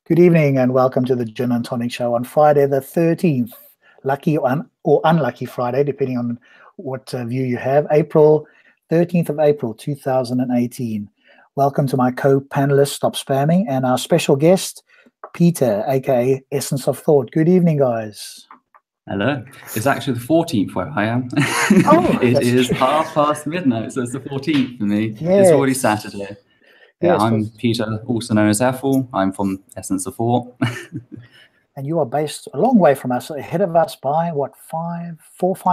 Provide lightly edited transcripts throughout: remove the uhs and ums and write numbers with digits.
Good evening and welcome to the Gin and Tonic Show on Friday the 13th. Lucky or unlucky Friday, depending on what view you have. 13th of April, 2018. Welcome to my co-panelist, Stop Spamming, and our special guest, Peter, aka Essence of Thought. Good evening, guys. Hello. It's actually the 14th where I am. Oh, it is past midnight, so it's the 14th for me. Yes. It's already Saturday. Yeah, yes, I'm Peter, also known as Ethel. I'm from Essence of Thought. And you are based a long way from us, ahead of us by what, 5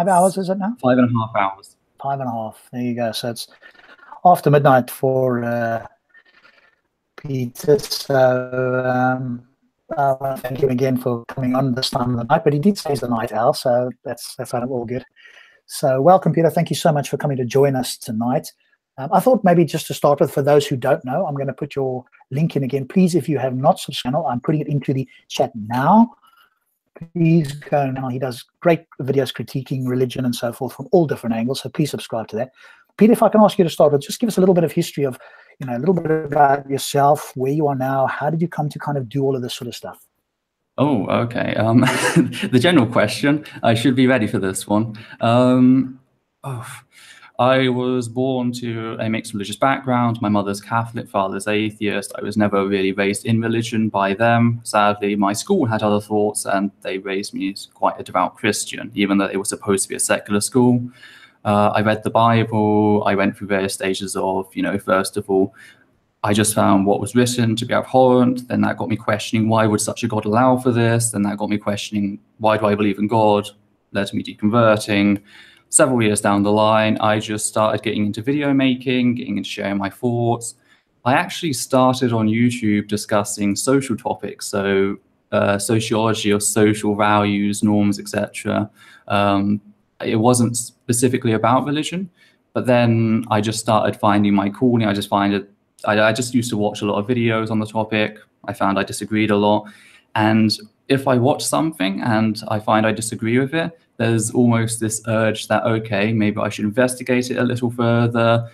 hours is it now? 5.5 hours. 5.5. There you go. So it's after midnight for Peter. So I want to thank him again for coming on this time of the night. But he did say he's the night owl, so that's all good. So welcome, Peter. Thank you so much for coming to join us tonight. I thought maybe just to start with, for those who don't know, I'm going to put your link in again. Please, if you have not subscribed, I'm putting it into the chat now. Please go now. He does great videos critiquing religion and so forth from all different angles, so please subscribe to that. Peter, if I can ask you to start with, just give us a little bit of history of, a little bit about yourself, where you are now, how did you come to kind of do all of this sort of stuff? Oh, okay. The general question, I should be ready for this one. I was born to a mixed religious background. My mother's Catholic, father's atheist. I was never really raised in religion by them. Sadly, my school had other thoughts and they raised me as quite a devout Christian, even though it was supposed to be a secular school. I read the Bible. I went through various stages of, first of all, I just found what was written to be abhorrent. Then that got me questioning, why would such a God allow for this? Then that got me questioning, why do I believe in God? Led to me deconverting. Several years down the line, I just started getting into video making, getting into sharing my thoughts. I actually started on YouTube discussing social topics, so sociology of social values, norms, etc. It wasn't specifically about religion, but then I just started finding my calling. I just used to watch a lot of videos on the topic. I found I disagreed a lot. And if I watch something and I find I disagree with it, there's almost this urge that, okay, maybe I should investigate it a little further,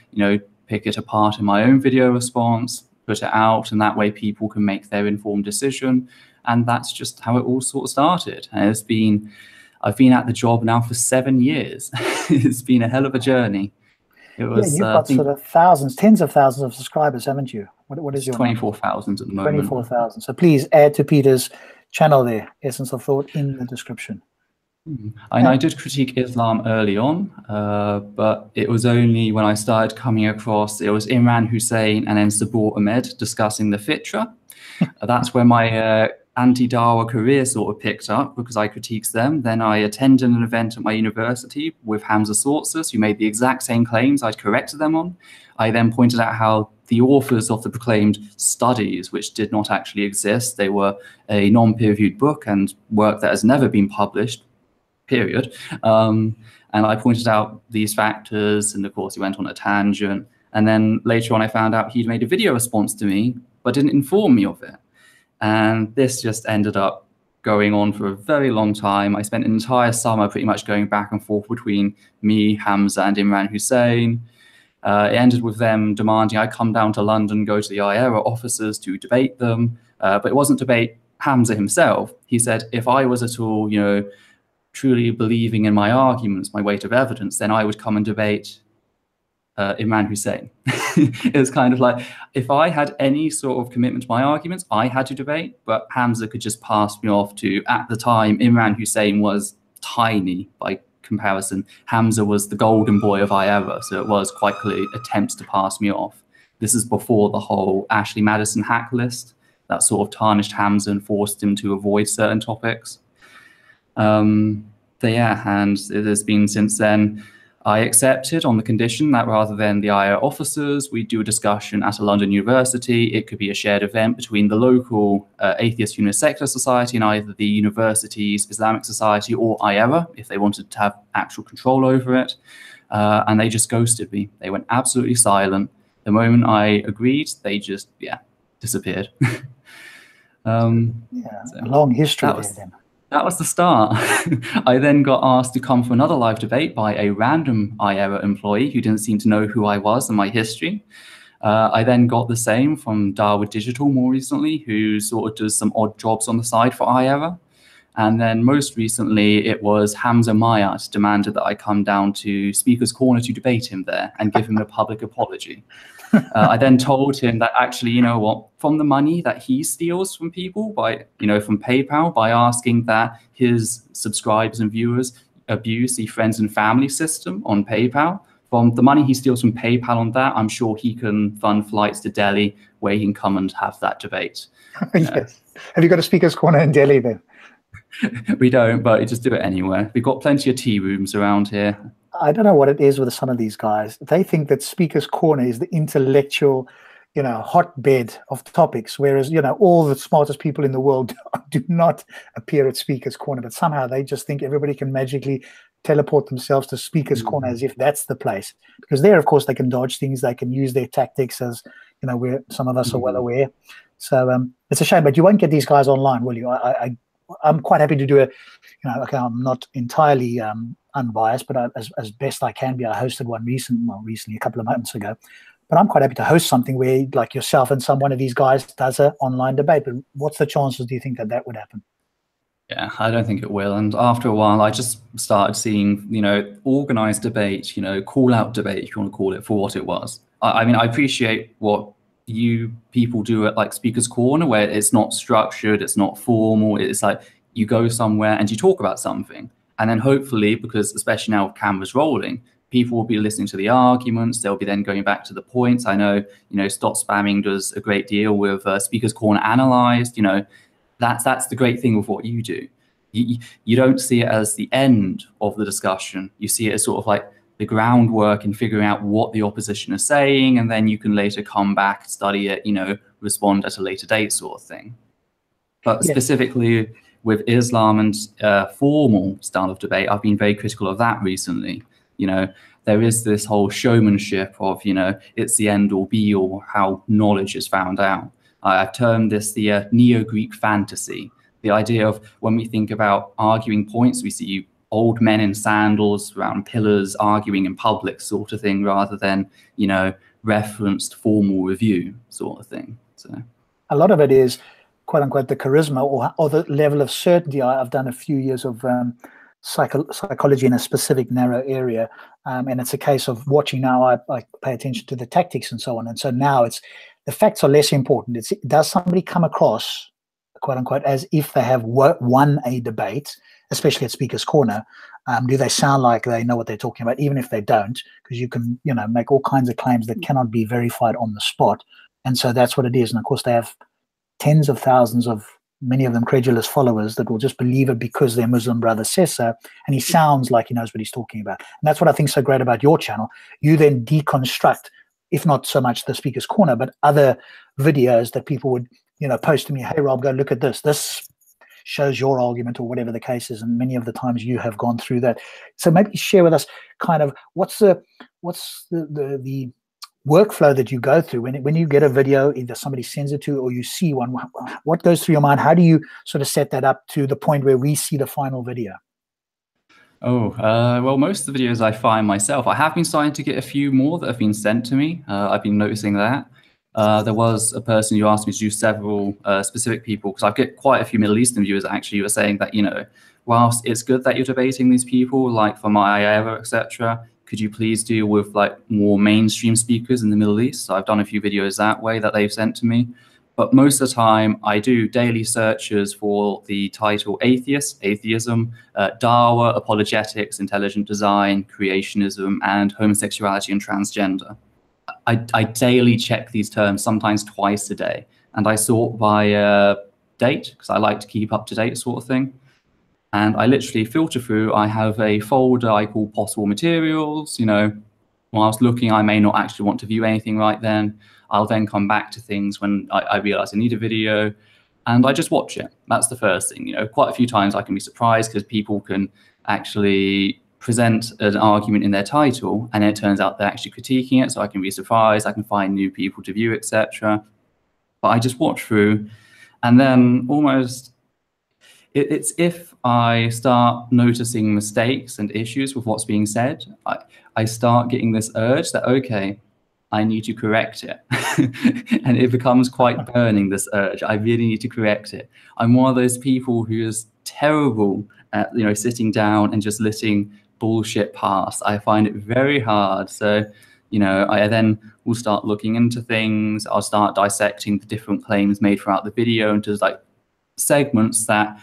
pick it apart in my own video response, put it out, and that way people can make their informed decision. And that's just how it all sort of started. And I've been at the job now for 7 years. It's been a hell of a journey. It was, you've got sort of thousands, tens of thousands of subscribers, haven't you? What is your 24,000 at the moment. 24,000. So please add to Peter's channel there, Essence of Thought, in the description. I did critique Islam early on, but it was only when I started coming across, it was Imran Hussein and then Sabur Ahmed discussing the fitra. That's where my anti-Dawah career sort of picked up, because I critiqued them. Then I attended an event at my university with Hamza, who made the exact same claims I'd corrected them on. I then pointed out how the authors of the proclaimed studies, which did not actually exist, they were a non-peer-reviewed book and work that has never been published, period. And I pointed out these factors, and of course he went on a tangent. And then later on I found out he'd made a video response to me, but didn't inform me of it. And this just ended up going on for a very long time. I spent an entire summer pretty much going back and forth between me, Hamza, and Imran Hussein. It ended with them demanding I come down to London, go to the IERA offices to debate them. But it wasn't debate Hamza himself. He said, if I was at all, truly believing in my arguments, my weight of evidence, then I would come and debate Imran Hussein. It was kind of like, if I had any sort of commitment to my arguments, I had to debate, but Hamza could just pass me off to, at the time, Imran Hussein was tiny by comparison. Hamza was the golden boy of IERA, so it was quite clearly attempts to pass me off. This is before the whole Ashley Madison hack list that sort of tarnished Hamza and forced him to avoid certain topics. But yeah, and it has been since then. I accepted on the condition that rather than the IERA officers, we do a discussion at a London university. It could be a shared event between the local Atheist Humanist Secular Society and either the university's Islamic Society or IERA, if they wanted to have actual control over it. And they just ghosted me. They went absolutely silent. The moment I agreed, they just, disappeared. A long history there then. That was the start. I then got asked to come for another live debate by a random IERA employee who didn't seem to know who I was and my history. I then got the same from Dawah Digital more recently, who sort of does some odd jobs on the side for IERA. And then most recently, it was Hamza Myatt demanded that I come down to Speaker's Corner to debate him there and give him a public apology. I then told him that actually, you know what, from the money that he steals from people by, from PayPal, by asking that his subscribers and viewers abuse the friends and family system on PayPal, from the money he steals from PayPal on that, I'm sure he can fund flights to Delhi where he can come and have that debate. Yes. Have you got a Speaker's Corner in Delhi then? We don't, but we just do it anywhere. We've got plenty of tea rooms around here. I don't know what it is with some of these guys. They think that Speaker's Corner is the intellectual, hotbed of topics, whereas, all the smartest people in the world do not appear at Speaker's Corner, but somehow they just think everybody can magically teleport themselves to Speaker's Corner as if that's the place. Because there, of course, they can dodge things, they can use their tactics, as, where some of us are well aware. So it's a shame, but you won't get these guys online, will you? I'm quite happy to do okay, I'm not entirely unbiased, but as best I can be. I hosted one recently, a couple of months ago. But I'm quite happy to host something where, like yourself and one of these guys does an online debate. But what's the chances, do you think, that would happen? Yeah, I don't think it will. And after a while, I just started seeing, organized debate, call-out debate, if you want to call it, for what it was. I mean, I appreciate what you people do at like Speaker's Corner, where it's not structured, it's not formal, it's like you go somewhere and you talk about something, and then hopefully, because especially now with cameras rolling, people will be listening to the arguments, they'll be then going back to the points. I know Stop Spamming does a great deal with Speaker's Corner Analyzed. That's the great thing with what you do. You don't see it as the end of the discussion, you see it as sort of like the groundwork in figuring out what the opposition is saying, and then you can later come back, study it, respond at a later date sort of thing. But specifically with Islam and formal style of debate, I've been very critical of that recently. There is this whole showmanship of, it's the end all be all, how knowledge is found out. I've termed this the Neo-Greek fantasy, the idea of when we think about arguing points, we see old men in sandals around pillars arguing in public sort of thing, rather than, referenced formal review sort of thing. So a lot of it is, quote unquote, the charisma or the level of certainty. I've done a few years of psychology in a specific narrow area, and it's a case of watching now. I pay attention to the tactics and so on, and so now the facts are less important. Does somebody come across, quote unquote, as if they have won a debate, especially at Speaker's Corner? Do they sound like they know what they're talking about, even if they don't? Because you can, make all kinds of claims that cannot be verified on the spot. And so that's what it is. And of course, they have tens of thousands of, many of them credulous followers that will just believe it because their Muslim brother says so. And he sounds like he knows what he's talking about. And that's what I think is so great about your channel. You then deconstruct, if not so much the Speaker's Corner, but other videos that people would, post to me, hey, Rob, go look at this. This shows your argument, or whatever the case is. And many of the times you have gone through that. So maybe share with us kind of what's the workflow that you go through when you get a video, either somebody sends it to you or you see one. What goes through your mind? How do you sort of set that up to the point where we see the final video? Well, most of the videos I find myself. I have been starting to get a few more that have been sent to me. I've been noticing that. There was a person who asked me to do several specific people, because I get quite a few Middle Eastern viewers actually who are saying that, whilst it's good that you're debating these people, like for my IERA, etc., could you please deal with like more mainstream speakers in the Middle East? So I've done a few videos that way that they've sent to me. But most of the time, I do daily searches for the title atheist, atheism, Dawah, apologetics, intelligent design, creationism, and homosexuality and transgender. I daily check these terms, sometimes twice a day. And I sort by date, because I like to keep up to date sort of thing. And I literally filter through. I have a folder I call possible materials. Whilst looking, I may not actually want to view anything right then. I'll then come back to things when I realize I need a video, and I just watch it. That's the first thing. Quite a few times I can be surprised because people can actually present an argument in their title, and it turns out they're actually critiquing it. So I can be surprised. I can find new people to view, etc. But I just watch through, and then almost it's if I start noticing mistakes and issues with what's being said, I start getting this urge that, okay, I need to correct it. And it becomes quite burning, this urge. I really need to correct it. I'm one of those people who is terrible at, you know, sitting down and just letting bullshit pass. I find it very hard. So, you know, I then will start looking into things. I'll start dissecting the different claims made throughout the video into like segments that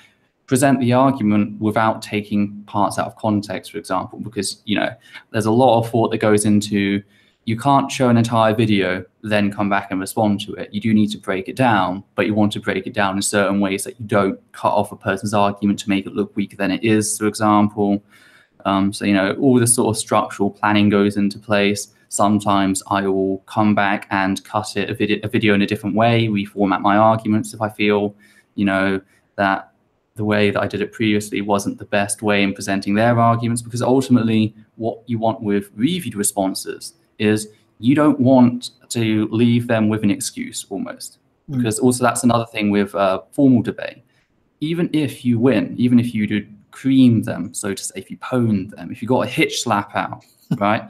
present the argument without taking parts out of context, for example, because, you know, there's a lot of thought that goes into, you can't show an entire video, then come back and respond to it. You do need to break it down, but you want to break it down in certain ways that you don't cut off a person's argument to make it look weaker than it is, for example. So, you know, all this sort of structural planning goes into place. Sometimes I will come back and cut it, a video in a different way, reformat my arguments if I feel, you know, that the way that I did it previously wasn't the best way in presenting their arguments, because ultimately what you want with reviewed responses is you don't want to leave them with an excuse almost. Because also that's another thing with formal debate. Even if you win, even if you do cream them, so to say, if you pwn them, if you got a hitch slap out, right?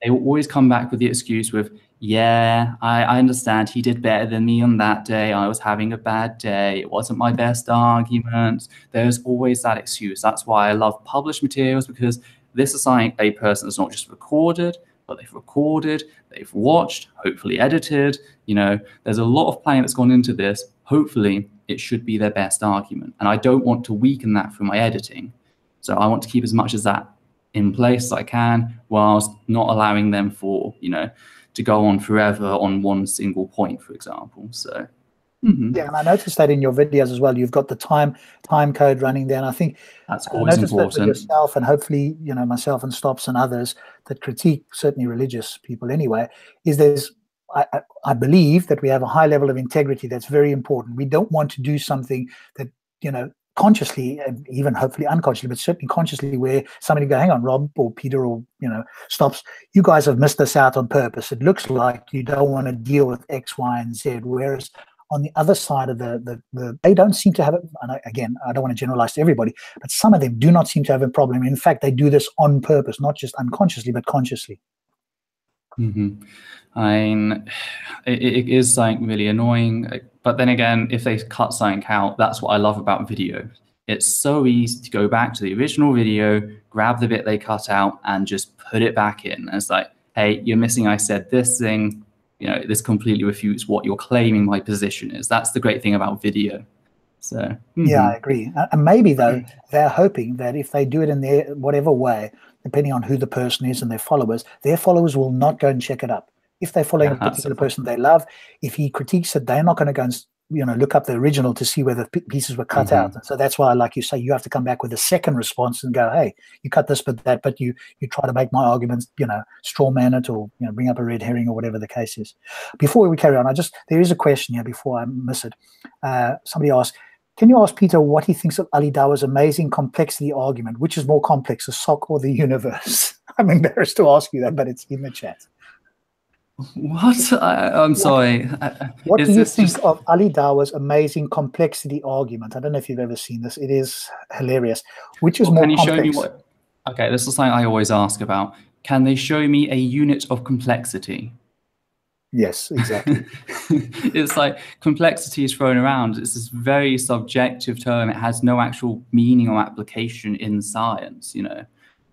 They will always come back with the excuse with, yeah, I understand he did better than me on that day. I was having a bad day. It wasn't my best argument. There's always that excuse. That's why I love published materials, because this is something a person has not just recorded, but they've recorded, they've watched, hopefully edited. You know, there's a lot of planning that's gone into this. Hopefully it should be their best argument. And I don't want to weaken that through my editing. So I want to keep as much as that in place as I can, whilst not allowing them for, you know, to go on forever on one single point, for example. So yeah, and I noticed that in your videos as well. You've got the time code running there, and I think that's always important. That with yourself, and hopefully, you know, myself and Stops and others that critique certainly religious people anyway, is there's I believe that we have a high level of integrity that's very important. We don't want to do something that, you know, consciously, even hopefully unconsciously, but certainly consciously, where somebody go, hang on, Rob or Peter or, you know, Stops, you guys have missed this out on purpose. It looks like you don't want to deal with X, Y, and Z, whereas on the other side of they don't seem to have it. And again, I don't want to generalize to everybody, but some of them do not seem to have a problem. In fact, they do this on purpose, not just unconsciously, but consciously. I mean, it is something really annoying. But then again, if they cut something out, that's what I love about video. It's so easy to go back to the original video, grab the bit they cut out, and just put it back in. And it's like, hey, you're missing, I said this thing. You know, this completely refutes what you're claiming my position is. That's the great thing about video. So yeah, I agree. And maybe though, they're hoping that if they do it in their whatever way, depending on who the person is and their followers will not go and check it up. If they're following a particular person they love, if he critiques it, they're not going to go and, you know, look up the original to see where the pieces were cut out. And so that's why, like you say, you have to come back with a second response and go, hey, you cut this but that, but you try to make my arguments, you know, straw man it, or, you know, bring up a red herring or whatever the case is. Before we carry on, there is a question here before I miss it. Somebody asked, can you ask Peter what he thinks of Ali Dawah's amazing complexity argument? Which is more complex, a sock or the universe? I'm embarrassed to ask you that, but it's in the chat. What? I'm sorry. What do you think of Ali Dawah's amazing complexity argument? I don't know if you've ever seen this. It is hilarious. Which is more complex? Can you show me what? Okay, this is something I always ask about. Can they show me a unit of complexity? Yes, exactly. It's like complexity is thrown around. It's this very subjective term. It has no actual meaning or application in science. You know,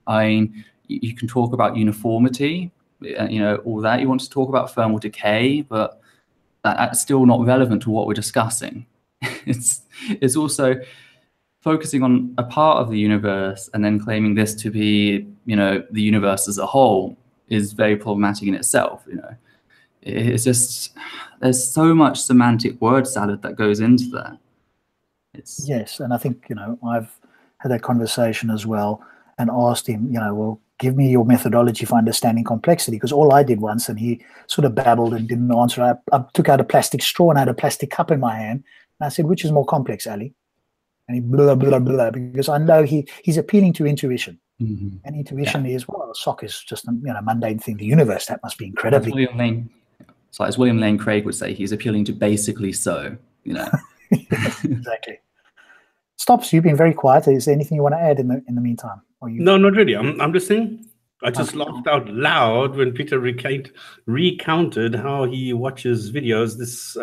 I mean, you can talk about uniformity, you know, all that. You want to talk about thermal decay, but that's still not relevant to what we're discussing. It's also focusing on a part of the universe and then claiming this to be, you know, the universe as a whole is very problematic in itself. You know. It's just, there's so much semantic word salad that goes into that. Yes, and I think, you know, I've had that conversation as well and asked him, you know, well, give me your methodology for understanding complexity, because all I did once, and he sort of babbled and didn't answer. I took out a plastic straw and I had a plastic cup in my hand, and I said, which is more complex, Ali? And he blah, blah, blah, because I know he's appealing to intuition. And intuition is, well, a sock is just a, you know, mundane thing. The universe, that must be incredibly... So as William Lane Craig would say, he's appealing to basically so, you know. Yes, exactly. Stops, you've been very quiet. Is there anything you want to add in the meantime? Or you... No, not really. I'm listening. I just laughed out loud when Peter recounted how he watches videos. This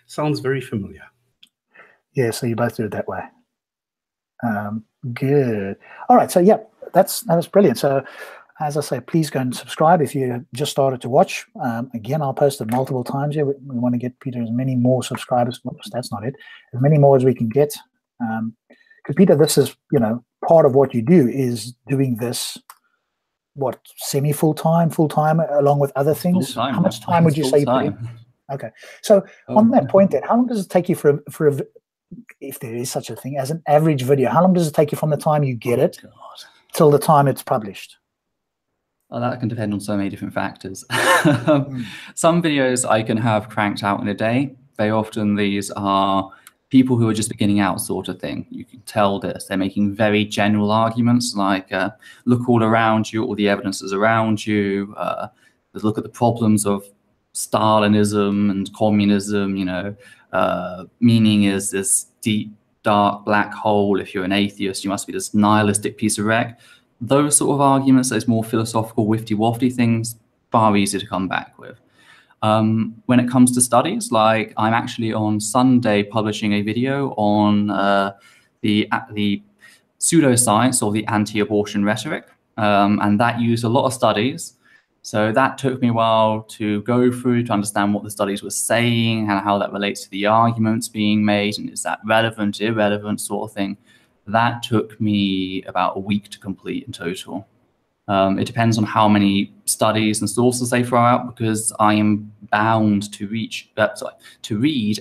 sounds very familiar. Yeah, so you both do it that way. Good. All right, so yeah, that was brilliant. So as I say, please go and subscribe if you just started to watch. Again, I'll post it multiple times here. We want to get Peter as many more subscribers. Oops, that's not it. As many more as we can get. Because Peter, this is, part of what you do is doing this, what, full-time, along with other things? Full-time. How much time would you say you put in? Okay. So on that point then, how long does it take you for if there is such a thing as an average video, how long does it take you from the time you get it till the time it's published? Well, that can depend on so many different factors. Some videos I can have cranked out in a day. Very often these are people who are just beginning out sort of thing. You can tell this. They're making very general arguments like, look all around you, all the evidence is around you. Look at the problems of Stalinism and communism, meaning is this deep, dark black hole. If you're an atheist, you must be this nihilistic piece of wreck. Those sort of arguments, those more philosophical, wifty-wafty things, far easier to come back with. When it comes to studies, like I'm actually on Sunday publishing a video on the pseudoscience or the anti-abortion rhetoric, and that used a lot of studies. So that took me a while to go through to understand what the studies were saying and how that relates to the arguments being made, and is that relevant, irrelevant sort of thing. That took me about a week to complete in total. It depends on how many studies and sources they throw out, because I am bound to read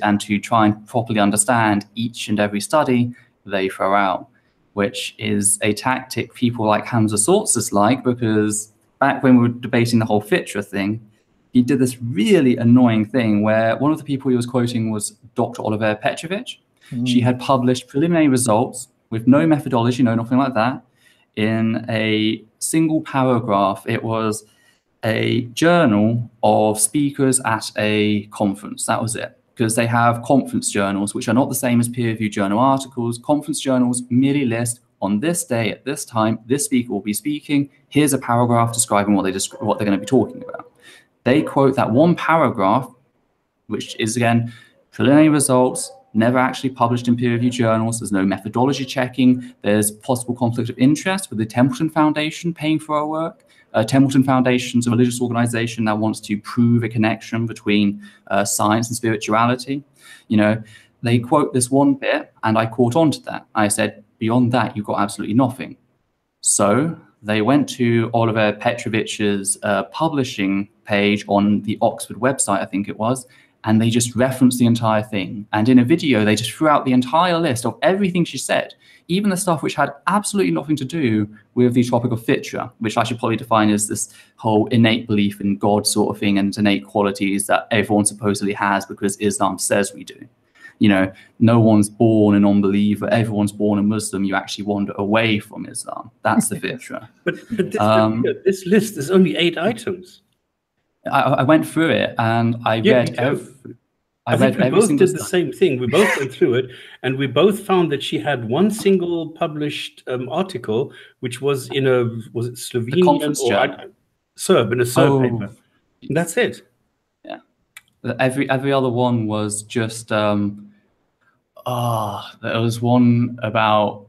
and to try and properly understand each and every study they throw out, which is a tactic people like Hamza dislike, because back when we were debating the whole fitra thing, he did this really annoying thing where one of the people he was quoting was Dr. Oliver Petrovich. She had published preliminary results with no methodology, no nothing like that, in a single paragraph. It was a journal of speakers at a conference. That was it. Because they have conference journals, which are not the same as peer-reviewed journal articles. Conference journals merely list, on this day at this time, this speaker will be speaking. Here's a paragraph describing what they're going to be talking about. They quote that one paragraph, which is, again, preliminary results, never actually published in peer-reviewed journals. There's no methodology checking. There's possible conflict of interest with the Templeton Foundation paying for our work. Templeton Foundation's a religious organization that wants to prove a connection between science and spirituality. They quote this one bit, and I caught on to that. I said, beyond that, you've got absolutely nothing. So they went to Oliver Petrovich's publishing page on the Oxford website, I think it was, and they just referenced the entire thing. And in a video, they just threw out the entire list of everything she said, even the stuff which had absolutely nothing to do with the topic of fitra, which I should probably define as this whole innate belief in God sort of thing and innate qualities that everyone supposedly has because Islam says we do. No one's born a non-believer, everyone's born a Muslim, you actually wander away from Islam. That's the fitra. But this list is only 8 items. I went through it and I read every I think we both did the same thing. We both went through it, and we both found that she had one single published article, which was in was it Slovenian or Serb, in a Serb paper. And that's it. Yeah. Every other one was just, there was one about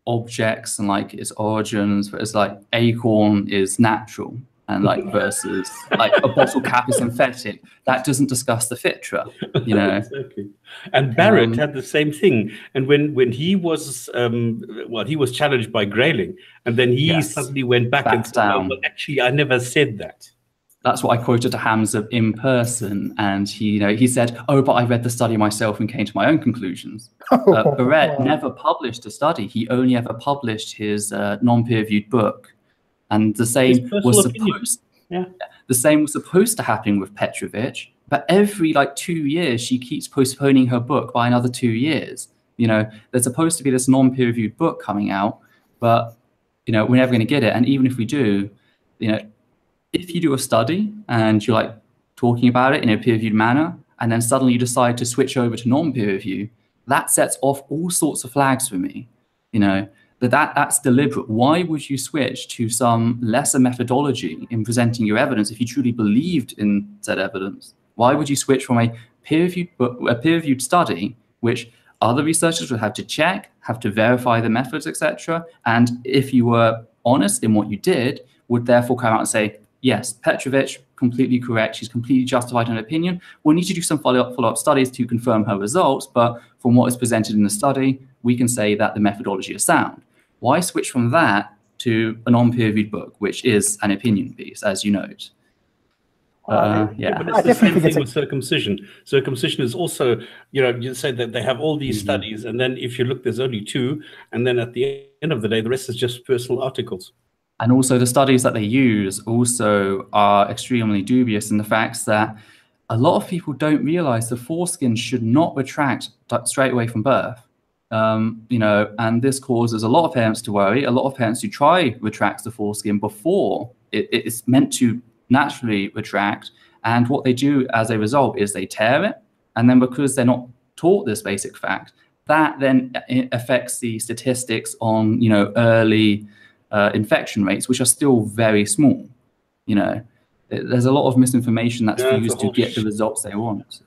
objects and like its origins, but it's like acorn is natural. And like versus like a bottle cap is synthetic. That doesn't discuss the fitra, Exactly. And Barrett had the same thing. And when he was he was challenged by Grayling, and then he suddenly went back and said, "No, well, actually, I never said that." That's what I quoted to Hamza in person, and he said, "Oh, but I read the study myself and came to my own conclusions." Barrett never published a study; he only ever published his non-peer-reviewed book. And the same was supposed to happen with Petrovich, but every 2 years she keeps postponing her book by another 2 years. There's supposed to be this non-peer-reviewed book coming out, but we're never going to get it. And even if we do, if you do a study and you're talking about it in a peer-reviewed manner, and then suddenly you decide to switch over to non-peer review, that sets off all sorts of flags for me. That's deliberate. Why would you switch to some lesser methodology in presenting your evidence if you truly believed in said evidence? Why would you switch from a peer-reviewed study, which other researchers would have to check, have to verify the methods, etc., and if you were honest in what you did, would therefore come out and say, yes, Petrovich, completely correct, she's completely justified in her opinion. We'll need to do some follow-up studies to confirm her results, but from what is presented in the study, we can say that the methodology is sound. Why switch from that to a non-peer-reviewed book, which is an opinion piece, as you note? Yeah, but it's the same thing with circumcision. Circumcision is also, you say that they have all these studies, and then if you look, there's only 2, and then at the end of the day, the rest is just personal articles. And also the studies that they use also are extremely dubious in the fact that a lot of people don't realize the foreskin should not retract straight away from birth. And this causes a lot of parents to worry. A lot of parents who try retract the foreskin before it's meant to naturally retract. And what they do as a result is they tear it. And then because they're not taught this basic fact, that then affects the statistics on, early infection rates, which are still very small. There's a lot of misinformation that's used to get the results they want.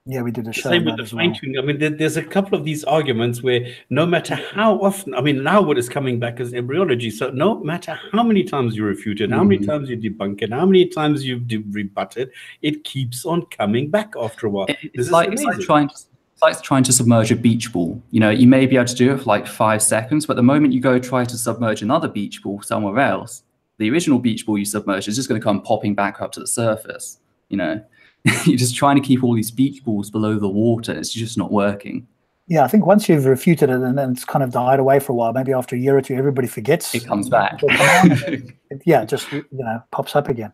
Yeah, we did a show. Same with the fine-tuning. I mean, there's a couple of these arguments where no matter how often, I mean, now what is coming back is embryology. So no matter how many times you refute it, how many times you debunk it, how many times you rebut it, it keeps on coming back after a while. It's like trying to submerge a beach ball. You may be able to do it for like 5 seconds, but the moment you go try to submerge another beach ball somewhere else, the original beach ball you submerged is just going to come popping back up to the surface. You're just trying to keep all these beach balls below the water. It's just not working. Yeah, I think once you've refuted it and then it's kind of died away for a while, maybe after a year or two, everybody forgets. It comes back. Yeah, just pops up again.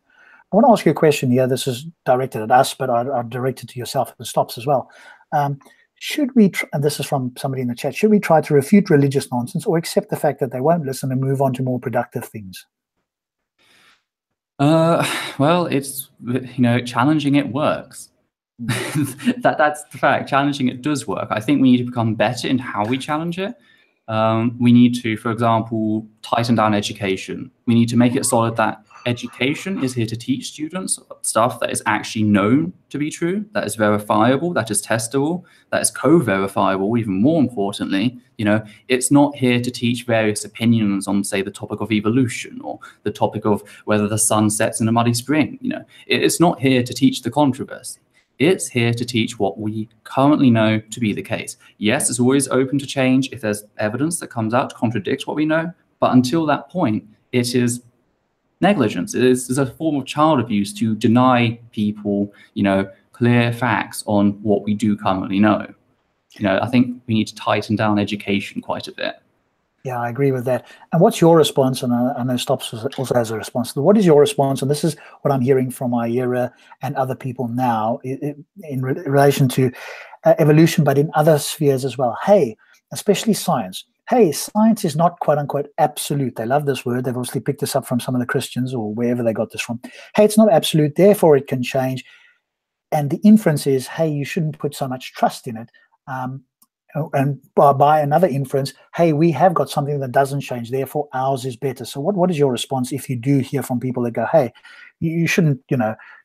I want to ask you a question here. This is directed at us, but I'll direct it to yourself at the stops as well. Should we, and this is from somebody in the chat, should we try to refute religious nonsense or accept the fact that they won't listen and move on to more productive things? Well, it's, challenging it works. That's the fact. Challenging it does work. I think we need to become better in how we challenge it. We need to, for example, tighten down education. We need to make it solid that education is here to teach students stuff that is actually known to be true, that is verifiable, that is testable, that is co-verifiable, even more importantly. It's not here to teach various opinions on, say, the topic of evolution or the topic of whether the sun sets in a muddy spring. It's not here to teach the controversy. It's here to teach what we currently know to be the case. Yes, it's always open to change if there's evidence that comes out to contradict what we know, but until that point, it is negligence. It is a form of child abuse to deny people, clear facts on what we do currently know. I think we need to tighten down education quite a bit. Yeah, I agree with that. And what's your response? And I know Stops also has a response. What is your response? And this is what I'm hearing from IERA and other people now in relation to evolution, but in other spheres as well. Hey, especially science. Hey, science is not quote unquote absolute. They love this word. They've obviously picked this up from some of the Christians or wherever they got this from. Hey, it's not absolute, therefore it can change. And the inference is, hey, you shouldn't put so much trust in it. And by another inference, hey, we have got something that doesn't change, therefore ours is better. So what is your response if you do hear from people that go, hey, you shouldn't,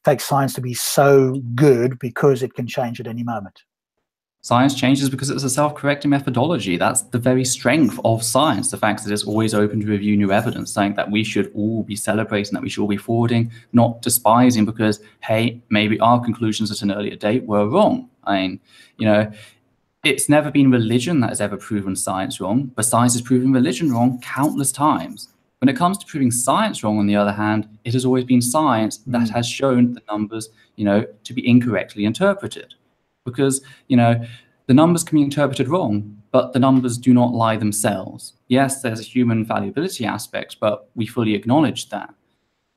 take science to be so good because it can change at any moment? Science changes because it's a self-correcting methodology. That's the very strength of science, the fact that it's always open to review new evidence, something that we should all be celebrating, that we should all be forwarding, not despising because, hey, maybe our conclusions at an earlier date were wrong. I mean, it's never been religion that has ever proven science wrong, but science has proven religion wrong countless times. When it comes to proving science wrong, on the other hand, it has always been science that has shown the numbers, to be incorrectly interpreted. Because, the numbers can be interpreted wrong, but the numbers do not lie themselves. Yes, there's a human fallibility aspect, but we fully acknowledge that.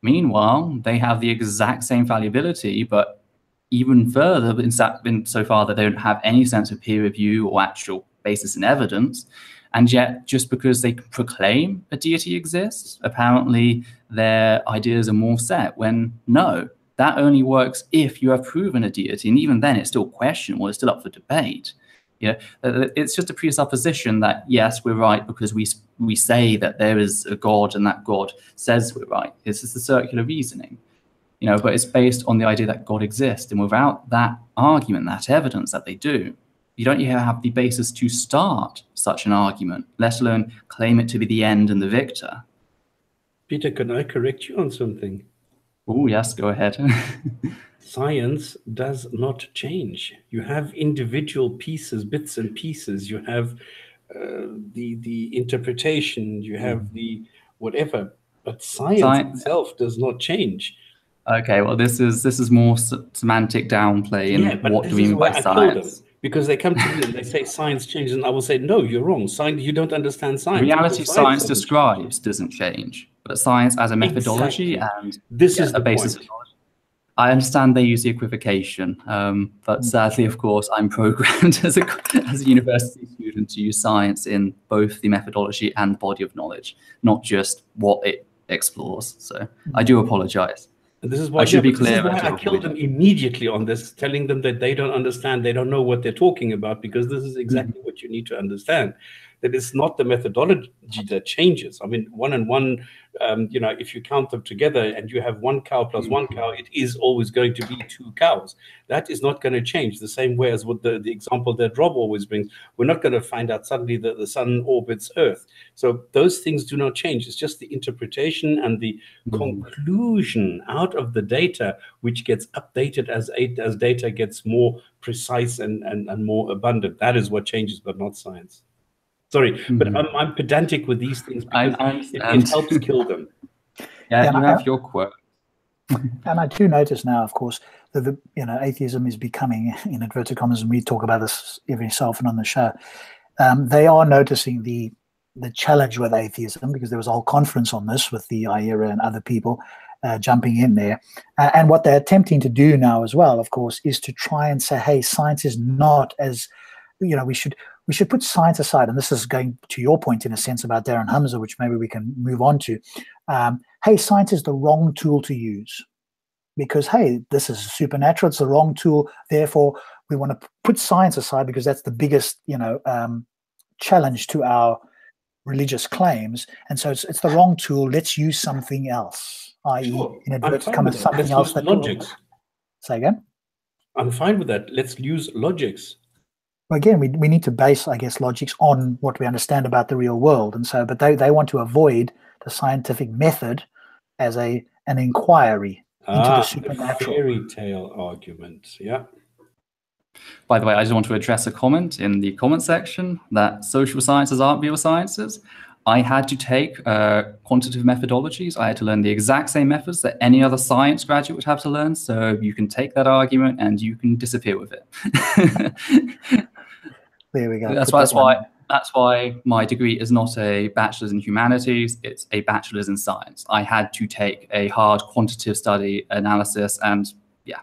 Meanwhile, they have the exact same fallibility, but even further, insofar that they don't have any sense of peer review or actual basis in evidence. And yet, just because they proclaim a deity exists, apparently their ideas are more set, when no. That only works if you have proven a deity, and even then it's still questionable, it's still up for debate. It's just a presupposition that, yes, we're right because we say that there is a God and that God says we're right. It's just a circular reasoning, but it's based on the idea that God exists. And without that argument, that evidence that they do, you don't even have the basis to start such an argument, let alone claim it to be the end and the victor. Peter, can I correct you on something? Oh, yes, go ahead. Science does not change. You have individual pieces, bits and pieces. You have the interpretation, you have the whatever, but science itself does not change. Okay, well, this is more semantic downplay in what do we mean by science. Because they come to me and they say science changes, and I will say, no, you're wrong. Science, you don't understand science. Reality science describes doesn't change, but science as a methodology and this is the basis of knowledge. I understand they use the equivocation, but sadly, of course, I'm programmed as a university student to use science in both the methodology and the body of knowledge, not just what it explores. So I do apologize. And this is why, I should be clear. This is why I killed them immediately on this, telling them that they don't understand, they don't know what they're talking about, because this is exactly what you need to understand. That it's not the methodology that changes. I mean, one and one, if you count them together and you have one cow plus one cow, it is always going to be two cows. That is not going to change. The same way as what the example that Rob always brings. We're not going to find out suddenly that the sun orbits Earth. So those things do not change. It's just the interpretation and the conclusion out of the data, which gets updated as data gets more precise and more abundant. That is what changes, but not science. Sorry, but I'm pedantic with these things because it helps kill them. Yeah, you have your quote. And I do notice now, of course, that atheism is becoming, in inverted commas, and we talk about this every so often on the show. They are noticing the challenge with atheism, because there was a whole conference on this with the IERA and other people jumping in there. And what they're attempting to do now as well, of course, is to try and say, hey, science is not as, we should put science aside. And this is going to your point in a sense about Darren Hamza, which maybe we can move on to. Hey, science is the wrong tool to use because, hey, this is supernatural. It's the wrong tool. Therefore, we want to put science aside because that's the biggest, challenge to our religious claims. And so it's the wrong tool. Let's use something else, i.e., in inverted commas, something else. That logics. Say again? I'm fine with that. Let's use logics. Again, we need to base, I guess, logics on what we understand about the real world. And so, but they want to avoid the scientific method as an inquiry into the supernatural. The fairy tale argument, yeah. By the way, I just want to address a comment in the comment section that social sciences aren't real sciences. I had to take quantitative methodologies. I had to learn the exact same methods that any other science graduate would have to learn. So you can take that argument and you can disappear with it. There we go. That's why my degree is not a bachelor's in humanities. It's a bachelor's in science. I had to take a hard quantitative study analysis, and yeah,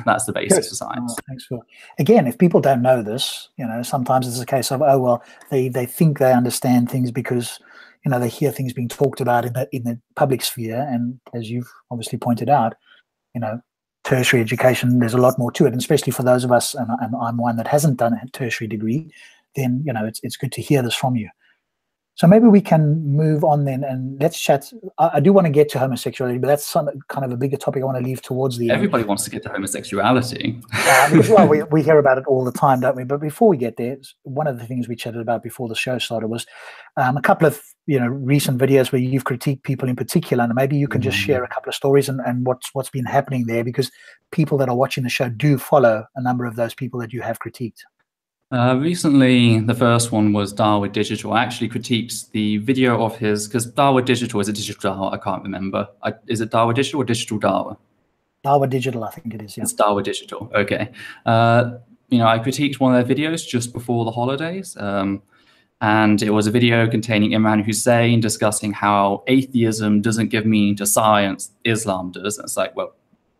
that's the basis for science. Thanks for. Again, if people don't know this, sometimes it's a case of, oh well, they think they understand things because they hear things being talked about in the public sphere, and as you've obviously pointed out, tertiary education, there's a lot more to it, and especially for those of us, and I'm one that hasn't done a tertiary degree, then it's good to hear this from you. So maybe we can move on then, and let's chat. I do want to get to homosexuality, but that's kind of a bigger topic I want to leave towards the end. Everybody wants to get to homosexuality. Because, well, we hear about it all the time, don't we? But before we get there, one of the things we chatted about before the show started was a couple of recent videos where you've critiqued people in particular, and maybe you can just share a couple of stories and what's been happening there, because people that are watching the show do follow a number of those people that you have critiqued. Recently, the first one was Dawah Digital. I actually critiqued the video of his, because Dawah Digital is a digital Dawah, I can't remember. Is it Dawah Digital or Digital Dawah? Dawah Digital, I think it is, yeah. It's Dawah Digital, okay. I critiqued one of their videos just before the holidays, and it was a video containing Imran Hussein discussing how atheism doesn't give meaning to science, Islam does. And it's like, well,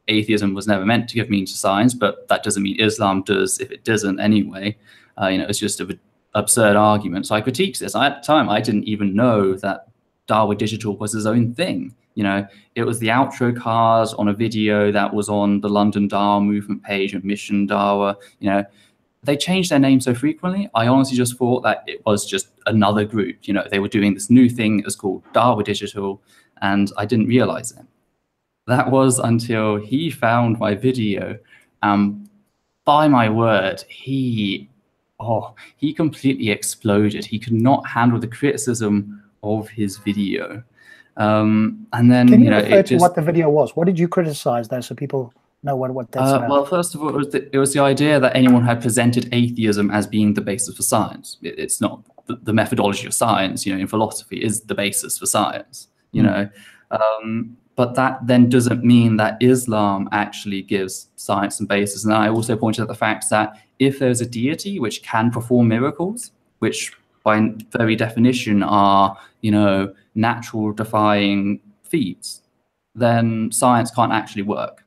atheism was never meant to give meaning to science, but that doesn't mean Islam does if it doesn't anyway. It's just an absurd argument. So I critiqued this. At the time, I didn't even know that Dawah Digital was his own thing. It was the outro card on a video that was on the London Dawah movement page and Mission Dawah. they changed their name so frequently, I honestly just thought that it was just another group. You know, they were doing this new thing. It was called Dawah Digital, and I didn't realize it. That was until he found my video. By my word, he completely exploded. He could not handle the criticism of his video. And then, can you refer to what the video was? What did you criticize there, so people know what that's about? Well, first of all, it was the idea that anyone had presented atheism as being the basis for science. It's not the methodology of science, you know, in philosophy is the basis for science, you know. But that then doesn't mean that Islam actually gives science some basis. And I also pointed out the fact that if there's a deity which can perform miracles, which by very definition are, you know, natural defying feats, then science can't actually work.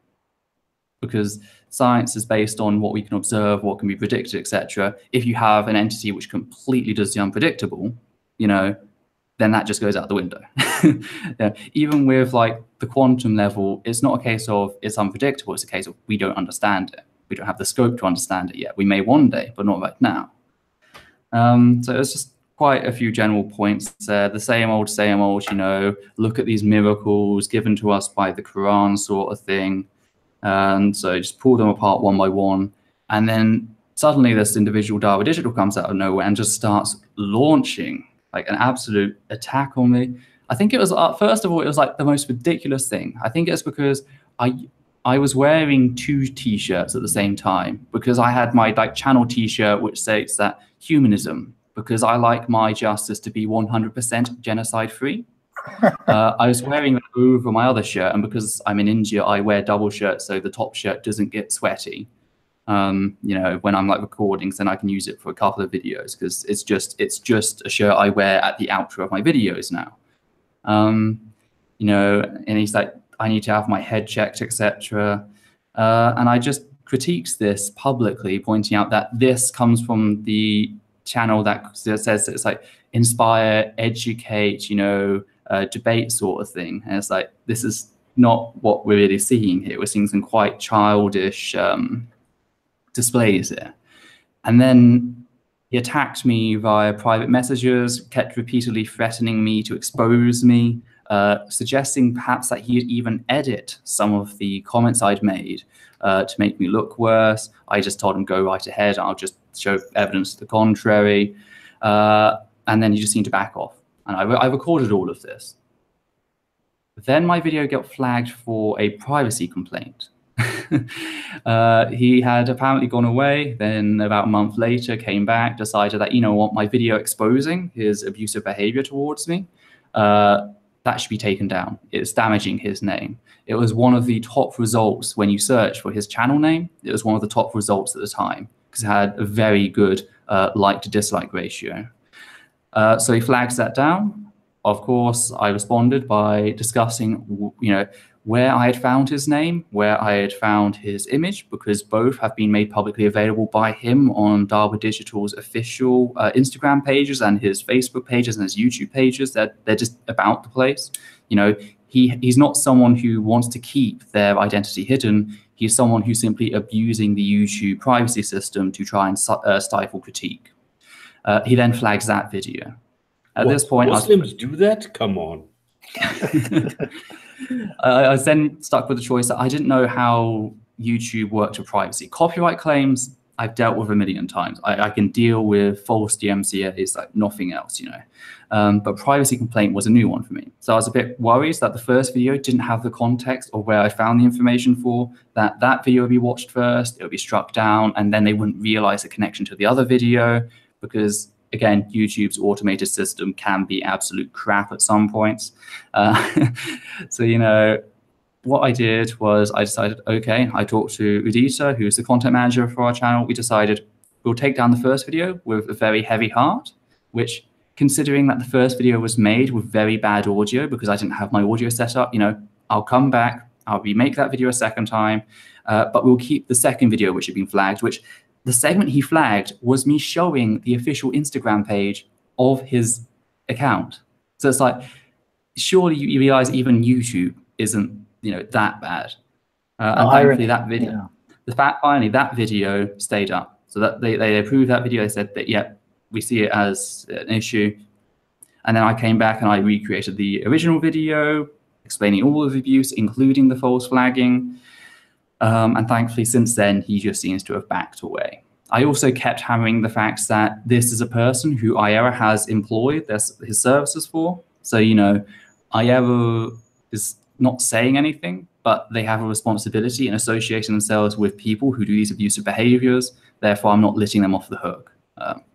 Because science is based on what we can observe, what can be predicted, etc. If you have an entity which completely does the unpredictable, you know, then that just goes out the window. Yeah. Even with like the quantum level, it's not a case of it's unpredictable, it's a case of we don't understand it. We don't have the scope to understand it yet. We may one day, but not right now. So it's just quite a few general points there. The same old, you know, look at these miracles given to us by the Qur'an sort of thing. And so just pull them apart one by one. And then suddenly this individual Dawah Digital comes out of nowhere and just starts launching like an absolute attack on me. I think it was, first of all, it was like the most ridiculous thing. I think it's because I was wearing 2 t-shirts at the same time, because I had my like channel t-shirt which states that humanism, because I like my justice to be 100% genocide free. I was wearing it over my other shirt, and because I'm in India, I wear double shirts so the top shirt doesn't get sweaty. You know, when I'm like recording, then I can use it for a couple of videos, because it's just a shirt I wear at the outro of my videos now. You know, and he's like, I need to have my head checked, etc. And I just critiques this publicly, pointing out that this comes from the channel that says it's like inspire, educate, you know, debate sort of thing. And it's like, this is not what we're really seeing here. We're seeing some quite childish displays here. And then he attacked me via private messages, kept repeatedly threatening me to expose me, suggesting perhaps that he'd even edit some of the comments I'd made to make me look worse. I just told him, go right ahead, I'll just show evidence to the contrary. And then he just seemed to back off. And I recorded all of this. Then my video got flagged for a privacy complaint. He had apparently gone away, then about a month later came back, decided that, you know what, my video exposing his abusive behavior towards me, that should be taken down. It's damaging his name. It was one of the top results when you search for his channel name. It was one of the top results at the time because it had a very good like to dislike ratio. So he flags that down. Of course, I responded by discussing, you know, where I had found his name, where I had found his image, because both have been made publicly available by him on Dawah Digital's official Instagram pages and his Facebook pages and his YouTube pages. They're just about the place. You know, he's not someone who wants to keep their identity hidden. He's someone who's simply abusing the YouTube privacy system to try and stifle critique. He then flags that video. At this point, Muslims do that? Come on. I was then stuck with the choice that I didn't know how YouTube worked with privacy. Copyright claims, I've dealt with a million times. I can deal with false DMCAs like nothing else, you know. But privacy complaint was a new one for me. So I was a bit worried that the first video didn't have the context of where I found the information for, that video would be watched first, it would be struck down, and then they wouldn't realize the connection to the other video, because again, YouTube's automated system can be absolute crap at some points. So, you know, what I did was I decided, okay, I talked to Udita, who's the content manager for our channel. We decided we'll take down the first video with a very heavy heart, which, considering that the first video was made with very bad audio because I didn't have my audio set up, you know, I'll come back, I'll remake that video a second time, but we'll keep the second video which had been flagged, which the segment he flagged was me showing the official Instagram page of his account. So it's like, surely you realize even YouTube isn't, you know, that bad. And thankfully that video, finally that video stayed up. So that they approved that video. They said that, yeah, we see it as an issue. And then I came back and I recreated the original video, explaining all of the abuse, including the false flagging. And thankfully, since then, he just seems to have backed away. I also kept hammering the facts that this is a person who IERA has employed his services for. So, you know, IERA is not saying anything, but they have a responsibility in associating themselves with people who do these abusive behaviors. Therefore, I'm not letting them off the hook.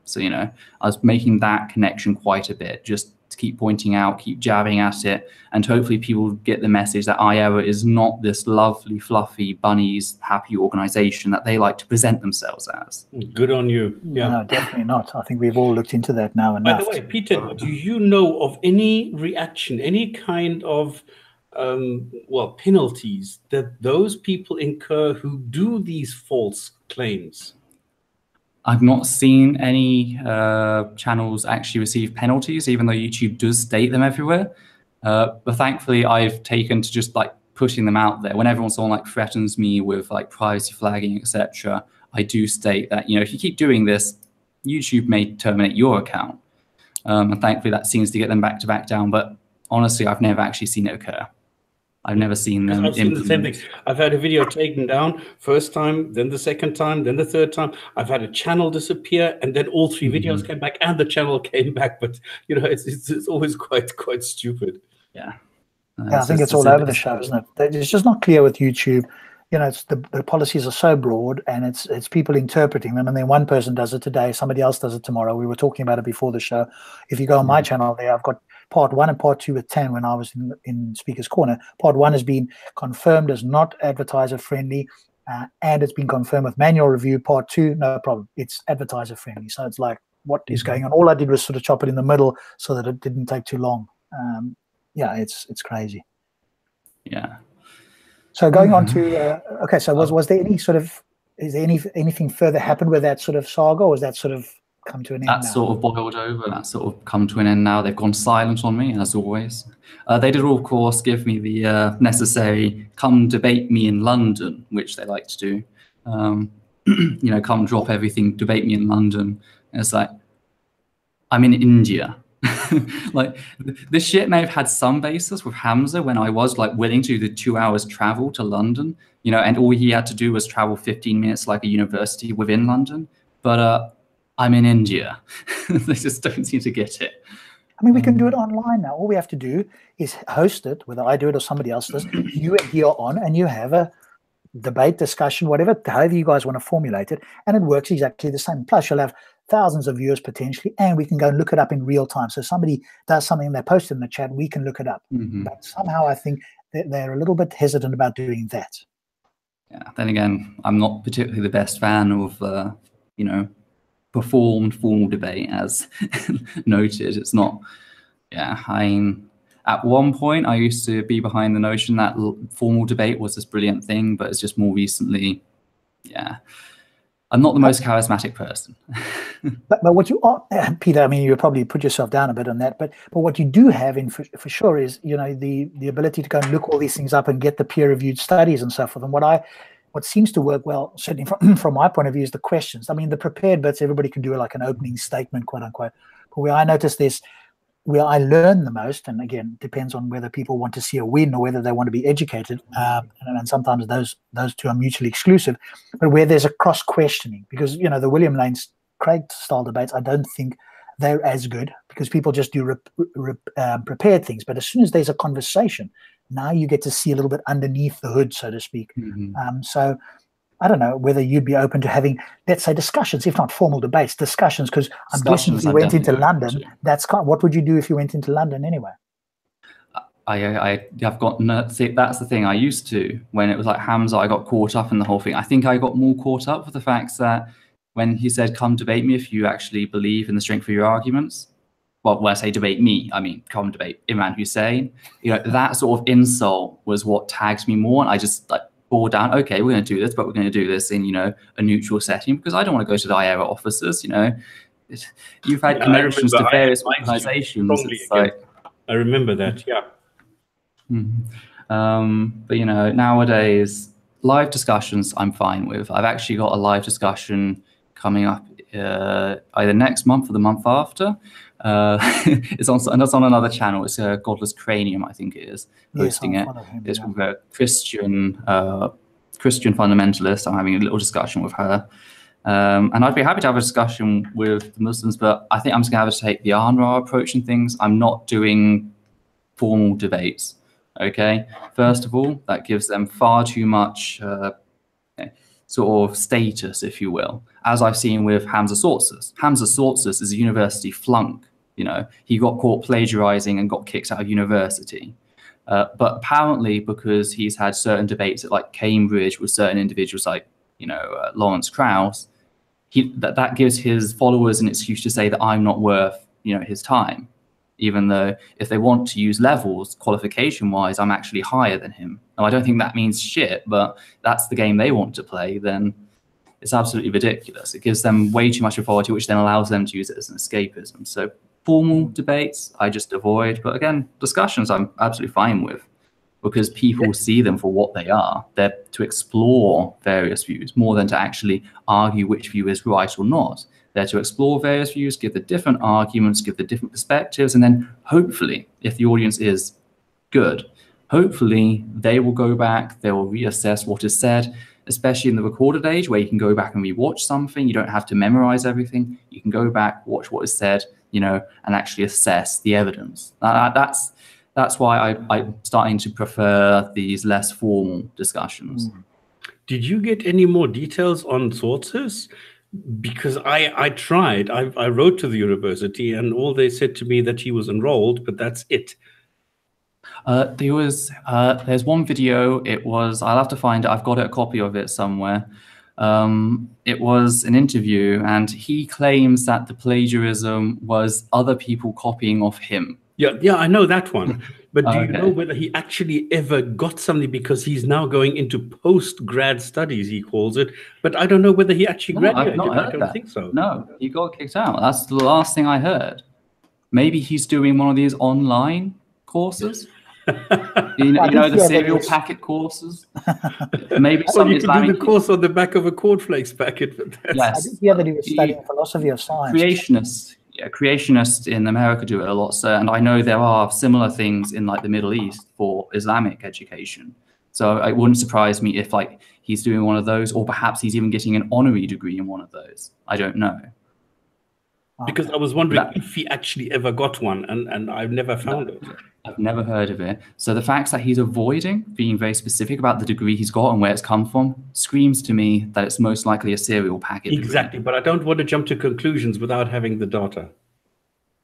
So, you know, I was making that connection quite a bit, just to keep pointing out, keep jabbing at it, and hopefully people get the message that IERA is not this lovely, fluffy, bunnies, happy organization that they like to present themselves as. Good on you. Yeah. No, definitely not. I think we've all looked into that now enough. By the way, Peter, do you know of any reaction, any kind of penalties that those people incur who do these false claims? I've not seen any channels actually receive penalties, even though YouTube does state them everywhere. But thankfully, I've taken to just like putting them out there. Whenever someone like threatens me with like privacy flagging, etc., I do state that, you know, if you keep doing this, YouTube may terminate your account. And thankfully, that seems to get them back down. But honestly, I've never actually seen it occur. I've never seen them. I've seen the same thing. I've had a video taken down first time, then the second time, then the third time. I've had a channel disappear, and then all three videos came back, and the channel came back. But you know, it's always quite stupid. Yeah. Yeah, I think it's all over the show, isn't it? It's just not clear with YouTube. You know, it's the policies are so broad, and it's people interpreting them, and then one person does it today, somebody else does it tomorrow. We were talking about it before the show. If you go on my channel there, I've got part 1 and part 2 with Tan when I was in Speaker's Corner. Part 1 has been confirmed as not advertiser friendly, and it's been confirmed with manual review. Part 2, no problem, it's advertiser friendly. So it's like, what is going on? All I did was sort of chop it in the middle so that it didn't take too long. Yeah, it's crazy. Yeah. So going on to okay, so was there any sort of, is there anything further happened with that sort of saga, or was that sort of come to an end now? That's sort of boiled over. That's sort of come to an end now. They've gone silent on me, as always. They did, of course, give me the necessary "come debate me in London," which they like to do. You know, come drop everything, debate me in London. And it's like, I'm in India. Like, this shit may have had some basis with Hamza when I was like willing to do the 2 hours travel to London, you know, and all he had to do was travel 15 minutes like a university within London. But I'm in India. They just don't seem to get it. I mean, we can do it online now. All we have to do is host it, whether I do it or somebody else does. You and he are on, and you have a debate, discussion, whatever, however you guys want to formulate it, and it works exactly the same. Plus, you'll have thousands of viewers potentially, and we can go and look it up in real time. So somebody does something, they post it in the chat, we can look it up. But somehow I think that they're a little bit hesitant about doing that. Yeah. Then again, I'm not particularly the best fan of, you know, performed formal debate, as noted. It's not, yeah, at one point I used to be behind the notion that formal debate was this brilliant thing, but it's just more recently, yeah, I'm not the most charismatic person. but what you are, Peter, I mean, you probably put yourself down a bit on that, but what you do have in for sure is, you know, the ability to go and look all these things up and get the peer-reviewed studies and so forth. And what seems to work well, certainly from my point of view, is the questions. I mean, the prepared bits, everybody can do like an opening statement, quote unquote. But where I notice this, where I learn the most, and again, depends on whether people want to see a win or whether they want to be educated, and sometimes those two are mutually exclusive, but where there's a cross-questioning, because, you know, the William Lane Craig style debates, I don't think they're as good, because people just do prepared things. But as soon as there's a conversation, now you get to see a little bit underneath the hood, so to speak. So I don't know whether you'd be open to having, let's say, discussions, if not formal debates, discussions, because I'm guessing if you went into London, that's what would you do if you went into London anyway? I've got no, see, that's the thing. I used to, when it was like Hamza, I got caught up in the whole thing. I think I got more caught up with the fact that when he said, come debate me if you actually believe in the strength of your arguments. Well, when I say debate me, I mean come debate Imran Hussein. You know, that sort of insult was what tagged me more, and I just like bore down. Okay, we're going to do this, but we're going to do this in, you know, a neutral setting, because I don't want to go to the IERA officers. You know, you've had connections to various organisations. I remember that. Yeah. But you know, nowadays live discussions I'm fine with. I've actually got a live discussion coming up either next month or the month after. It's on another channel. It's a Godless Cranium, I think it is, hosting it. It's with a Christian fundamentalist. I'm having a little discussion with her. And I'd be happy to have a discussion with the Muslims, but I think I'm just going to have to take the IERA approach and things. I'm not doing formal debates. Okay, first of all, that gives them far too much sort of status, if you will, as I've seen with Hamza Sortzis. Hamza Sortzis is a university flunk. You know, he got caught plagiarizing and got kicked out of university. But apparently, because he's had certain debates at like Cambridge with certain individuals like, you know, Lawrence Krauss, that gives his followers an excuse to say that I'm not worth, you know, his time. Even though if they want to use levels, qualification-wise, I'm actually higher than him. Now, I don't think that means shit, but that's the game they want to play, then it's absolutely ridiculous. It gives them way too much authority, which then allows them to use it as an escapism. So formal debates, I just avoid. But again, discussions I'm absolutely fine with, because people see them for what they are. They're to explore various views more than to actually argue which view is right or not. They're to explore various views, give the different arguments, give the different perspectives, and then hopefully, if the audience is good, hopefully they will go back, they will reassess what is said, especially in the recorded age where you can go back and rewatch something. You don't have to memorize everything. You can go back, watch what is said, you know, and actually assess the evidence. That's why I'm starting to prefer these less formal discussions. Did you get any more details on sources? Because I tried. I wrote to the university, and all they said to me that he was enrolled, but that's it. There's one video. I'll have to find it. I've got a copy of it somewhere. It was an interview, and he claims that the plagiarism was other people copying off him. Yeah, I know that one. But do you know whether he actually ever got something? Because he's now going into post-grad studies, he calls it. But I don't know whether he actually graduated. I don't think so. No, he got kicked out. That's the last thing I heard. Maybe he's doing one of these online courses. you know the serial packet courses. Maybe you can do the course on the back of a cornflakes packet. Yes. I think the other day he was studying philosophy of science. Creationists in America do it a lot, sir, and I know there are similar things in like the Middle East for Islamic education. So it wouldn't surprise me if like he's doing one of those, or perhaps he's even getting an honorary degree in one of those. I don't know. Because I was wondering if he actually ever got one, and I've never found it. I've never heard of it. So the fact that he's avoiding being very specific about the degree he's got and where it's come from screams to me that it's most likely a serial packet. Exactly, but I don't want to jump to conclusions without having the data.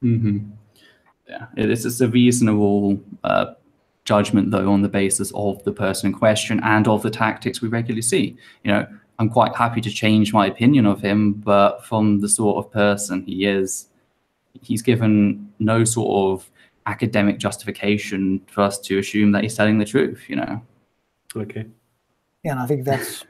Yeah, it's a reasonable judgment, though, on the basis of the person in question and of the tactics we regularly see. You know, I'm quite happy to change my opinion of him, but from the sort of person he is, he's given no sort of academic justification for us to assume that he's telling the truth, you know. Okay. Yeah, and I think that's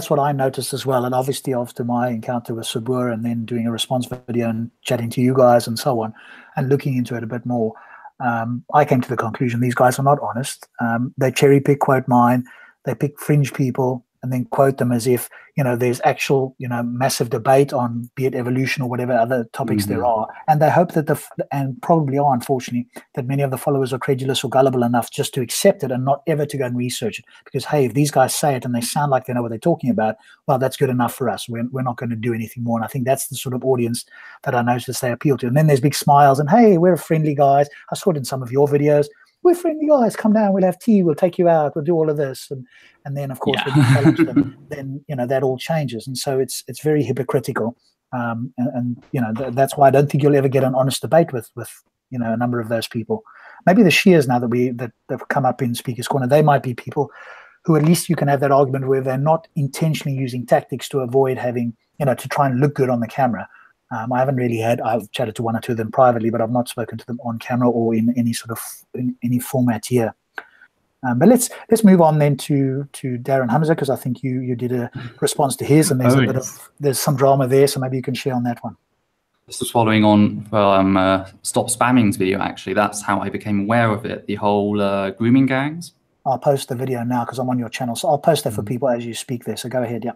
what I noticed as well. And obviously after my encounter with Sabur and then doing a response video and chatting to you guys and so on and looking into it a bit more, I came to the conclusion these guys are not honest. They cherry pick, quote mine, they pick fringe people and then quote them as if, you know, there's actual, you know, massive debate on, be it evolution or whatever other topics there are. And they hope that and probably are, unfortunately, that many of the followers are credulous or gullible enough just to accept it and not ever to go and research it. Because, hey, if these guys say it and they sound like they know what they're talking about, well, that's good enough for us. We're not going to do anything more. And I think that's the sort of audience that I notice they appeal to. And then there's big smiles and, hey, we're friendly guys. I saw it in some of your videos. We're friendly guys. Come down. We'll have tea. We'll take you out. We'll do all of this. And then, of course, when you challenge them, then, you know, that all changes. And so it's very hypocritical. And you know, that's why I don't think you'll ever get an honest debate with you know, a number of those people. Maybe the Shias now that have come up in Speaker's Corner, they might be people who at least you can have that argument where they're not intentionally using tactics to avoid having, you know, to try and look good on the camera. I haven't really I've chatted to one or two of them privately, but I've not spoken to them on camera or in any sort of in any format here. But let's move on then to Darren Hamza, because I think you did a response to his, and there's there's some drama there, so maybe you can share on that one. This was following on Stop Spamming's video, actually. That's how I became aware of it, the whole grooming gangs. I'll post the video now because I'm on your channel, so I'll post that for people as you speak there, so go ahead, yeah.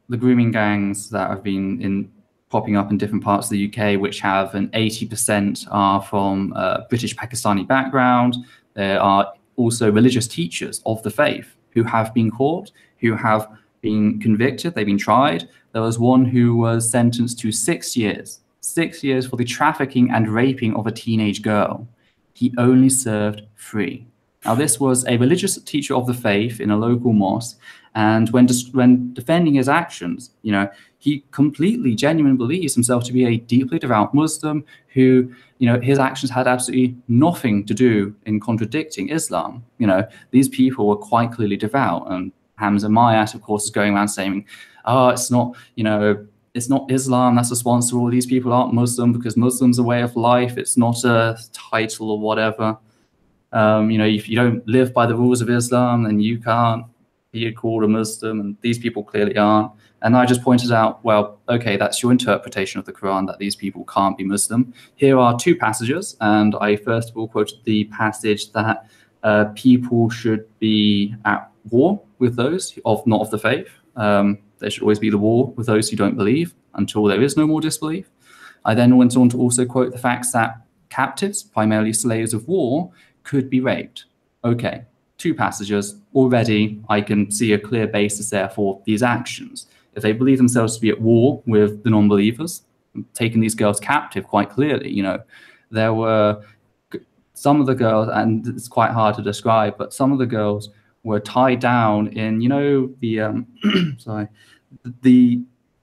the grooming gangs that have been popping up in different parts of the UK, which have an 80% are from British Pakistani background. There are also religious teachers of the faith who have been caught, who have been convicted, they've been tried. There was one who was sentenced to 6 years for the trafficking and raping of a teenage girl. He only served 3. Now, this was a religious teacher of the faith in a local mosque, and when defending his actions, you know, he completely genuinely believes himself to be a deeply devout Muslim who, you know, his actions had absolutely nothing to do in contradicting Islam. You know, these people were quite clearly devout, and Hamza Myatt, of course, is going around saying, oh, it's not, you know, it's not Islam that's responsible. These people aren't Muslim because Muslim's a way of life. It's not a title or whatever. You know, if you don't live by the rules of Islam, then you can't be called a Muslim, and these people clearly aren't. And I just pointed out, well, okay, that's your interpretation of the Quran, that these people can't be Muslim. Here are 2 passages, and I first of all quoted the passage that people should be at war with those not of the faith. There should always be the war with those who don't believe until there is no more disbelief. I then went on to also quote the facts that captives, primarily slaves of war, could be raped. Okay, 2 passages. Already I can see a clear basis there for these actions. If they believe themselves to be at war with the non-believers, taking these girls captive quite clearly, you know, there were some of the girls, and it's quite hard to describe, but some of the girls were tied down in, you know, the the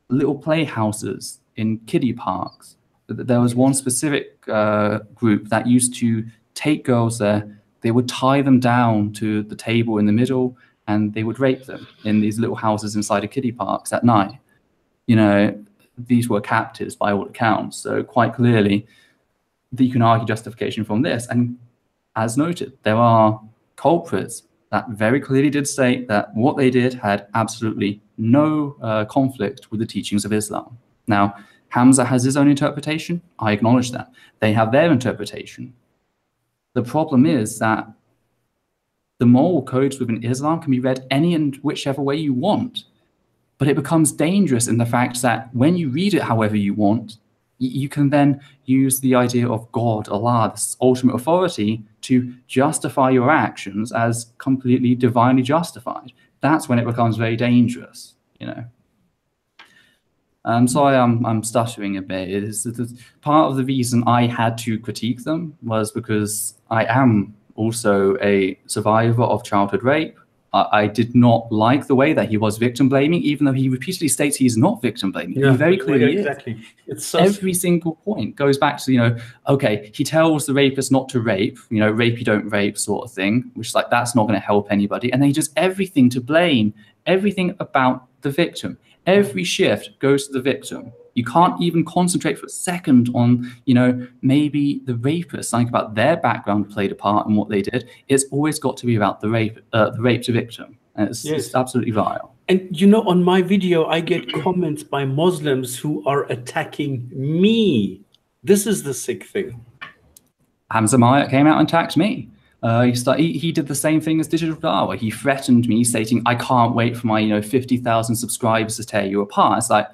little playhouses in kiddie parks. There was one specific group that used to take girls there. They would tie them down to the table in the middle, and they would rape them in these little houses inside of kiddie parks at night. You know, these were captives by all accounts. So quite clearly, you can argue justification from this. And as noted, there are culprits that very clearly did state that what they did had absolutely no conflict with the teachings of Islam. Now, Hamza has his own interpretation. I acknowledge that. They have their interpretation. The problem is that the moral codes within Islam can be read any and whichever way you want, but it becomes dangerous in the fact that when you read it however you want, you can then use the idea of God, Allah, this ultimate authority, to justify your actions as completely divinely justified. That's when it becomes very dangerous, you know. I'm sorry I'm stuttering a bit. It's part of the reason I had to critique them was because I am also a survivor of childhood rape. I did not like the way that he was victim blaming, even though he repeatedly states he's not victim blaming. Yeah, he very clearly exactly. It's so every single point goes back to, you know, okay, he tells the rapist not to rape, you know, rape you don't rape sort of thing, which is like, that's not going to help anybody. And then he does everything to blame everything about the victim. Every shift goes to the victim. You can't even concentrate for a second on, you know, maybe the rapist, think about their background played a part in what they did. It's always got to be about the raped victim. And it's absolutely vile. And, you know, on my video, I get comments by Muslims who are attacking me. This is the sick thing. Hamza Myatt came out and attacked me. He did the same thing as Digital Dawah. He threatened me, stating, I can't wait for my, you know, 50,000 subscribers to tear you apart. It's like,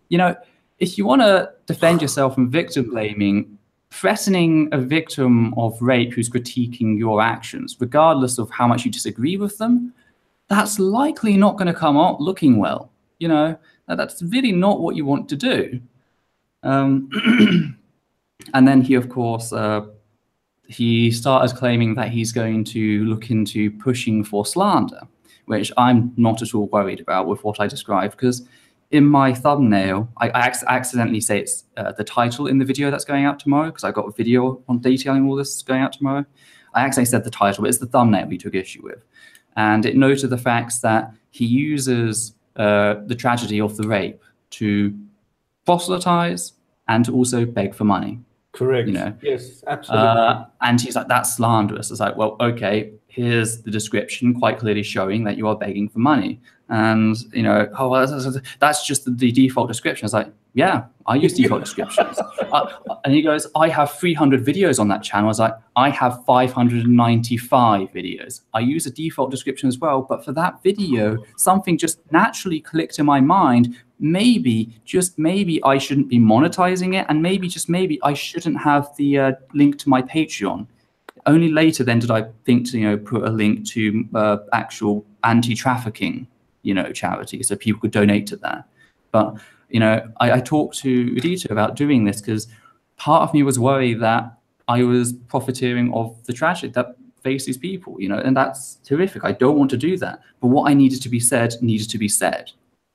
you know, if you want to defend yourself from victim blaming, threatening a victim of rape who's critiquing your actions, regardless of how much you disagree with them, that's likely not going to come out looking well. You know, that's really not what you want to do. And then he, of course, he started claiming that he's going to look into pushing for slander, which I'm not at all worried about with what I described, because in my thumbnail, I accidentally say it's the title in the video that's going out tomorrow, because I got a video on detailing all this going out tomorrow. I accidentally said the title, but it's the thumbnail we took issue with. And it noted the facts that he uses the tragedy of the rape to proselytize and to also beg for money. Correct. You know? Yes, absolutely. And he's like, that's slanderous. It's like, well, okay, here's the description quite clearly showing that you are begging for money. And, you know, oh, well, that's just the default description. I was like, yeah, I use default descriptions. And he goes, I have 300 videos on that channel. I was like, I have 595 videos. I use a default description as well. But for that video, something just naturally clicked in my mind. Maybe, just maybe, I shouldn't be monetizing it. And maybe, just maybe, I shouldn't have the link to my Patreon. Only later then did I think to, you know, put a link to actual anti-trafficking, you know, charity, so people could donate to that. But, you know, I talked to Udita about doing this because part of me was worried that I was profiteering of the tragedy that face these people, you know, and that's terrific. I don't want to do that. But what I needed to be said needed to be said,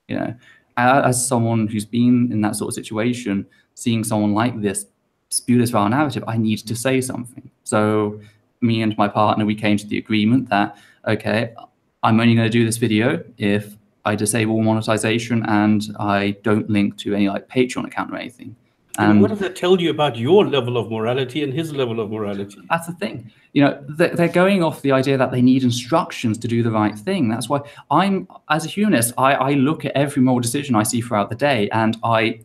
you know. As someone who's been in that sort of situation, seeing someone like this spew this vile narrative, I needed to say something. So me and my partner, we came to the agreement that, okay, I'm only going to do this video if I disable monetization and I don't link to any like Patreon account or anything. And what does that tell you about your level of morality and his level of morality? That's the thing. You know, they're going off the idea that they need instructions to do the right thing. That's why as a humanist, I look at every moral decision I see throughout the day and I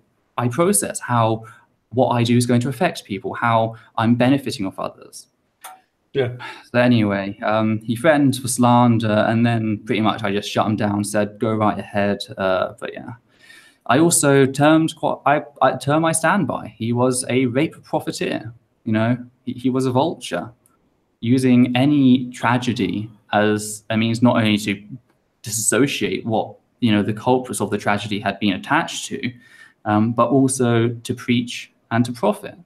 process how what I do is going to affect people, how I'm benefiting off others. Yeah. So anyway, he threatened for slander, and then pretty much I just shut him down, said, go right ahead. But yeah. I also termed I stand by. He was a rape profiteer. You know, he was a vulture, using any tragedy as a means not only to disassociate what, you know, the culprits of the tragedy had been attached to, but also to preach and to profit.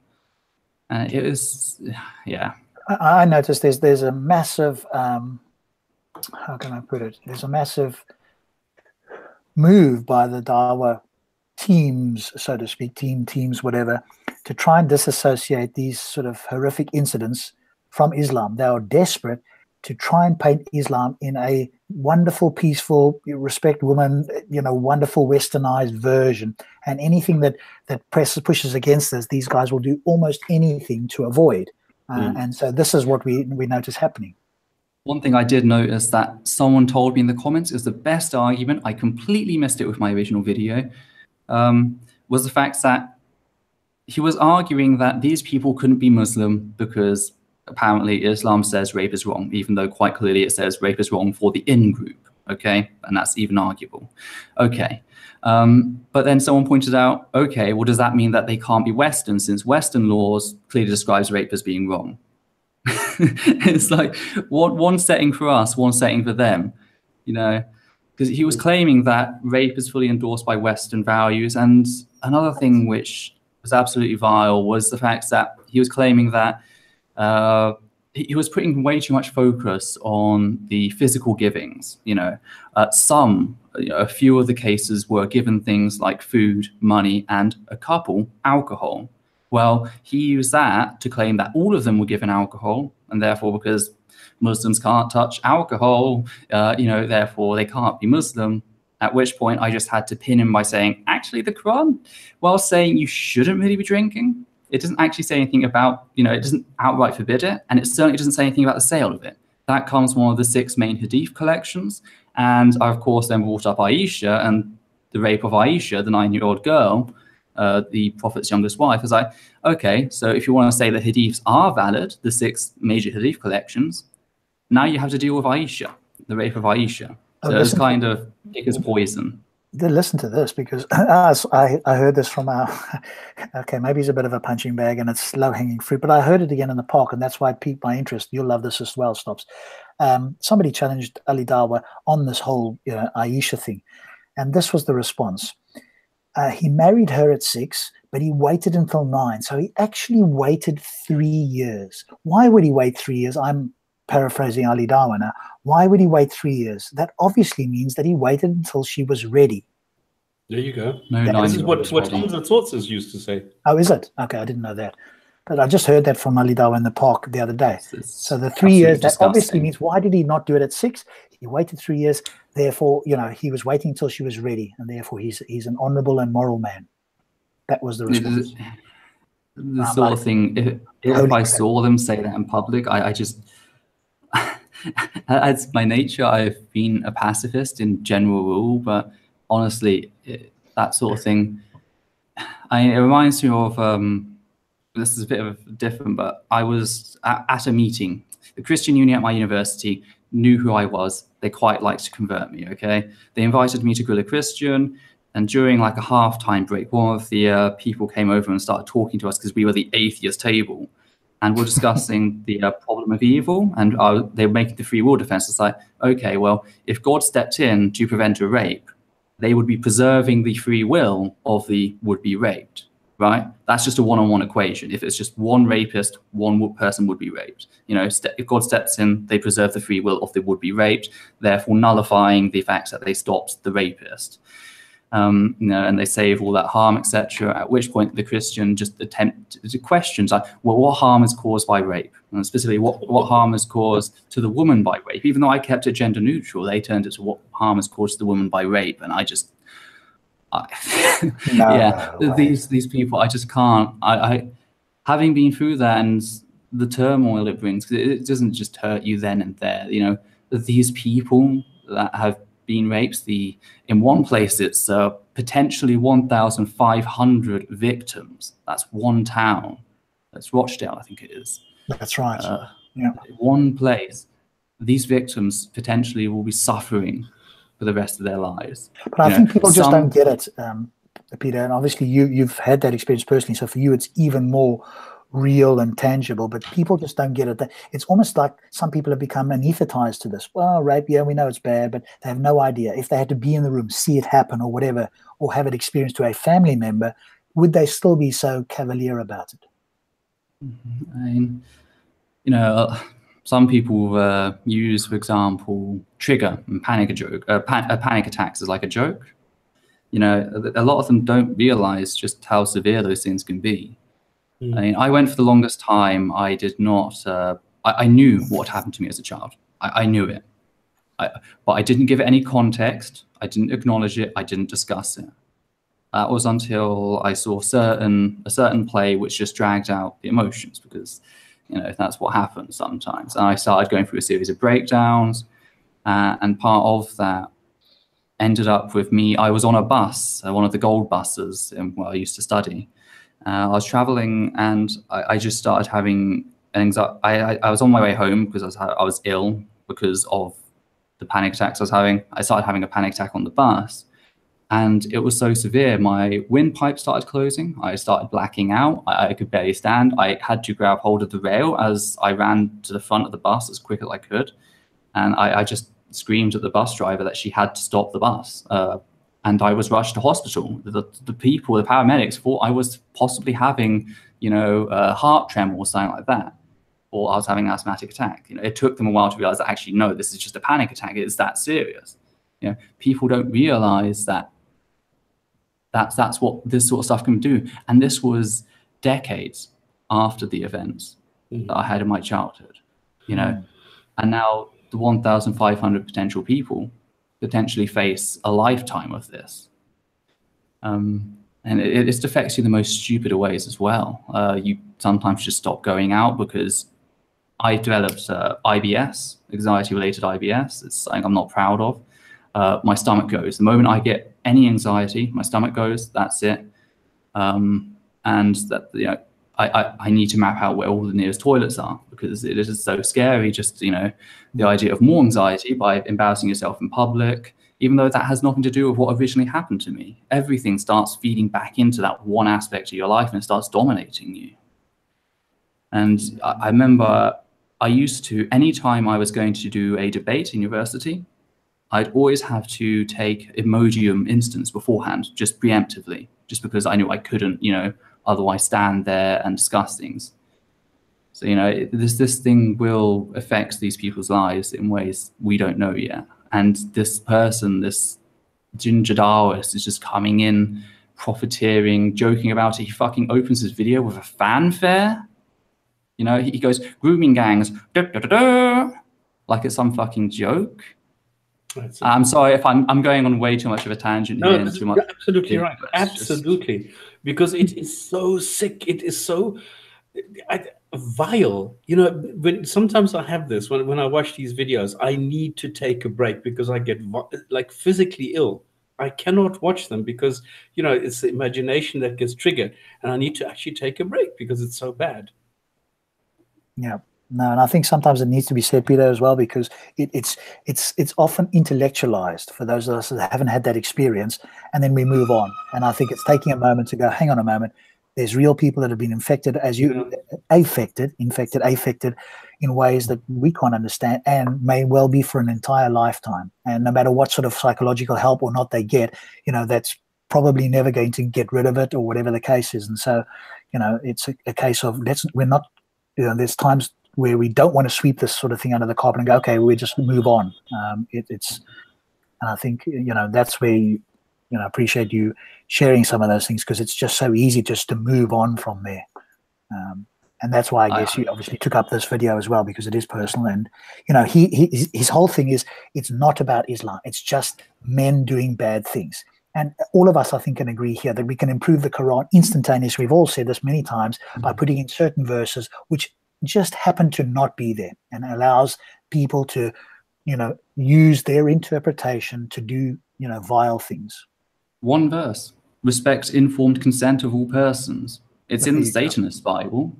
It was, yeah. I noticed there's a massive, how can I put it? There's a massive move by the Dawah teams, so to speak, teams, whatever, to try and disassociate these sort of horrific incidents from Islam. They are desperate to try and paint Islam in a wonderful, peaceful, respect women, you know, wonderful westernized version. And anything that pushes against this, these guys will do almost anything to avoid. And so this is what we notice happening. One thing I did notice that someone told me in the comments is the best argument, I completely missed it with my original video, was the fact that he was arguing that these people couldn't be Muslim because apparently Islam says rape is wrong, even though quite clearly it says rape is wrong for the in-group, okay? And that's even arguable. Okay. But then someone pointed out, okay, well, does that mean that they can't be Western since Western laws clearly describes rape as being wrong? It's like one setting for us, one setting for them, you know? Because he was claiming that rape is fully endorsed by Western values. And another thing which was absolutely vile was the fact that he was claiming that he was putting way too much focus on the physical givings. You know, a few of the cases were given things like food, money, and a couple alcohol. Well, he used that to claim that all of them were given alcohol, and therefore, because Muslims can't touch alcohol, you know, therefore they can't be Muslim. At which point I just had to pin him by saying, actually, the Quran, while saying you shouldn't really be drinking, it doesn't actually say anything about, you know, it doesn't outright forbid it, and it certainly doesn't say anything about the sale of it. That comes from one of the 6 main Hadith collections. And I, of course, then brought up Aisha and the rape of Aisha, the 9-year-old girl, the Prophet's youngest wife. I was like, okay, so if you want to say that Hadiths are valid, the 6 major Hadith collections, now you have to deal with Aisha, the rape of Aisha. So it's kind of thick as poison. Listen to this, because I heard this from our, okay, maybe it's a bit of a punching bag and it's low-hanging fruit, but I heard it again in the park, and that's why it piqued my interest. You'll love this as well, Stops. Somebody challenged Ali Dawah on this whole, you know, Aisha thing, and this was the response. He married her at 6, but he waited until 9. So he actually waited 3 years. Why would he wait 3 years? I'm paraphrasing Ali Dawah now. Why would he wait 3 years? That obviously means that he waited until she was ready. There you go. This is what Hamza Sources used to say. Oh, is it? Okay, I didn't know that. But I just heard that from Ali Dawah in the park the other day. So the 3 years, that obviously means, why did he not do it at 6? He waited 3 years. Therefore, you know, he was waiting until she was ready, and therefore he's an honorable and moral man. That was the response. the sort of thing, if I saw them say that in public, I just, as my nature, I've been a pacifist in general rule, but honestly, that sort of thing, it reminds me of, this is a bit of different, but I was at a meeting. The Christian Union at my university knew who I was. They quite liked to convert me, okay? They invited me to grill a Christian, and during like a halftime break, one of the people came over and started talking to us because we were the atheist table, and we're discussing the problem of evil, and they were making the free will defense. It's like, okay, well, if God stepped in to prevent a rape, they would be preserving the free will of the would-be raped, right? That's just a one-on-one equation. If it's just one rapist, one person would be raped. You know, if God steps in, they preserve the free will of the would-be raped, therefore nullifying the fact that they stopped the rapist. You know, and they save all that harm, etc. At which point the Christian just attempt to questions like, well, what harm is caused by rape? And specifically, what harm is caused to the woman by rape? Even though I kept it gender neutral, they turned it to what harm is caused to the woman by rape, and I just, these people, I just can't. I having been through that and the turmoil it brings, because it doesn't just hurt you then and there. You know, these people that have been raped, in one place it's potentially 1,500 victims. That's one town. That's Rochdale, I think it is. That's right. Yeah. One place. These victims potentially will be suffering for the rest of their lives. But I think people just don't get it, Peter. And obviously you've had that experience personally, so for you it's even more real and tangible, but people just don't get it. It's almost like some people have become anesthetized to this. Well, rape, yeah, we know it's bad, but they have no idea. If they had to be in the room, see it happen or whatever, or have it experienced to a family member, would they still be so cavalier about it? I mean, you know, some people use, for example, trigger and panic attacks as like a joke. You know, a lot of them don't realize just how severe those things can be. I mean, I went for the longest time. I did not. I knew what happened to me as a child. I knew it, but I didn't give it any context. I didn't acknowledge it. I didn't discuss it. That was until I saw a certain play which just dragged out the emotions, because, you know, that's what happens sometimes. And I started going through a series of breakdowns, and part of that ended up with me. I was on a bus, one of the gold buses, where I used to study. I was traveling, and I just started having anxiety. I was on my way home because I was ill because of the panic attacks I was having. I started having a panic attack on the bus, and it was so severe. My windpipe started closing. I started blacking out. I could barely stand. I had to grab hold of the rail as I ran to the front of the bus as quick as I could, and I just screamed at the bus driver that she had to stop the bus. And I was rushed to hospital. The people, the paramedics, thought I was possibly having, you know, heart tremor or something like that, or I was having an asthmatic attack. You know, it took them a while to realize that actually, no, this is just a panic attack. It's that serious. You know, people don't realize that that's what this sort of stuff can do. And this was decades after the events that I had in my childhood. You know, and now the 1,500 potential people potentially face a lifetime of this. And it just affects you in the most stupid of ways as well. You sometimes just stop going out, because I've developed IBS, anxiety-related IBS. It's something I'm not proud of. My stomach goes. The moment I get any anxiety, my stomach goes, that's it. And that, you know, I need to map out where all the nearest toilets are, because it is so scary. Just, you know, the idea of more anxiety by embarrassing yourself in public, even though that has nothing to do with what originally happened to me. Everything starts feeding back into that one aspect of your life, and it starts dominating you. And I remember I used to, anytime I was going to do a debate in university, I'd always have to take Emojium instance beforehand, just preemptively, just because I knew I couldn't, you know, otherwise stand there and discuss things. So, you know, this thing will affect these people's lives in ways we don't know yet. And this person, this ginger Dawas, is just coming in, profiteering, joking about it. He fucking opens his video with a fanfare. You know, he goes, grooming gangs, da, da, da, da, like it's some fucking joke. I'm sorry if I'm going on way too much of a tangent here. And too much. You're absolutely right. Absolutely. Because it is so sick. It is so vile. You know, when sometimes I have this, when I watch these videos, I need to take a break because I get like physically ill. I cannot watch them because, you know, it's the imagination that gets triggered. And I need to actually take a break because it's so bad. Yeah. No, and I think sometimes it needs to be said, Peter, as well, because it's often intellectualized for those of us that haven't had that experience, and then we move on. And I think it's taking a moment to go, hang on a moment. There's real people that have been infected, as you affected in ways that we can't understand, and may well be for an entire lifetime. And no matter what sort of psychological help or not they get, you know, that's probably never going to get rid of it, or whatever the case is. And so, you know, it's a case of we're not, you know, there's times where we don't want to sweep this sort of thing under the carpet and go, okay, we just move on. And I think, you know, that's where you know, appreciate you sharing some of those things, because it's just so easy just to move on from there. And that's why I guess you obviously took up this video as well, because it is personal. And, you know, his whole thing is, it's not about Islam. It's just men doing bad things. And all of us, I think, can agree here that we can improve the Quran instantaneously. We've all said this many times, by putting in certain verses which just happen to not be there, and allows people to, you know, use their interpretation to do, you know, vile things. One verse: respect informed consent of all persons. It's in the Satanist Bible.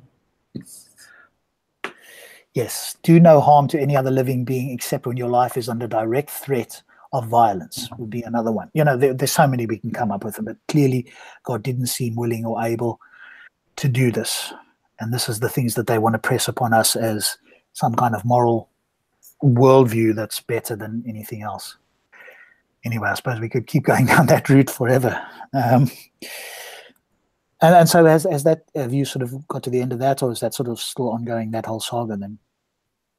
Yes, do no harm to any other living being except when your life is under direct threat of violence, would be another one. You know, there's so many we can come up with, but clearly God didn't seem willing or able to do this. And this is the things that they want to press upon us as some kind of moral worldview that's better than anything else. Anyway, I suppose we could keep going down that route forever. And so have you sort of got to the end of that, or is that sort of still ongoing, that whole saga then?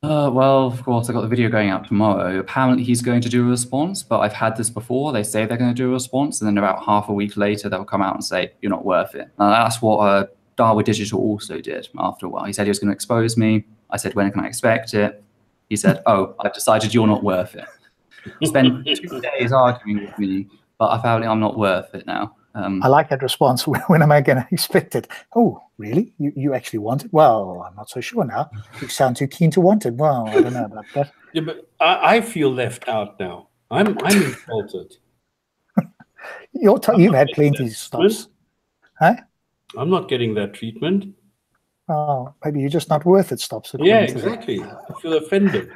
Well, of course, I got the video going out tomorrow. Apparently he's going to do a response, but I've had this before. They say they're going to do a response, and then about half a week later, they'll come out and say, you're not worth it. Now, that's what Dawah Digital also did after a while. He said he was going to expose me. I said, when can I expect it? He said, oh, I've decided you're not worth it. Spent 2 days arguing with me, but apparently I'm not worth it now. I like that response. When am I going to expect it? Oh, really? You actually want it? Well, I'm not so sure now. You sound too keen to want it. Well, I don't know about that. Yeah, but I feel left out now. I'm insulted. You've had plenty of stops. Huh? I'm not getting that treatment. Oh, maybe you're just not worth it, stops. Yeah, exactly. I feel offended.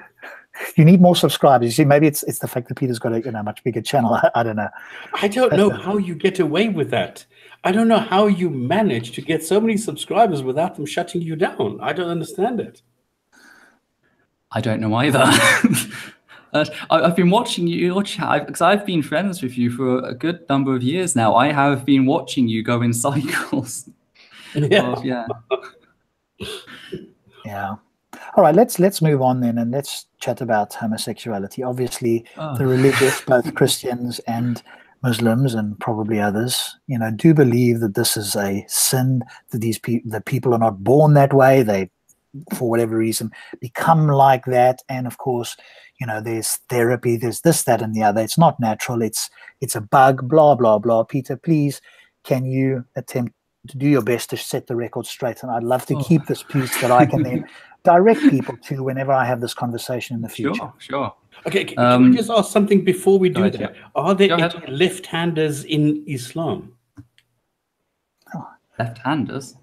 You need more subscribers. You see, maybe it's the fact that Peter's got a much bigger channel. I don't know. I don't know how you get away with that. I don't know how you manage to get so many subscribers without them shutting you down. I don't understand it. I don't know either. I've been watching your chat because I've been friends with you for a good number of years now. I have been watching you go in cycles. Yeah. Yeah. All right, let's move on then, and let's chat about homosexuality. Obviously, the religious, both Christians and Muslims, and probably others, you know, do believe that this is a sin, that that people are not born that way. They, for whatever reason, become like that. And of course, you know, there's therapy, there's this, that, and the other. It's not natural. It's a bug. Blah blah blah. Peter, please, can you attempt to do your best to set the record straight? And I'd love to keep this piece that I can then direct people to whenever I have this conversation in the future. Sure. Okay, can we just ask something before we do that? Yeah. Are there any left-handers in Islam? Left-handers?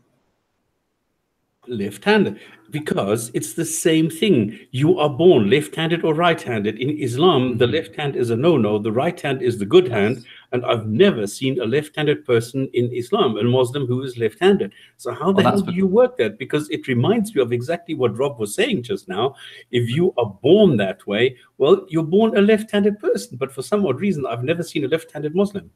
Left-handed, because it's the same thing. You are born left-handed or right-handed. In Islam, the left hand is a no-no, the right hand is the good hand, and I've never seen a left-handed person in Islam, a Muslim who is left-handed. So how the hell do you work that? Because it reminds me of exactly what Rob was saying just now. If you are born that way, well, you're born a left-handed person, but for some odd reason, I've never seen a left-handed Muslim.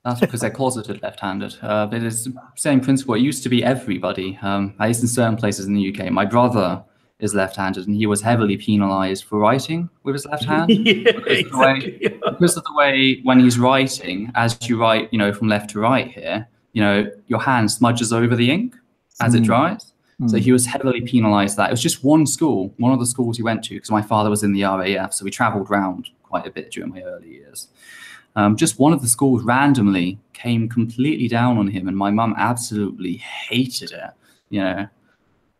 That's because they're closeted left-handed. It is the same principle. It used to be everybody, at least in certain places in the UK. My brother is left-handed, and he was heavily penalized for writing with his left hand. Because of the way when he's writing, as you write, you know, from left to right here, you know, your hand smudges over the ink as it dries. So he was heavily penalized that. It was just one school, one of the schools he went to, because my father was in the RAF, so we traveled around quite a bit during my early years. Just one of the schools randomly came completely down on him, and my mum absolutely hated it, you know.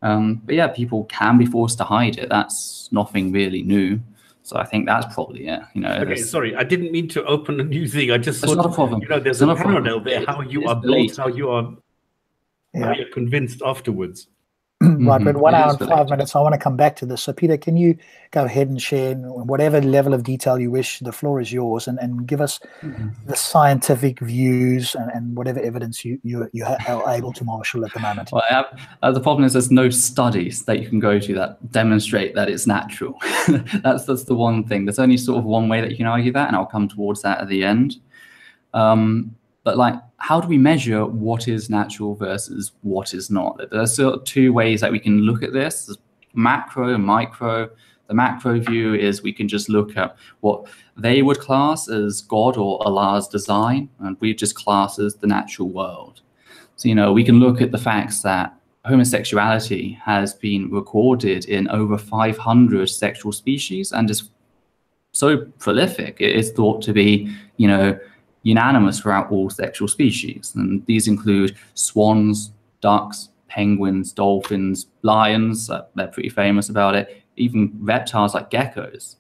But yeah, people can be forced to hide it. That's nothing really new. So I think that's probably it, you know. Okay, sorry, I didn't mean to open a new thing. I just thought, not a problem. You know, there's a parallel there. How you are built, how you're convinced afterwards. Right, we're 1 hour and 5 minutes. I want to come back to this. So, Peter, can you go ahead and share in whatever level of detail you wish? The floor is yours, and give us the scientific views and whatever evidence you are able to marshal at the moment. Well, the problem is there's no studies that you can go to that demonstrate that it's natural. that's the one thing. There's only sort of one way that you can argue that, and I'll come towards that at the end. But like, how do we measure what is natural versus what is not? There's sort of two ways that we can look at this: there's macro and micro. The macro view is we can just look at what they would class as God or Allah's design, and we just class as the natural world. So, you know, we can look at the facts that homosexuality has been recorded in over 500 sexual species and is so prolific. It is thought to be, you know, unanimous throughout all sexual species, and these include swans, ducks, penguins, dolphins, lions. They're pretty famous about it. Even reptiles like geckos.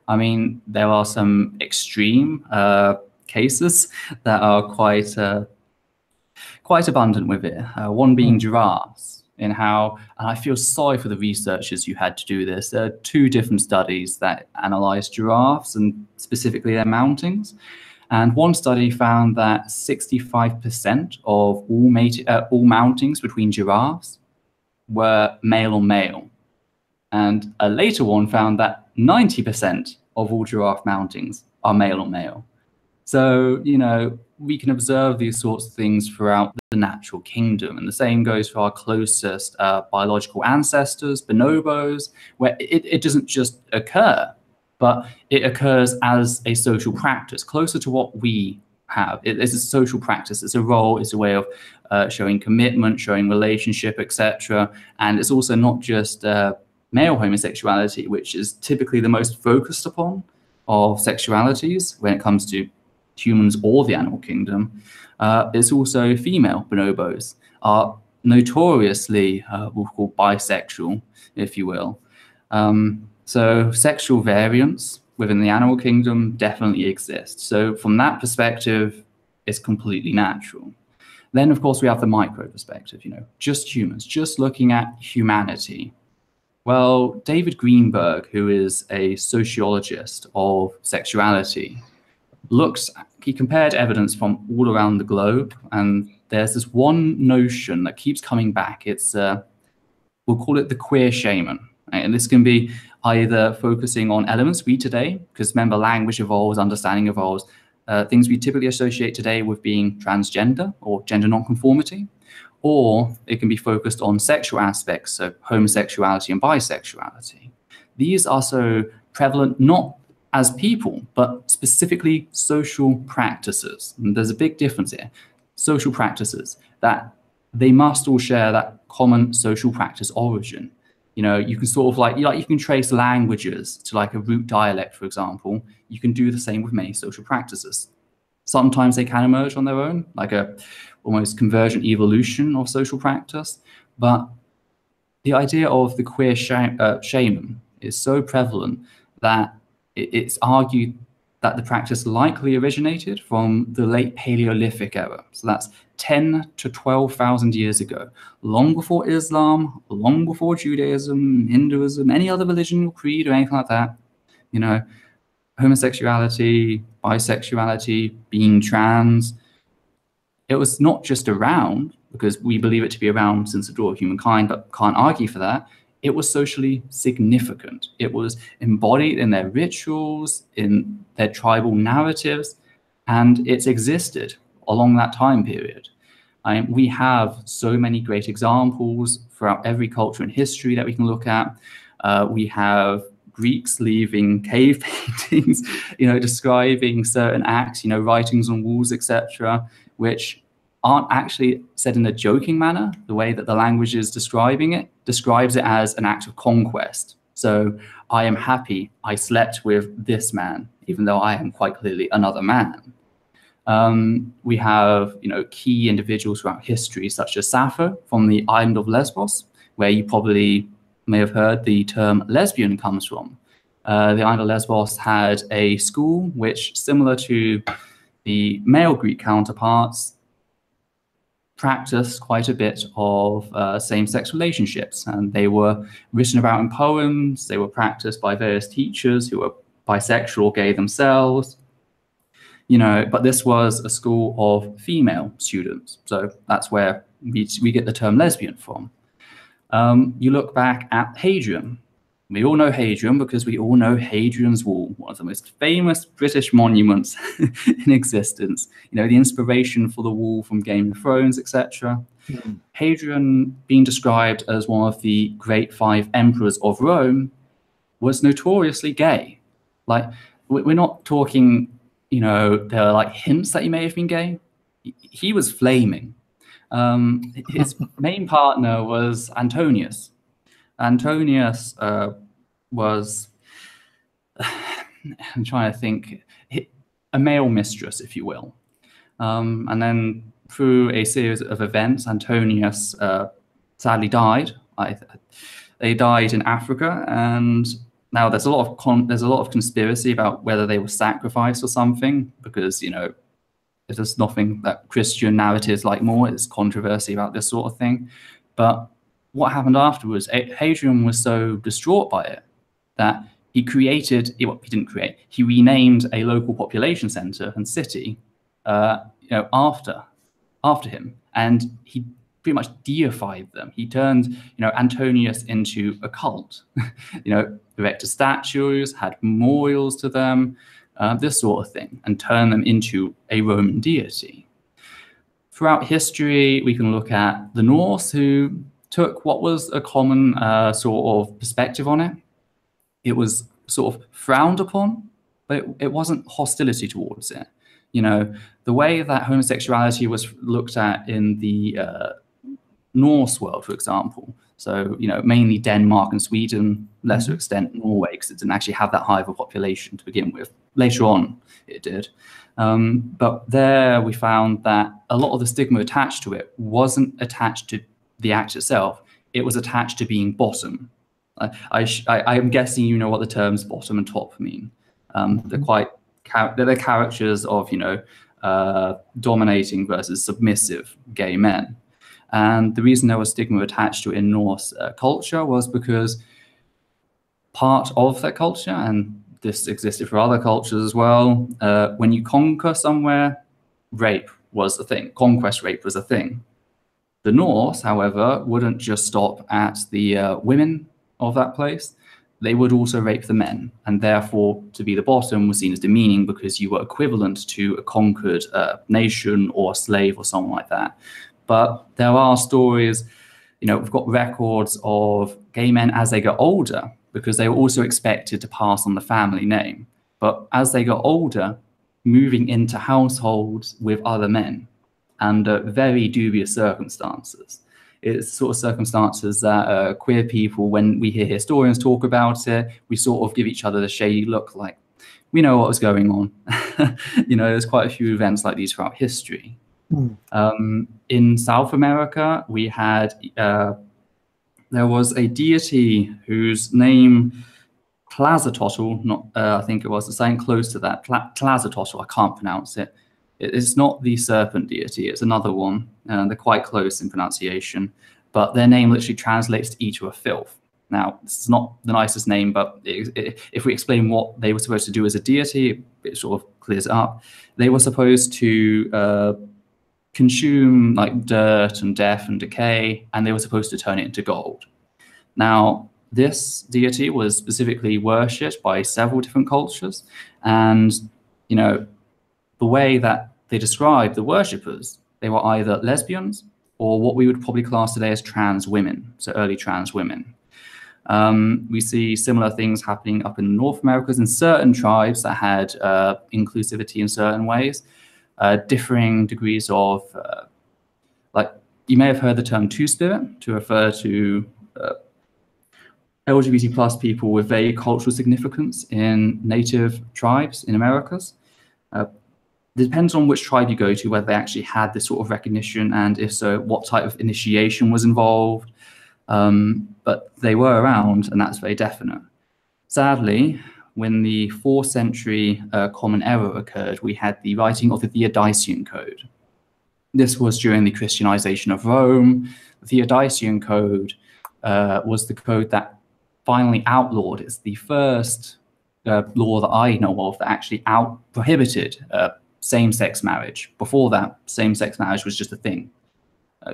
I mean, there are some extreme cases that are quite abundant with it. One being giraffes, in how, and I feel sorry for the researchers who had to do this. There are two different studies that analyzed giraffes and specifically their mountings. And one study found that 65% of all mountings between giraffes were male on male. And a later one found that 90% of all giraffe mountings are male on male. So, you know, we can observe these sorts of things throughout the natural kingdom. And the same goes for our closest biological ancestors, bonobos, where it doesn't just occur, but it occurs as a social practice, closer to what we have. It's a social practice. It's a role. It's a way of showing commitment, showing relationship, etc. And it's also not just male homosexuality, which is typically the most focused upon of sexualities when it comes to humans or the animal kingdom. It's also female bonobos are notoriously we'll call bisexual, if you will. So sexual variance within the animal kingdom definitely exists. So from that perspective, it's completely natural. Then, of course, we have the micro perspective, you know, just humans, just looking at humanity. Well, David Greenberg, who is a sociologist of sexuality, he compared evidence from all around the globe, and there's this one notion that keeps coming back. It's, we'll call it the queer shaman. Right? And this can be either focusing on elements we today, because remember, language evolves, understanding evolves, things we typically associate today with being transgender or gender nonconformity, or it can be focused on sexual aspects, so homosexuality and bisexuality. These are so prevalent, not as people, but specifically social practices. And there's a big difference here. Social practices, that they must all share that common social practice origin. You know, you can sort of like you can trace languages to like a root dialect, for example. You can do the same with many social practices. Sometimes they can emerge on their own, like a almost convergent evolution of social practice. But the idea of the queer shaman is so prevalent that it's argued that the practice likely originated from the late Paleolithic era. So that's 10 to 12,000 years ago, long before Islam, long before Judaism, Hinduism, any other religion or creed or anything like that. You know, homosexuality, bisexuality, being trans, it was not just around because we believe it to be around since the dawn of humankind, but can't argue for that. It was socially significant. It was embodied in their rituals, in their tribal narratives, and it's existed along that time period. We have so many great examples throughout every culture and history that we can look at. We have Greeks leaving cave paintings, you know, describing certain acts, you know, writings on walls, etc., which aren't actually said in a joking manner. The way that the language is describing it describes it as an act of conquest. So I am happy I slept with this man, even though I am quite clearly another man. We have, key individuals throughout history, such as Sappho from the island of Lesbos, where you probably may have heard the term lesbian comes from. The island of Lesbos had a school which, similar to the male Greek counterparts, practiced quite a bit of same-sex relationships, and they were written about in poems. They were practiced by various teachers who were bisexual or gay themselves. But this was a school of female students, so that's where we get the term lesbian from. You look back at Hadrian. We all know Hadrian because we all know Hadrian's Wall, one of the most famous British monuments in existence. The inspiration for the wall from Game of Thrones, etc. Mm. Hadrian, being described as one of the great 5 emperors of Rome, was notoriously gay. Like, we're not talking, there are like hints that he may have been gay. He was flaming. His main partner was Antonius. Antonius was, I'm trying to think, a male mistress, if you will. And then through a series of events, Antonius sadly died. They died in Africa, and now there's a lot of conspiracy about whether they were sacrificed or something, because there's nothing that Christian narratives like more. It's controversy about this sort of thing. But what happened afterwards, Hadrian was so distraught by it that he renamed a local population center and city, after him, and he pretty much deified them. He turned, Antonius into a cult. Erected statues, had memorials to them, this sort of thing, and turn them into a Roman deity. Throughout history, we can look at the Norse, who took what was a common sort of perspective on it. It was sort of frowned upon, but it wasn't hostility towards it. The way that homosexuality was looked at in the Norse world, for example, so, mainly Denmark and Sweden, lesser extent Norway, because it didn't actually have that high of a population to begin with. Later on, it did. But there we found that a lot of the stigma attached to it wasn't attached to the act itself. It was attached to being bottom. I'm guessing you know what the terms bottom and top mean. They're the characters of, dominating versus submissive gay men. And the reason there was stigma attached to it in Norse culture was because part of that culture, and this existed for other cultures as well, when you conquer somewhere, rape was a thing. Conquest rape was a thing. The Norse, however, wouldn't just stop at the women of that place. They would also rape the men, and therefore to be the bottom was seen as demeaning because you were equivalent to a conquered nation or a slave or something like that. But there are stories, we've got records of gay men as they got older, because they were also expected to pass on the family name. But as they got older, moving into households with other men under very dubious circumstances. It's sort of circumstances that queer people, when we hear historians talk about it, we sort of give each other the shady look, like, we know what was going on. There's quite a few events like these throughout history. In South America, we had, there was a deity whose name, Tlazatotl, I think it was something close to that, Tlazatotl, I can't pronounce it. It's not the serpent deity, it's another one. They're quite close in pronunciation, but their name literally translates to eater of filth. Now, it's not the nicest name, but if we explain what they were supposed to do as a deity, it sort of clears it up. They were supposed to consume like dirt and death and decay, and they were supposed to turn it into gold. Now, this deity was specifically worshipped by several different cultures, and the way that they described the worshippers, they were either lesbians or what we would probably class today as trans women, so early trans women. We see similar things happening up in North Americas in certain tribes that had inclusivity in certain ways, differing degrees of, like, you may have heard the term two-spirit to refer to LGBT plus people with very cultural significance in native tribes in Americas. It depends on which tribe you go to, whether they actually had this sort of recognition, and if so, what type of initiation was involved. But they were around, and that's very definite. Sadly, when the 4th century Common Era occurred, we had the writing of the Theodician Code. This was during the Christianization of Rome. The Theodician Code was the code that finally outlawed. It's the first law that I know of that actually prohibited same-sex marriage. Before that, same-sex marriage was just a thing.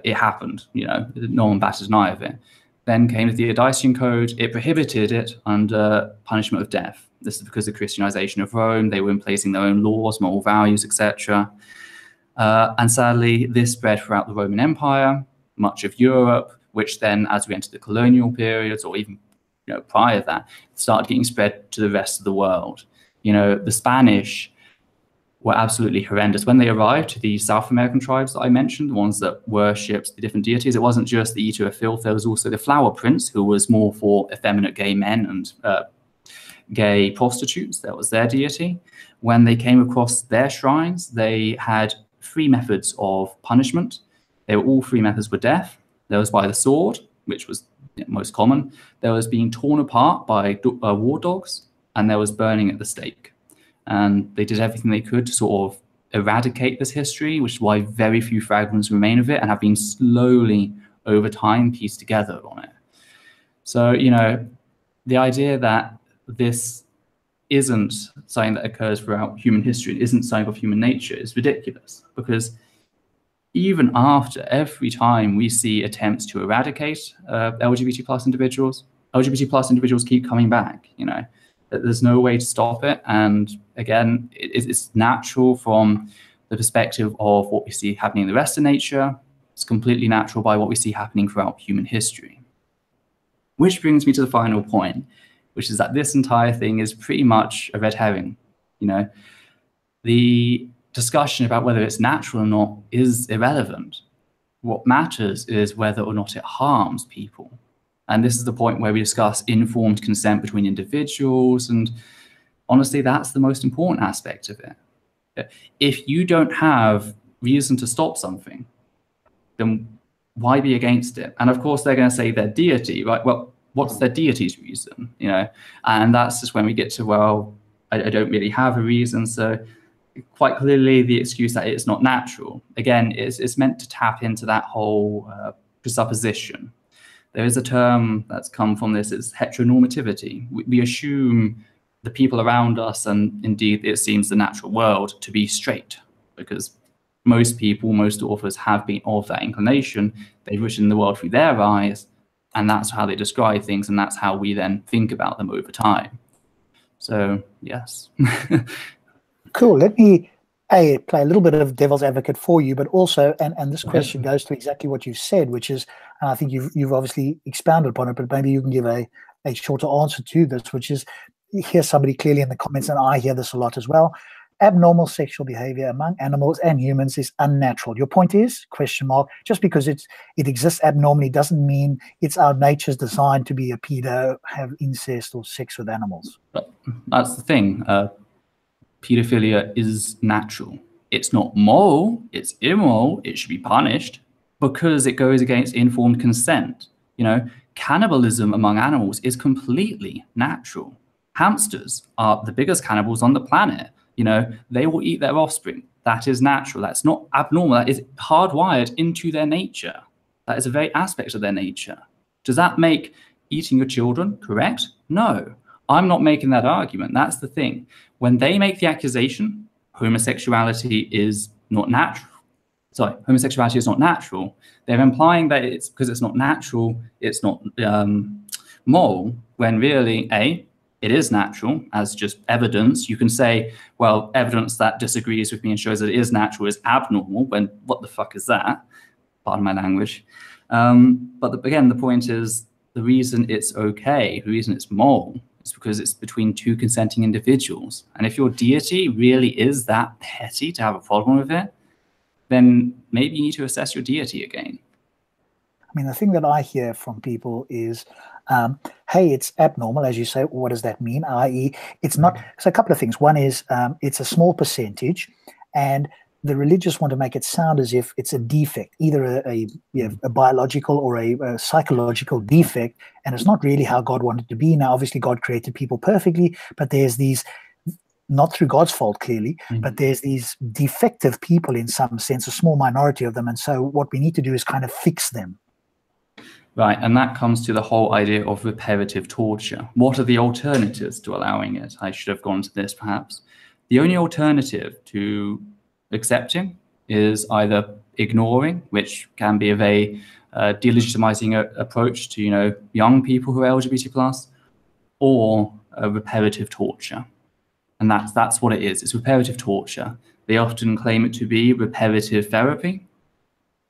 It happened, you know, no one batted an eye of it. Then came the Theodician Code. It prohibited it under punishment of death. This is because of the Christianization of Rome. They were placing their own laws, moral values, etc. And sadly, this spread throughout the Roman Empire, much of Europe, which then, as we entered the colonial periods, or even prior to that, started getting spread to the rest of the world. You know, the Spanish were absolutely horrendous. When they arrived to the South American tribes that I mentioned, the ones that worshipped the different deities, it wasn't just the eater of filth, there was also the flower prince, who was more for effeminate gay men and gay prostitutes. That was their deity. When they came across their shrines, they had 3 methods of punishment. All 3 methods were death. There was by the sword, which was most common. There was being torn apart by war dogs, and there was burning at the stake. And they did everything they could to sort of eradicate this history, which is why very few fragments remain of it and have been slowly over time pieced together on it. So, you know, the idea that this isn't something that occurs throughout human history, it isn't something of human nature, is ridiculous, because even after every time we see attempts to eradicate LGBT plus individuals keep coming back, you know. There's no way to stop it. And again, it's natural from the perspective of what we see happening in the rest of nature. It's completely natural by what we see happening throughout human history. Which brings me to the final point, which is that this entire thing is pretty much a red herring. You know, the discussion about whether it's natural or not is irrelevant. What matters is whether or not it harms people. And this is the point where we discuss informed consent between individuals. And honestly, that's the most important aspect of it. If you don't have reason to stop something, then why be against it? And of course, they're going to say their deity, right? Well, what's their deity's reason? You know, and that's just when we get to, well, I don't really have a reason. So quite clearly, the excuse that it's not natural, again, it's meant to tap into that whole presupposition. There is a term that's come from this, it's heteronormativity. We assume the people around us, and indeed it seems the natural world, to be straight, because most people, most authors have been of that inclination. They've written the world through their eyes, and that's how they describe things, and that's how we then think about them over time. So, yes. Cool. Let me play a little bit of devil's advocate for you, but also, and this question goes to exactly what you said, which is, and I think you've obviously expounded upon it, but maybe you can give a shorter answer to this, which is, here's somebody clearly in the comments, and I hear this a lot as well. Abnormal sexual behavior among animals and humans is unnatural. Your point is, ? Just because it exists abnormally doesn't mean it's our nature's designed to be a pedo, have incest or sex with animals. That's the thing. Pedophilia is natural. It's not moral, it's immoral, it should be punished because it goes against informed consent. You know, cannibalism among animals is completely natural. Hamsters are the biggest cannibals on the planet. You know, they will eat their offspring. That is natural. That's not abnormal. That is hardwired into their nature. That is a very aspect of their nature. Does that make eating your children correct? No. I'm not making that argument. That's the thing. When they make the accusation, homosexuality is not natural. Sorry, homosexuality is not natural. They're implying that it's because it's not natural, it's not moral, when really, A, it is natural as just evidence. You can say, well, evidence that disagrees with me and shows that it is natural is abnormal, when what the fuck is that? Pardon my language. But again, the point is, the reason it's okay, the reason it's moral, is because it's between two consenting individuals. And if your deity really is that petty to have a problem with it, then maybe you need to assess your deity again. mean, the thing that I hear from people is, hey, it's abnormal, as you say. What does that mean? I.e., it's not. So a couple of things. One is it's a small percentage, and the religious want to make it sound as if it's a defect, either a biological or a psychological defect, and it's not really how God wanted it to be. Now, obviously, God created people perfectly, but there's these, not through God's fault, clearly, but there's these defective people in some sense, a small minority of them, and so what we need to do is kind of fix them. Right, and that comes to the whole idea of reparative torture. What are the alternatives to allowing it? I should have gone to this, perhaps. The only alternative to accepting is either ignoring, which can be a very delegitimizing approach to, young people who are LGBT+, or reparative torture. And that's what it is. It's reparative torture. They often claim it to be reparative therapy.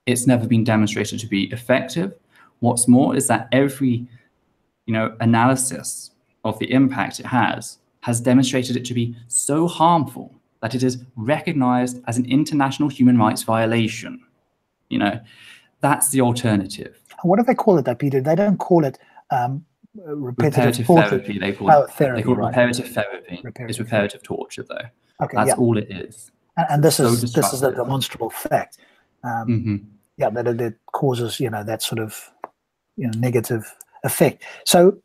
It's never been demonstrated to be effective. What's more is that every, analysis of the impact it has demonstrated it to be so harmful that it is recognized as an international human rights violation. That's the alternative. What do they call it, Peter? They don't call it reparative therapy. They call it therapy. They call it right. Reparative therapy. It's reparative torture, though. Okay, that's all it is. And this is a demonstrable fact. Yeah, that it causes that sort of negative effect. So,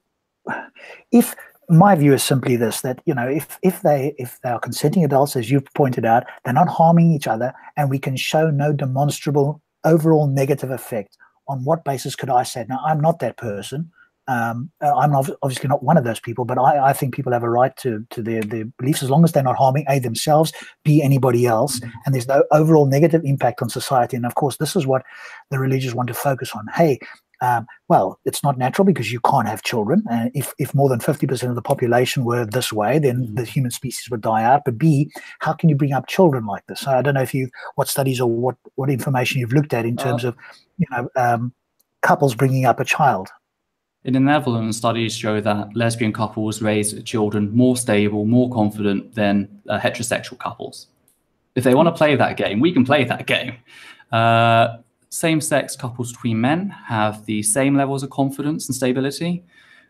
if my view is simply this, that if they are consenting adults, as you've pointed out, they're not harming each other, and we can show no demonstrable overall negative effect. On what basis could I say? Now, I'm not that person. I'm obviously not one of those people, but I think people have a right to their beliefs as long as they're not harming themselves, anybody else, and there's no overall negative impact on society. And of course, this is what the religious want to focus on. Hey, well, it's not natural because you can't have children. If more than 50% of the population were this way, then the human species would die out. But B, how can you bring up children like this? So I don't know if what studies or what information you've looked at in terms of couples bringing up a child. In the Netherlands, studies show that lesbian couples raise children more stable, more confident than heterosexual couples. If they want to play that game, we can play that game. Same-sex couples between men have the same levels of confidence and stability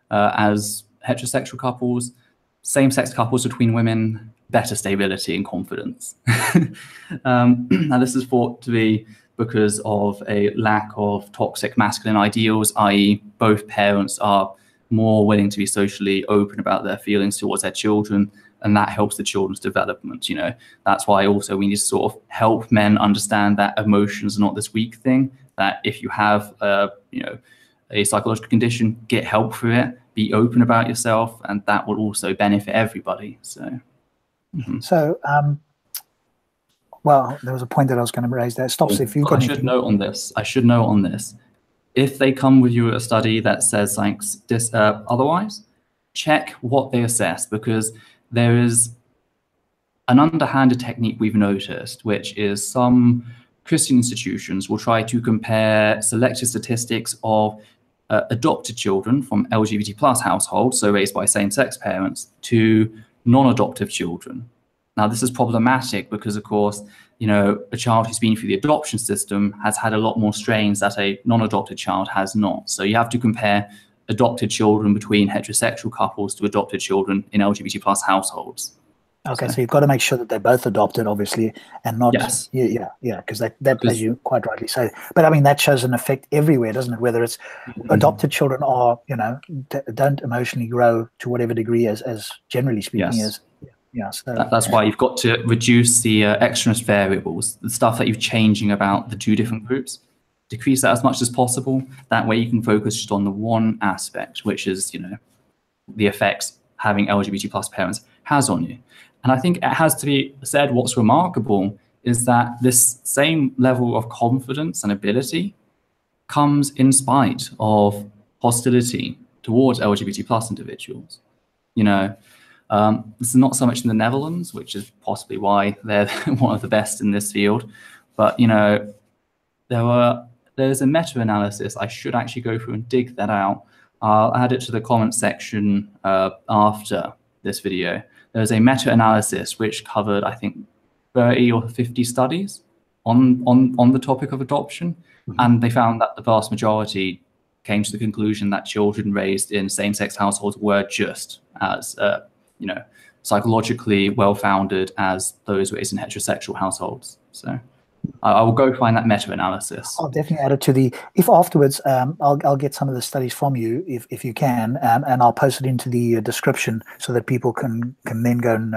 as heterosexual couples. Same-sex couples between women, better stability and confidence. Now, this is thought to be because of a lack of toxic masculine ideals, i.e. both parents are more willing to be socially open about their feelings towards their children, and that helps the children's development. That's why also we need to sort of help men understand that emotions are not this weak thing, that if you have a psychological condition, get help for it, be open about yourself, and that will also benefit everybody. So well, there was a point that I was going to raise there. Stops if you've got anything. I should note on this. If they come with you a study that says something otherwise, check what they assess, because there is an underhanded technique we've noticed, which is some Christian institutions will try to compare selected statistics of adopted children from LGBT+ households, so raised by same-sex parents, to non-adoptive children. Now, this is problematic because, of course, a child who's been through the adoption system has had a lot more strains that a non-adopted child has not. So you have to compare adopted children between heterosexual couples to adopted children in LGBT+ households. Okay, so you've got to make sure that they're both adopted, obviously, and not because that as you quite rightly say. But I mean, that shows an effect everywhere, doesn't it? Whether it's adopted children are, don't emotionally grow to whatever degree as generally speaking as. Yeah, so that's why you've got to reduce the extraneous variables, the stuff that you're changing about the two different groups. Decrease that as much as possible. That way you can focus just on the one aspect, which is, the effects having LGBT+ parents has on you. And I think it has to be said, what's remarkable is that this same level of confidence and ability comes in spite of hostility towards LGBT+ individuals. This is not so much in the Netherlands, which is possibly why they're one of the best in this field. But, there's a meta-analysis. I should actually go through and dig that out. I'll add it to the comment section after this video. There's a meta-analysis which covered, I think, 30 or 50 studies on the topic of adoption. And they found that the vast majority came to the conclusion that children raised in same-sex households were just as, psychologically well-founded as those raised in heterosexual households. So I will go find that meta-analysis. I'll definitely add it to the, if afterwards, I'll get some of the studies from you, if you can, and I'll post it into the description so that people can then go and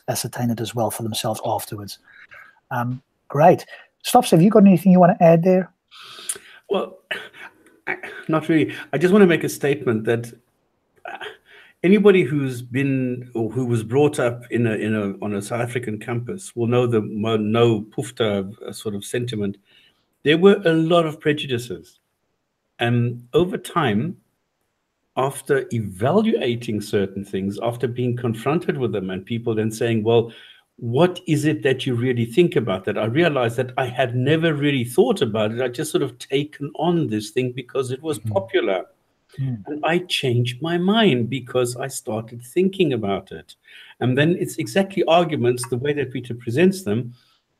ascertain it as well for themselves afterwards. Great. Stops, have you got anything you want to add there? Well, not really. I just want to make a statement that anybody who's been or who was brought up on a South African campus will know the no pufta sort of sentiment. There were a lot of prejudices, and over time, after evaluating certain things, after being confronted with them, and people then saying, "Well, what is it that you really think about that?" I realized that I had never really thought about it. I just sort of taken on this thing because it was popular. And I changed my mind because I started thinking about it. And then it's exactly arguments, the way that Peter presents them,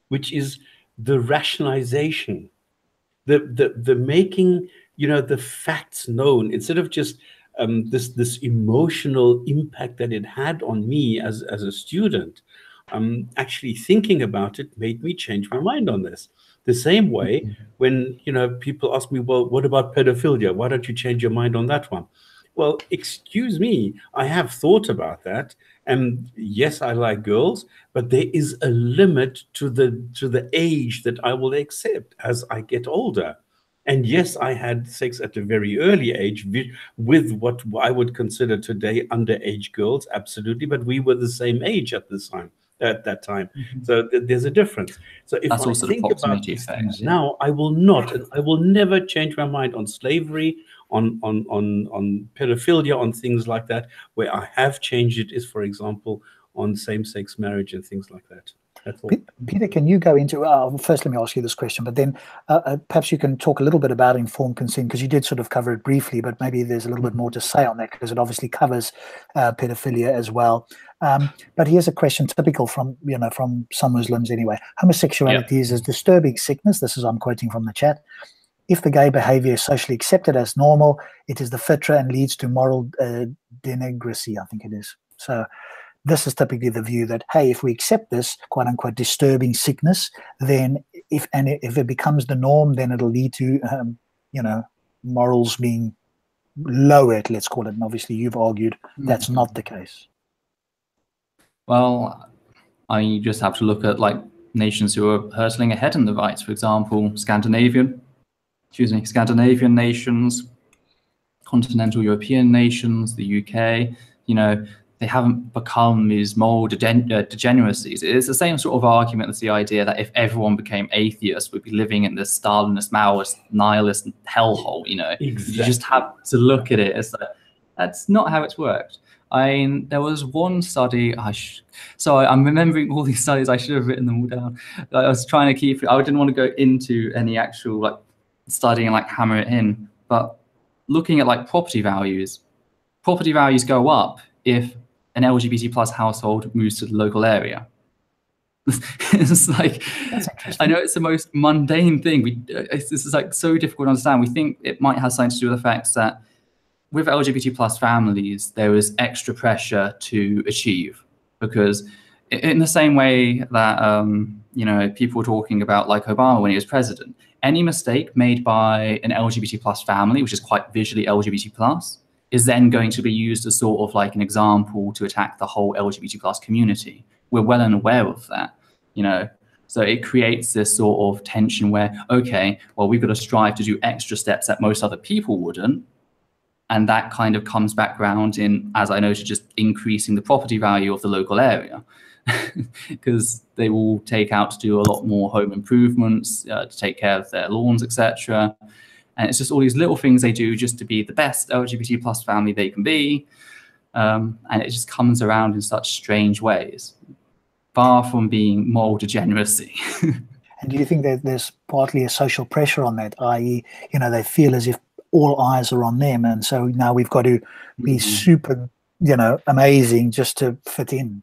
which is the rationalization, the making, the facts known, instead of just this emotional impact that it had on me as a student. Actually thinking about it made me change my mind on this. The same way when, people ask me, well, what about pedophilia? Why don't you change your mind on that one? Well, excuse me, I have thought about that. And yes, I like girls, but there is a limit to the age that I will accept as I get older. And yes, I had sex at a very early age with what I would consider today underage girls, absolutely. But we were the same age at that time. So there's a difference. So if I think about these things now, I will not, and I will never change my mind on slavery, on pedophilia, on things like that. Where I have changed it is, for example, on same-sex marriage and things like that. That's all. Peter, can you go into, first let me ask you this question, but then perhaps you can talk a little bit about informed consent, because you did sort of cover it briefly, but maybe there's a little bit more to say on that, because it obviously covers pedophilia as well. But here's a question typical from some Muslims anyway. Homosexuality is a disturbing sickness. This is, I'm quoting from the chat. If the gay behavior is socially accepted as normal, it is the fitra and leads to moral degeneracy, I think it is. So this is typically the view that, hey, if we accept this quote unquote disturbing sickness, then if it becomes the norm, then it'll lead to morals being lowered, let's call it. And obviously you've argued that's not the case. Well, you just have to look at like nations who are hurtling ahead in the rights. For example, Scandinavian nations, continental European nations, the UK. They haven't become these moral degeneracies. It's the same sort of argument as the idea that if everyone became atheists, we'd be living in this Stalinist, Maoist, nihilist hellhole. Exactly. You just have to look at it as that. That's not how it's worked. There was one study. I'm remembering all these studies. I should have written them all down. I was trying to keep it. I didn't want to go into any actual study and hammer it in. But looking at property values go up if an LGBT plus household moves to the local area. It's I know it's the most mundane thing. This is so difficult to understand. We think it might have something to do with the fact that with LGBT plus families, there is extra pressure to achieve, because in the same way that people were talking about Obama when he was president, any mistake made by an LGBT plus family, which is quite visually LGBT plus, is then going to be used as sort of an example to attack the whole LGBT plus community. We're well aware of that, So it creates this sort of tension where, okay, well, we've got to strive to do extra steps that most other people wouldn't. And that kind of comes back around in, as I noted, just increasing the property value of the local area, because they will take out to do a lot more home improvements, to take care of their lawns, etc. And it's just all these little things they do just to be the best LGBT plus family they can be. And it just comes around in such strange ways, far from being moral degeneracy. And do you think that there's partly a social pressure on that, i.e., they feel as if all eyes are on them, and so now we've got to be super, amazing just to fit in?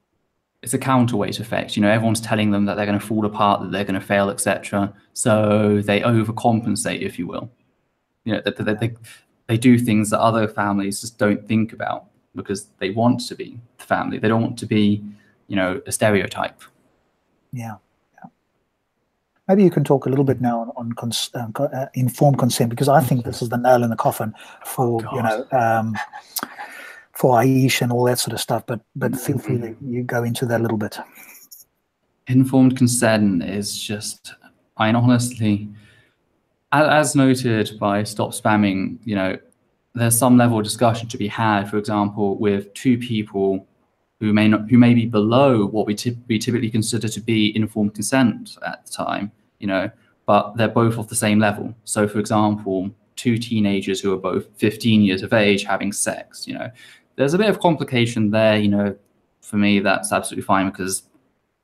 it's a counterweight effect. You know, everyone's telling them that they're going to fall apart, that they're going to fail, etc. So they overcompensate, if you will. You know, they do things that other families just don't think about because they want to be the family. They don't want to be, you know, a stereotype. Yeah. Maybe you can talk a little bit now on informed consent, because I think this is the nail in the coffin for for Aish and all that sort of stuff. But feel free that you go into that a little bit. Informed consent is just, I honestly, as noted by Stop Spamming, you know, there's some level of discussion to be had. For example, with two people who may be below what we typically consider to be informed consent at the time, you know, but they're both of the same level. So, for example, two teenagers who are both 15 years of age having sex, you know, there's a bit of complication there. You know, for me, that's absolutely fine because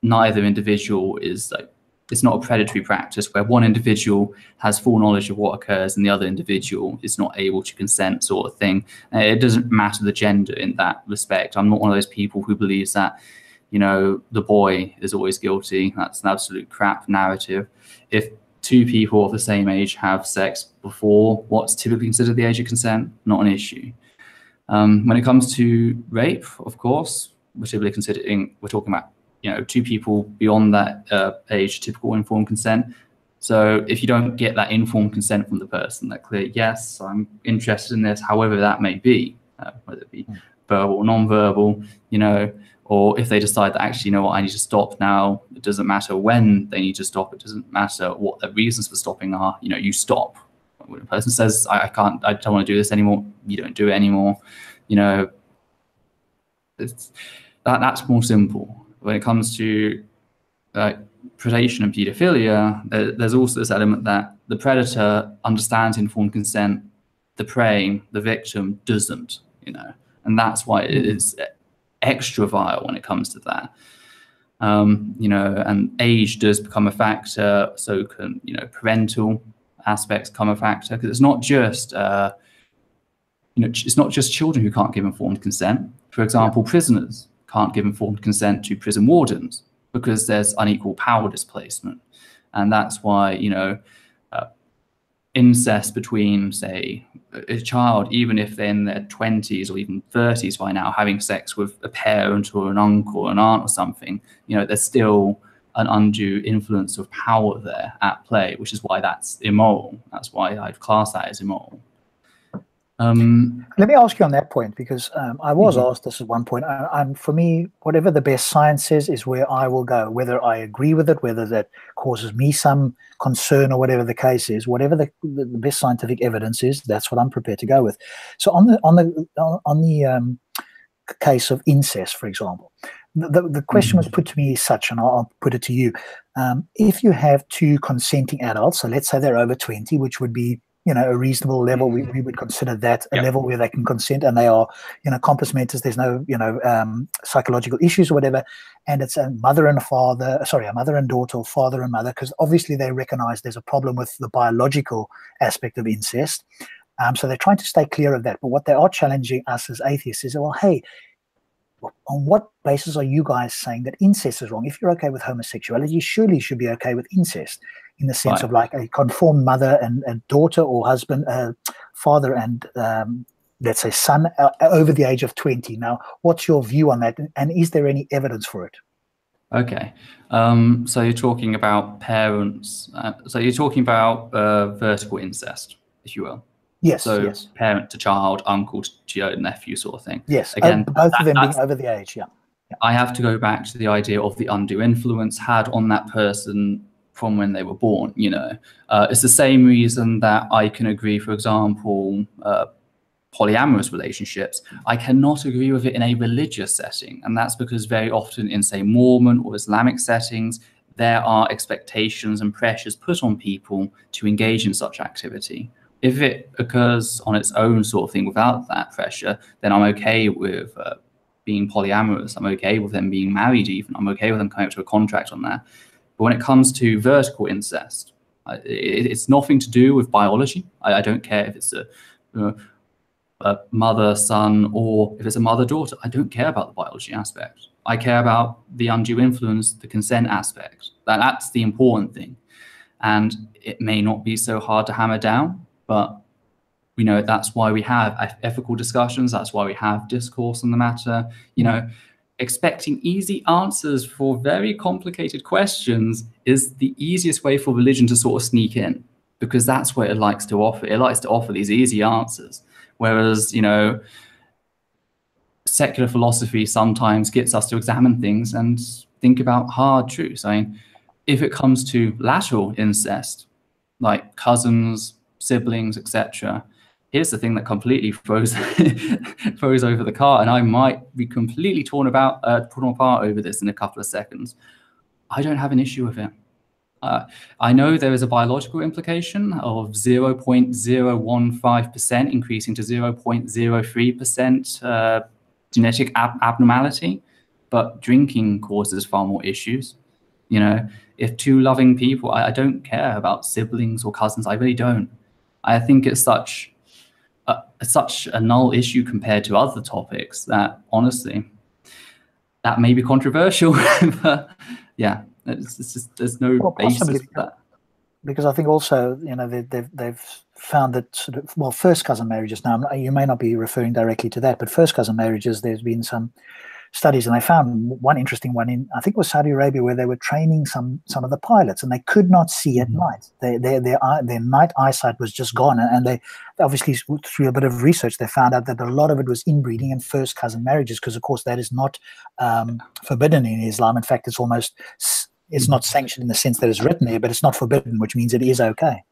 neither individual is like, it's not a predatory practice where one individual has full knowledge of what occurs and the other individual is not able to consent, sort of thing. It doesn't matter the gender in that respect. I'm not one of those people who believes that, you know, the boy is always guilty. That's an absolute crap narrative. If two people of the same age have sex before what's typically considered the age of consent, not an issue. When it comes to rape, of course, we're talking about, you know, two people beyond that age, typical informed consent. So if you don't get that informed consent from the person, that clear, yes, I'm interested in this, however that may be, whether it be verbal or non-verbal, you know, or if they decide that actually, you know what, I need to stop now, it doesn't matter when they need to stop, it doesn't matter what the reasons for stopping are, you know, you stop. When a person says, I don't want to do this anymore, you don't do it anymore, you know, that's more simple. When it comes to predation and pedophilia, there's also this element that the predator understands informed consent, the prey, the victim doesn't, you know, and that's why it is extra vile when it comes to that. You know, and age does become a factor, so can, you know, parental aspects become a factor, because it's not just, you know, it's not just children who can't give informed consent. For example, prisoners can't give informed consent to prison wardens because there's unequal power displacement. And that's why, you know, incest between, say, a child, even if they're in their 20s or even 30s by now, having sex with a parent or an uncle or an aunt or something, you know, there's still an undue influence of power there at play, which is why that's immoral. That's why I'd class that as immoral. Let me ask you on that point, because I was asked this at one point. For me, whatever the best science says is where I will go, whether I agree with it, whether that causes me some concern or whatever the case is, whatever the best scientific evidence is, that's what I'm prepared to go with. So on the case of incest, for example, the question was put to me as such, and I'll put it to you. If you have two consenting adults, so let's say they're over 20, which would be, you know, a reasonable level, we would consider that a level where they can consent and they are, you know, compos mentis, there's no, you know, psychological issues or whatever, and it's a mother and a mother and daughter, or father and mother, because obviously they recognize there's a problem with the biological aspect of incest. So they're trying to stay clear of that. But what they are challenging us as atheists is, well, hey, on what basis are you guys saying that incest is wrong? If you're okay with homosexuality, surely you should be okay with incest, in the sense of like a conformed mother and daughter, or husband, father and, let's say, son over the age of 20. Now, what's your view on that? And is there any evidence for it? Okay. So you're talking about parents. So you're talking about vertical incest, if you will. Yes. So yes. Parent to child, uncle to your nephew, sort of thing. Yes. Again, both of them being over the age. Yeah. I have to go back to the idea of the undue influence had on that person from when they were born. You know, it's the same reason that I can agree, for example, polyamorous relationships. I cannot agree with it in a religious setting, and that's because very often in, say, Mormon or Islamic settings, there are expectations and pressures put on people to engage in such activity. If it occurs on its own, sort of thing, without that pressure, then I'm okay with being polyamorous. I'm okay with them being married even. I'm okay with them coming up to a contract on that. But when it comes to vertical incest, it's nothing to do with biology. I don't care if it's a mother, son, or if it's a mother, daughter. I don't care about the biology aspect. I care about the undue influence, the consent aspect. That's the important thing. And it may not be so hard to hammer down, but we know that's why we have ethical discussions. That's why we have discourse on the matter. You know, expecting easy answers for very complicated questions is the easiest way for religion to sort of sneak in, because that's what it likes to offer. It likes to offer these easy answers. Whereas, you know, secular philosophy sometimes gets us to examine things and think about hard truths. I mean, if it comes to lateral incest, like cousins, siblings, etc., here's the thing that completely throws over the car, and I might be completely torn apart over this in a couple of seconds. I don't have an issue with it. I know there is a biological implication of 0.015% increasing to 0.03% genetic abnormality, but drinking causes far more issues. You know, if two loving people, I don't care about siblings or cousins. I really don't. I think it's such a null issue compared to other topics that, honestly, that may be controversial, but yeah, it's just, there's no basis for that. Because I think also, you know, they've found that sort of, well, first cousin marriages, now you may not be referring directly to that, but first cousin marriages, there's been some studies, and they found one interesting one in, I think it was Saudi Arabia, where they were training some of the pilots, and they could not see at night. Their night eyesight was just gone, and they obviously, through a bit of research, they found out that a lot of it was inbreeding and first cousin marriages, because of course that is not forbidden in Islam. In fact, it's not sanctioned in the sense that it's written there, but it's not forbidden, which means it is okay.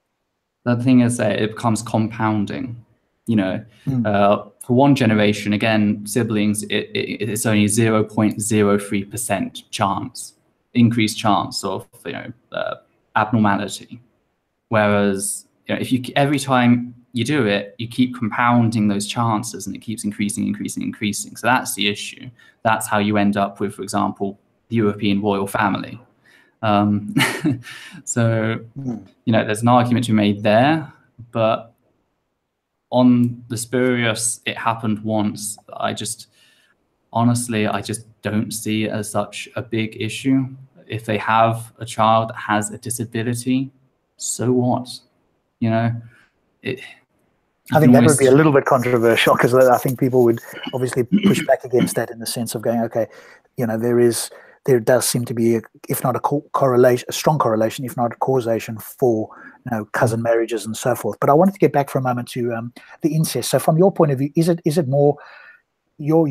The thing is that it becomes compounding. You know, for one generation, again, siblings, it's only 0.03% chance, increased chance of, you know, abnormality. Whereas, you know, if you every time you do it, you keep compounding those chances, and it keeps increasing. So that's the issue. That's how you end up with, for example, the European royal family. So, you know, there's an argument to be made there, but on the spurious, it happened once. Honestly, I just don't see it as such a big issue. If they have a child that has a disability, so what? You know, I think that would be a little bit controversial, because I think people would obviously push back against that, in the sense of going, okay, you know, there does seem to be, if not a correlation, a strong correlation, if not a causation for, you know, cousin marriages and so forth. But I wanted to get back for a moment to the incest. So from your point of view, is it more your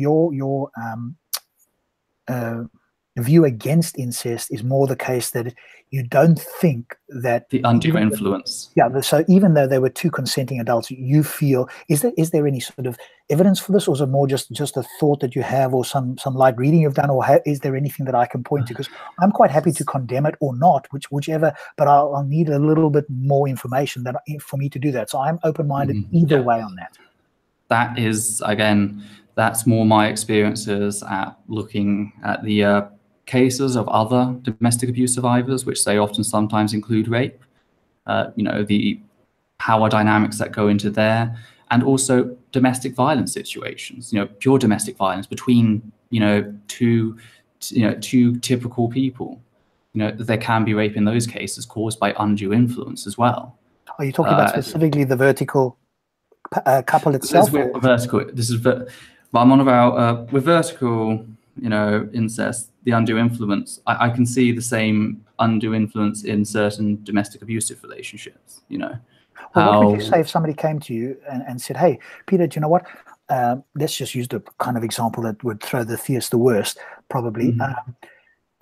view against incest is more the case that you don't think that the undue influence. Yeah. So even though they were two consenting adults, you feel, is there any sort of evidence for this, or is it more just a thought that you have, or some light reading you've done, or is there anything that I can point to? Because I'm quite happy to condemn it or not, whichever, but I'll need a little bit more information for me to do that. So I'm open-minded either way on that. That is, again, that's more my experiences at looking at the cases of other domestic abuse survivors, which they often sometimes include rape, you know, the power dynamics that go into there, and also domestic violence situations, you know, pure domestic violence between, you know, two typical people. You know, there can be rape in those cases caused by undue influence as well. Are you talking about specifically the vertical couple itself? Vertical. But I'm on about with vertical, you know, incest, the undue influence. I can see the same undue influence in certain domestic abusive relationships, you know. Well, what would you say if somebody came to you and said, hey, Peter, do you know what? Let's just use the kind of example that would throw the theist the worst, probably.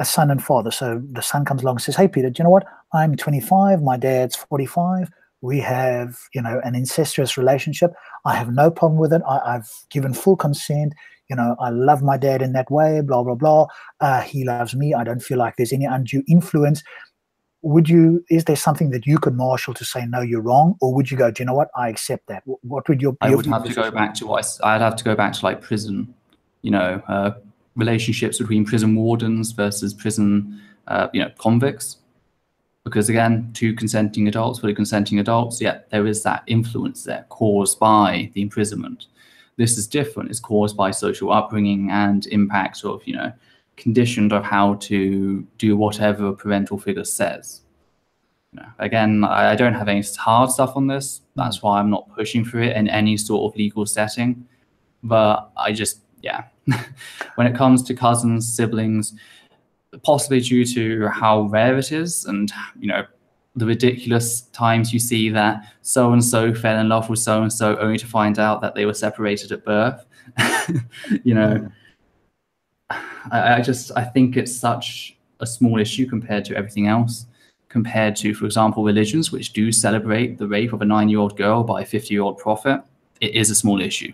A son and father. So the son comes along and says, hey, Peter, do you know what? I'm 25, my dad's 45. We have, you know, an incestuous relationship. I have no problem with it. I've given full consent. You know, I love my dad in that way, blah, blah, blah. He loves me. I don't feel like there's any undue influence. Is there something that you could marshal to say, no, you're wrong? Or would you go, do you know what? I accept that. What would I would have to go back to I'd have to go back to like prison, you know, relationships between prison wardens versus prison, you know, convicts. Because again, two consenting adults, fully consenting adults, yeah, there is that influence there caused by the imprisonment. This is different. It's caused by social upbringing and impact of, you know, conditioned of how to do whatever a parental figure says. You know, again, I don't have any hard stuff on this. That's why I'm not pushing for it in any sort of legal setting. But I just, yeah, when it comes to cousins, siblings, possibly due to how rare it is, and you know, the ridiculous times you see that so-and-so fell in love with so-and-so only to find out that they were separated at birth. You know, I think it's such a small issue compared to everything else, compared to, for example, religions which do celebrate the rape of a 9-year-old girl by a 50-year-old prophet. It is a small issue.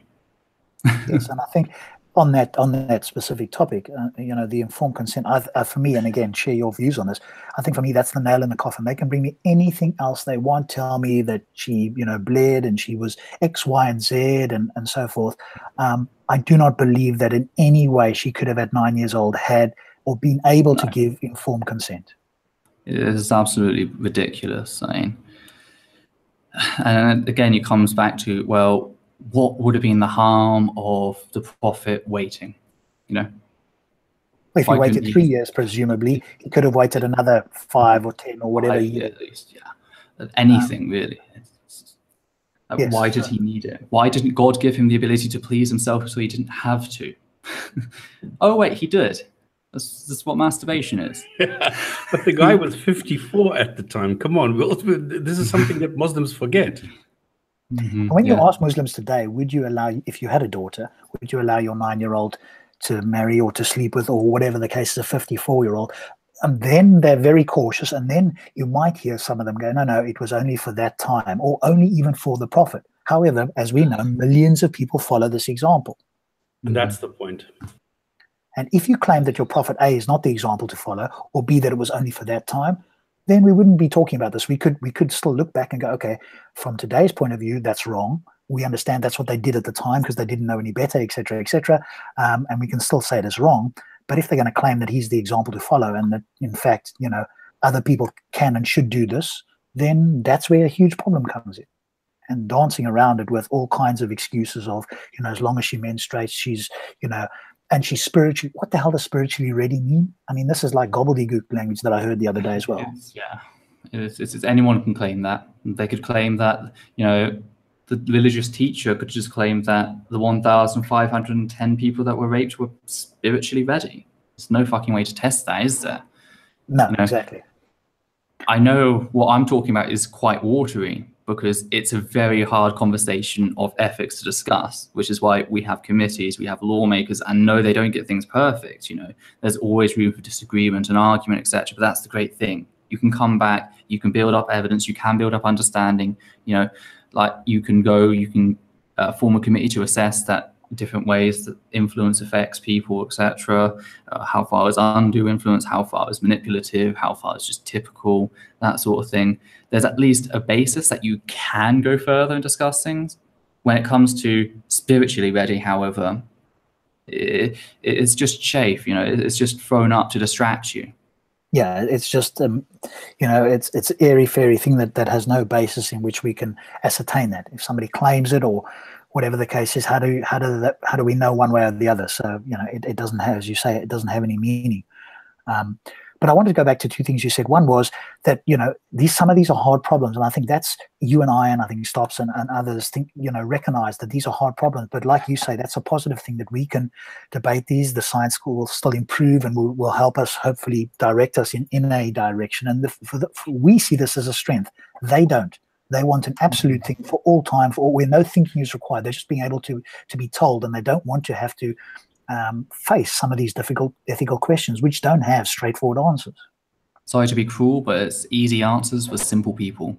Yes, and I think on that specific topic, you know, the informed consent, for me, and again, share your views on this, I think for me that's the nail in the coffin. They can bring me anything else they want, tell me that she, you know, bled and she was X, Y, and Z and so forth. I do not believe that in any way she could have at 9 years old had or been able to give informed consent. It is absolutely ridiculous. I mean, and again, it comes back to, well, what would have been the harm of the prophet waiting? You know, if he waited 3 years, presumably he could have waited another 5 or 10 or whatever years. At least, yeah, anything really. Yes, why did he need it? Why didn't God give him the ability to please himself so he didn't have to? Oh wait, he did. That's what masturbation is. Yeah, but the guy was 54 at the time. Come on, this is something that Muslims forget. When you ask Muslims today, would you allow, if you had a daughter, would you allow your 9-year-old to marry or to sleep with, or whatever the case is, a 54-year-old? And then they're very cautious, and then you might hear some of them go, no, it was only for that time, or only even for the prophet. However, as we know, millions of people follow this example. And that's the point. And if you claim that your prophet A is not the example to follow, or B that it was only for that time, then we wouldn't be talking about this. We could still look back and go, okay, from today's point of view, that's wrong. We understand that's what they did at the time because they didn't know any better, etc., etc. And we can still say it is wrong. But if they're going to claim that he's the example to follow and that, in fact, you know, other people can and should do this, then that's where a huge problem comes in. And dancing around it with all kinds of excuses of, you know, as long as she menstruates, she's, you know, and she's spiritually, what the hell does spiritually ready mean? I mean, this is like gobbledygook language that I heard the other day as well. It's anyone can claim that. They could claim that, you know, the religious teacher could just claim that the 1,510 people that were raped were spiritually ready. There's no fucking way to test that, is there? No, you know, exactly. I know what I'm talking about is quite watery because it's a very hard conversation of ethics to discuss, which is why we have committees, we have lawmakers, and no, they don't get things perfect. You know, there's always room for disagreement and argument, etc. But that's the great thing. You can come back, you can build up evidence, you can build up understanding. You know, like you can form a committee to assess that different ways that influence affects people, etc. How far is undue influence, how far is manipulative, how far is just typical, that sort of thing. There's at least a basis that you can go further and discuss things. When it comes to spiritually ready, however, it's just chaff, you know, it's just thrown up to distract you. Yeah, it's just, you know, it's an airy-fairy thing that has no basis in which we can ascertain that. If somebody claims it or whatever the case is, how do we know one way or the other? So, you know, it doesn't have, as you say, it doesn't have any meaning. But I wanted to go back to two things you said. One was that, you know, some of these are hard problems. And I think that's you and I think Stops and others think, you know, recognize that these are hard problems. But like you say, that's a positive thing that we can debate these. The science school will still improve and will help us, hopefully direct us in a direction. And we see this as a strength. They don't. They want an absolute thing for all time, where no thinking is required. They're just being able to be told, and they don't want to have to face some of these difficult ethical questions which don't have straightforward answers. Sorry to be cruel, but it's easy answers for simple people.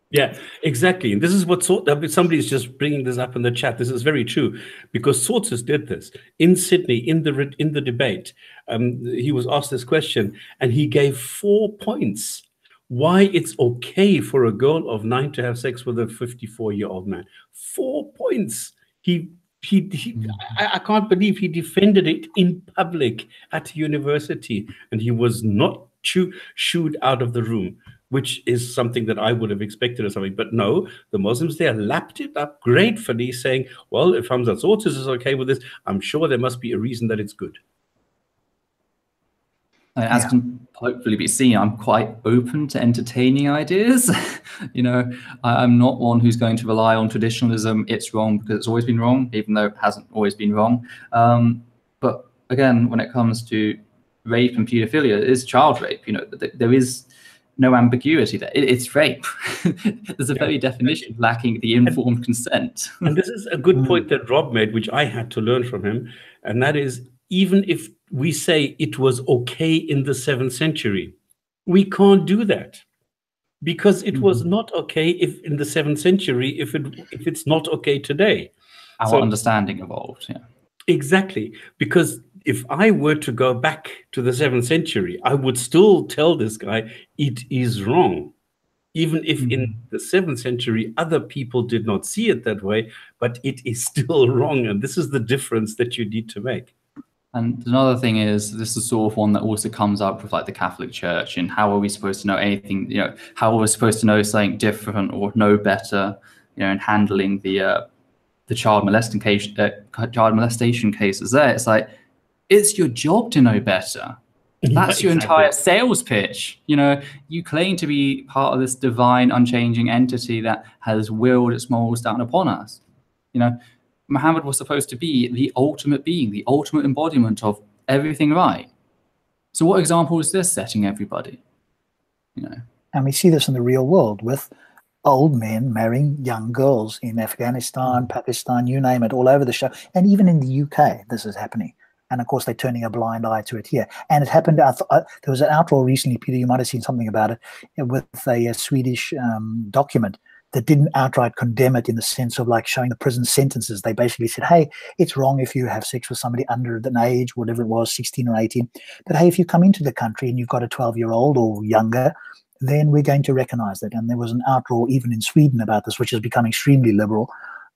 Yeah, exactly. And this is what somebody's just bringing this up in the chat. This is very true, because Sources did this in Sydney in the debate. He was asked this question, and he gave 4 points why it's okay for a girl of 9 to have sex with a 54-year-old man. 4 points. I can't believe he defended it in public at university, and he was not shooed out of the room, which is something that I would have expected or something. But no, the Muslims there lapped it up gratefully, saying, well, if Hamza Sources is okay with this, I'm sure there must be a reason that it's good. As can hopefully be seen, I'm quite open to entertaining ideas. I'm not one who's going to rely on traditionalism. It's wrong because it's always been wrong, even though it hasn't always been wrong. But again, when it comes to rape and pedophilia, it is child rape. There is no ambiguity there. It's rape. There's a very definition lacking the informed consent. And this is a good point that Rob made, which I had to learn from him, and that is, even if we say it was okay in the 7th century, we can't do that, because it was not okay if in the 7th century if it's not okay today. Our understanding evolved. Yeah, exactly. Because if I were to go back to the 7th century, I would still tell this guy it is wrong, even if in the 7th century other people did not see it that way, but it is still wrong. And this is the difference that you need to make. And another thing is, this is sort of one that also comes up with like the Catholic Church, and how are we supposed to know anything, how are we supposed to know something different or know better, in handling the child molestation cases there. It's like, it's your job to know better. That's your entire sales pitch. You claim to be part of this divine, unchanging entity that has willed its morals down upon us. Muhammad was supposed to be the ultimate being, the ultimate embodiment of everything right. So what example is this setting everybody? And we see this in the real world with old men marrying young girls in Afghanistan, Pakistan, you name it, all over the show. And even in the UK, this is happening. And of course, they're turning a blind eye to it here. And it happened, there was an outroar recently, Peter, you might have seen something about it, with a Swedish document that didn't outright condemn it in the sense of like showing the prison sentences. They basically said, hey, it's wrong if you have sex with somebody under an age, whatever it was, 16 or 18. But hey, if you come into the country and you've got a 12-year-old or younger, then we're going to recognize that. And there was an outroar even in Sweden about this, which has become extremely liberal.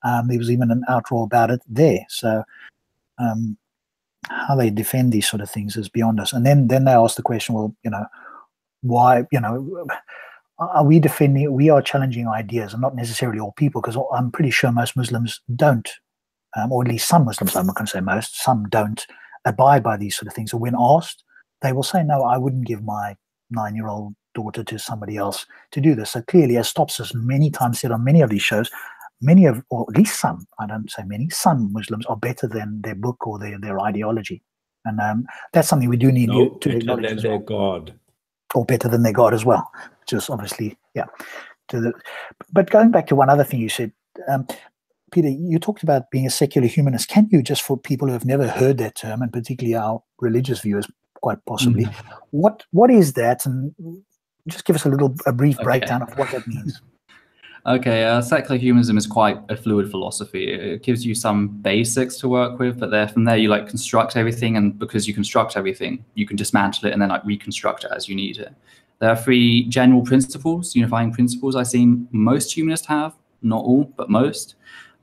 There was even an outroar about it there. So how they defend these sort of things is beyond us. And then they ask the question, well, why, are we defending, we are challenging ideas, and not necessarily all people, because I'm pretty sure most Muslims don't, or at least some Muslims, I'm not going to say most, some don't abide by these sort of things. So when asked, they will say, no, I wouldn't give my 9-year-old daughter to somebody else to do this. So clearly, as Stops has many times said on many of these shows, or at least some, I don't say many, some Muslims are better than their book or their ideology. And that's something we do need to acknowledge as well. God. Or better than their God as well, which is obviously, But going back to one other thing you said, Peter, you talked about being a secular humanist. Can you, just for people who have never heard that term, and particularly our religious viewers quite possibly, what is that? And just give us a brief breakdown of what that means. Okay, secular humanism is quite a fluid philosophy. It gives you some basics to work with, but from there you construct everything, and because you construct everything, you can dismantle it and then reconstruct it as you need it. There are 3 general principles, unifying principles I've seen most humanists have, not all, but most.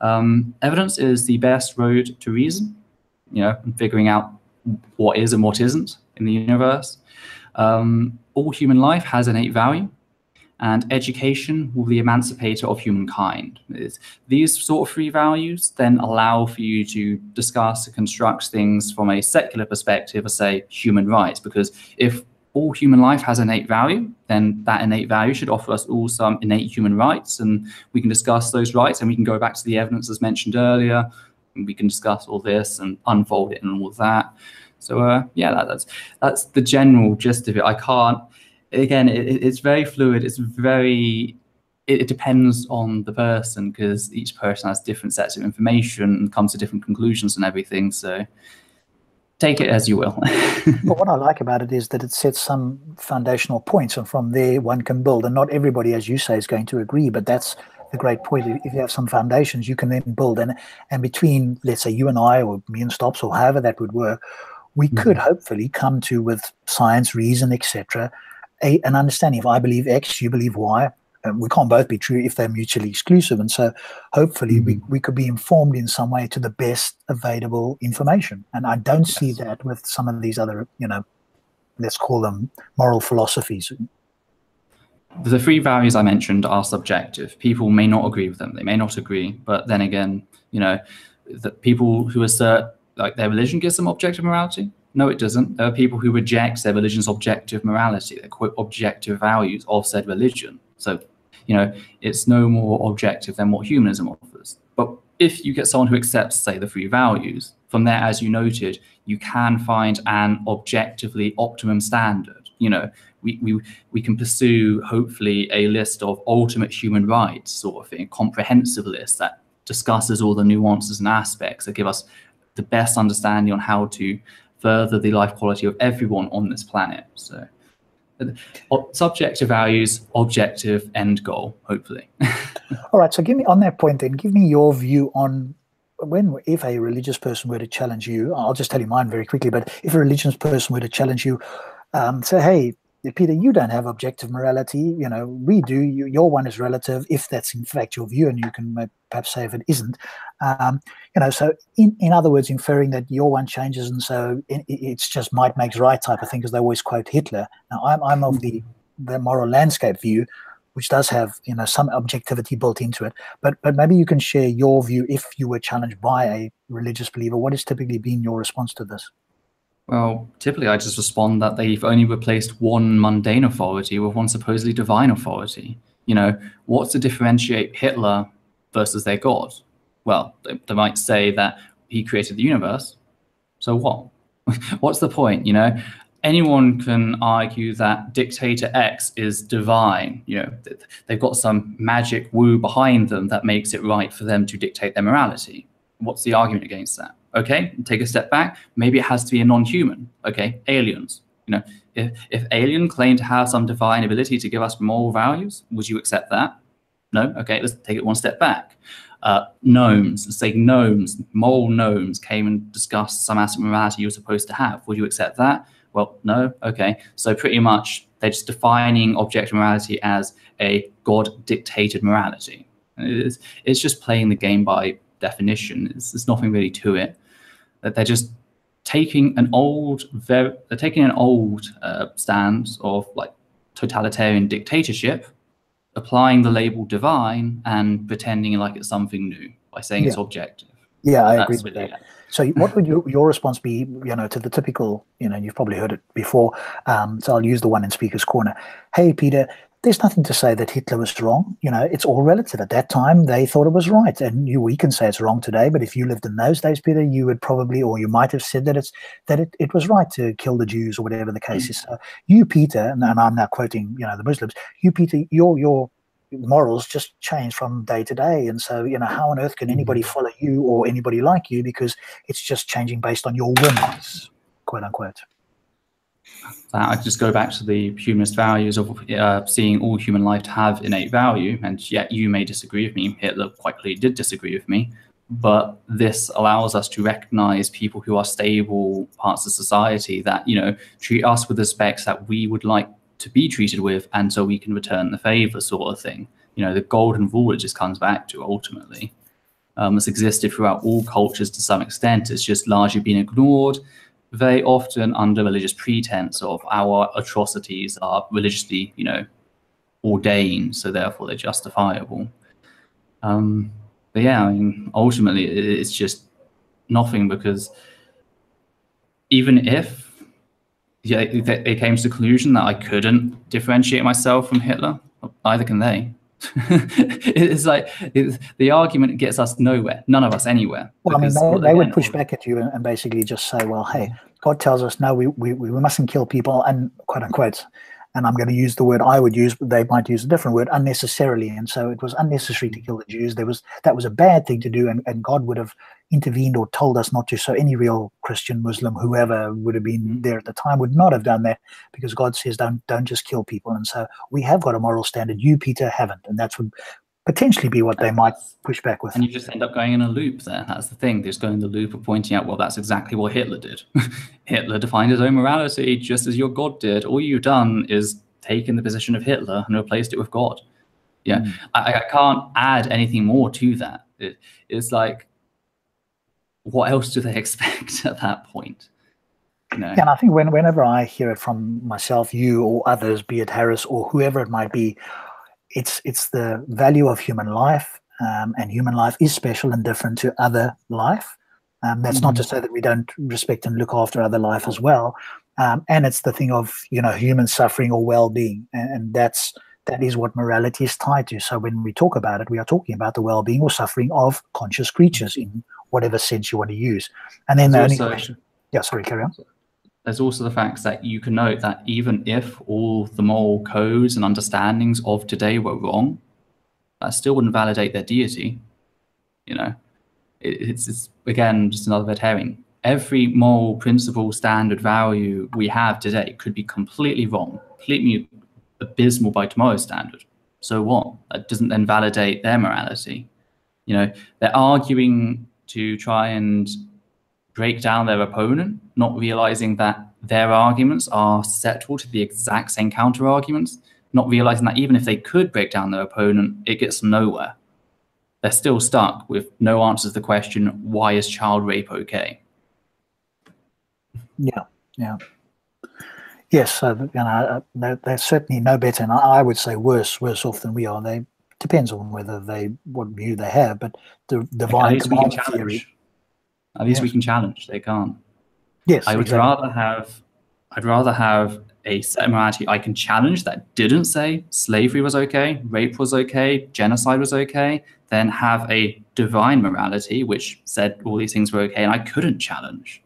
Evidence is the best road to reason, figuring out what is and what isn't in the universe. All human life has innate value, and education will be the emancipator of humankind. These sort of 3 values then allow for you to discuss and construct things from a secular perspective, or say human rights, because if all human life has innate value, then that innate value should offer us all some innate human rights, and we can discuss those rights, and we can go back to the evidence as mentioned earlier, and we can discuss all this and unfold it and all of that. So that's the general gist of it. I can't, again, it's very fluid. It depends on the person, because each person has different sets of information and comes to different conclusions and everything. So take it as you will. But what I like about it is that it sets some foundational points, and from there one can build. And not everybody, as you say, is going to agree, but that's the great point. If you have some foundations, you can then build. And between, let's say, you and I, or me and Stops, or however that would work, we could hopefully come to, with science, reason, etc., an understanding. If I believe X, you believe Y, we can't both be true if they're mutually exclusive. And so hopefully we could be informed in some way to the best available information. And I don't see that with some of these other, let's call them moral philosophies. The 3 values I mentioned are subjective. People may not agree with them. They may not agree. But then again, the people who assert their religion gives them objective morality, No, it doesn't. There are people who reject their religion's objective morality, their quote objective values of said religion. So, you know, it's no more objective than what humanism offers. But if you get someone who accepts, say, the three values, from there, as you noted, you can find an objectively optimum standard. You know, we can pursue, hopefully, a list of ultimate human rights sort of thing, a comprehensive list that discusses all the nuances and aspects that give us the best understanding on how to further the life quality of everyone on this planet. So subjective values, objective end goal, hopefully. All right, so give me, on that point then, give me your view on if a religious person were to challenge you. I'll just tell you mine very quickly, but if a religious person were to challenge you, say, hey, Peter, you don't have objective morality, you know, we do, your one is relative, if that's in fact your view, and you can perhaps say if it isn't. You know, so in other words, inferring that your one changes, and so it's just might makes right type of thing, because they always quote Hitler. Now, I'm of the moral landscape view, which does have, you know, some objectivity built into it. But maybe you can share your view if you were challenged by a religious believer. What has typically been your response to this? Well, typically I just respond that they've only replaced one mundane authority with one supposedly divine authority. You know, what's to differentiate Hitler versus their God? Well, they might say that he created the universe. So what? What's the point, you know? Anyone can argue that dictator X is divine. You know, they've got some magic woo behind them that makes it right for them to dictate their morality. What's the argument against that? Okay, take a step back. Maybe it has to be a non-human. Okay, aliens. You know, if alien claim to have some divine ability to give us moral values, would you accept that? No. Okay, let's take it one step back. Gnomes, let's say gnomes, moral gnomes came and discussed some aspect of morality you're supposed to have. Would you accept that? Well, no. Okay, so pretty much they're just defining objective morality as a God-dictated morality. It's just playing the game by definition. There's nothing really to it. That they're just taking an old stance of like totalitarian dictatorship, applying the label divine and pretending like it's something new by saying it's objective. Yeah, I agree with that. So what would your response be, you know, to the typical, you know, you've probably heard it before, so I'll use the one in Speaker's Corner. Hey, Peter, there's nothing to say that Hitler was wrong. You know, it's all relative. At that time, they thought it was right. And we can say it's wrong today, but if you lived in those days, Peter, you would probably, or you might have said that it was right to kill the Jews or whatever the case is. So you, Peter, and I'm now quoting, you know, the Muslims, you, Peter, your morals just change from day to day. And so, you know, how on earth can anybody follow you or anybody like you? Because it's just changing based on your whims, quote unquote. I just go back to the humanist values of seeing all human life to have innate value, and yet you may disagree with me. Hitler quite clearly did disagree with me, but this allows us to recognize people who are stable parts of society that, you know, treat us with respects that we would like to be treated with, and so we can return the favor, sort of thing. You know, the golden rule it just comes back to ultimately. It's existed throughout all cultures to some extent. It's just largely been ignored, very often under religious pretense of our atrocities are religiously, you know, ordained, so therefore they're justifiable. But yeah, I mean, ultimately it's just nothing, because even if they came to the conclusion that I couldn't differentiate myself from Hitler, neither can they. It's like the argument gets us nowhere, none of us anywhere. Well, I mean, they would push back at you and basically just say, well, hey, God tells us, no, we mustn't kill people, and quote unquote, and I'm going to use the word I would use, but they might use a different word, unnecessarily. And so it was unnecessary to kill the Jews. That was a bad thing to do, and God would have intervened or told us not to. So any real Christian, Muslim, whoever would have been there at the time would not have done that, because God says don't just kill people. And so we have got a moral standard. You, Peter, haven't, and that's would potentially be what they might push back with. And you just end up going in a loop there. That's the thing. They just go in the loop of pointing out, well, that's exactly what Hitler did. Hitler defined his own morality just as your God did. All you've done is taken the position of Hitler and replaced it with God. Yeah, I can't add anything more to that. It's like, what else do they expect at that point? You know? And I think whenever I hear it from myself, you or others, be it Harris or whoever it might be, it's the value of human life, and human life is special and different to other life. That's not to say that we don't respect and look after other life as well. And it's the thing of, human suffering or well-being. And that is what morality is tied to. So when we talk about it, we are talking about the well-being or suffering of conscious creatures in whatever sense you want to use. And then the only question... Yeah, sorry, carry on. There's also the fact that you can note that even if all the moral codes and understandings of today were wrong, that still wouldn't validate their deity. It's again, just another red herring. Every moral principle, standard, value we have today could be completely wrong, completely abysmal by tomorrow's standard. So what? That doesn't then validate their morality. They're arguing to try and break down their opponent, not realizing that their arguments are susceptible to the exact same counter arguments, not realizing that even if they could break down their opponent, it gets them nowhere. They're still stuck with no answer to the question, why is child rape okay? Yeah. Yes, they're certainly no better, and I would say worse off than we are. They depends on what view they have, but the divine command theory. At least we can challenge. They can't. Yes, I'd rather have a set morality I can challenge that didn't say slavery was okay, rape was okay, genocide was okay, than have a divine morality which said all these things were okay and I couldn't challenge.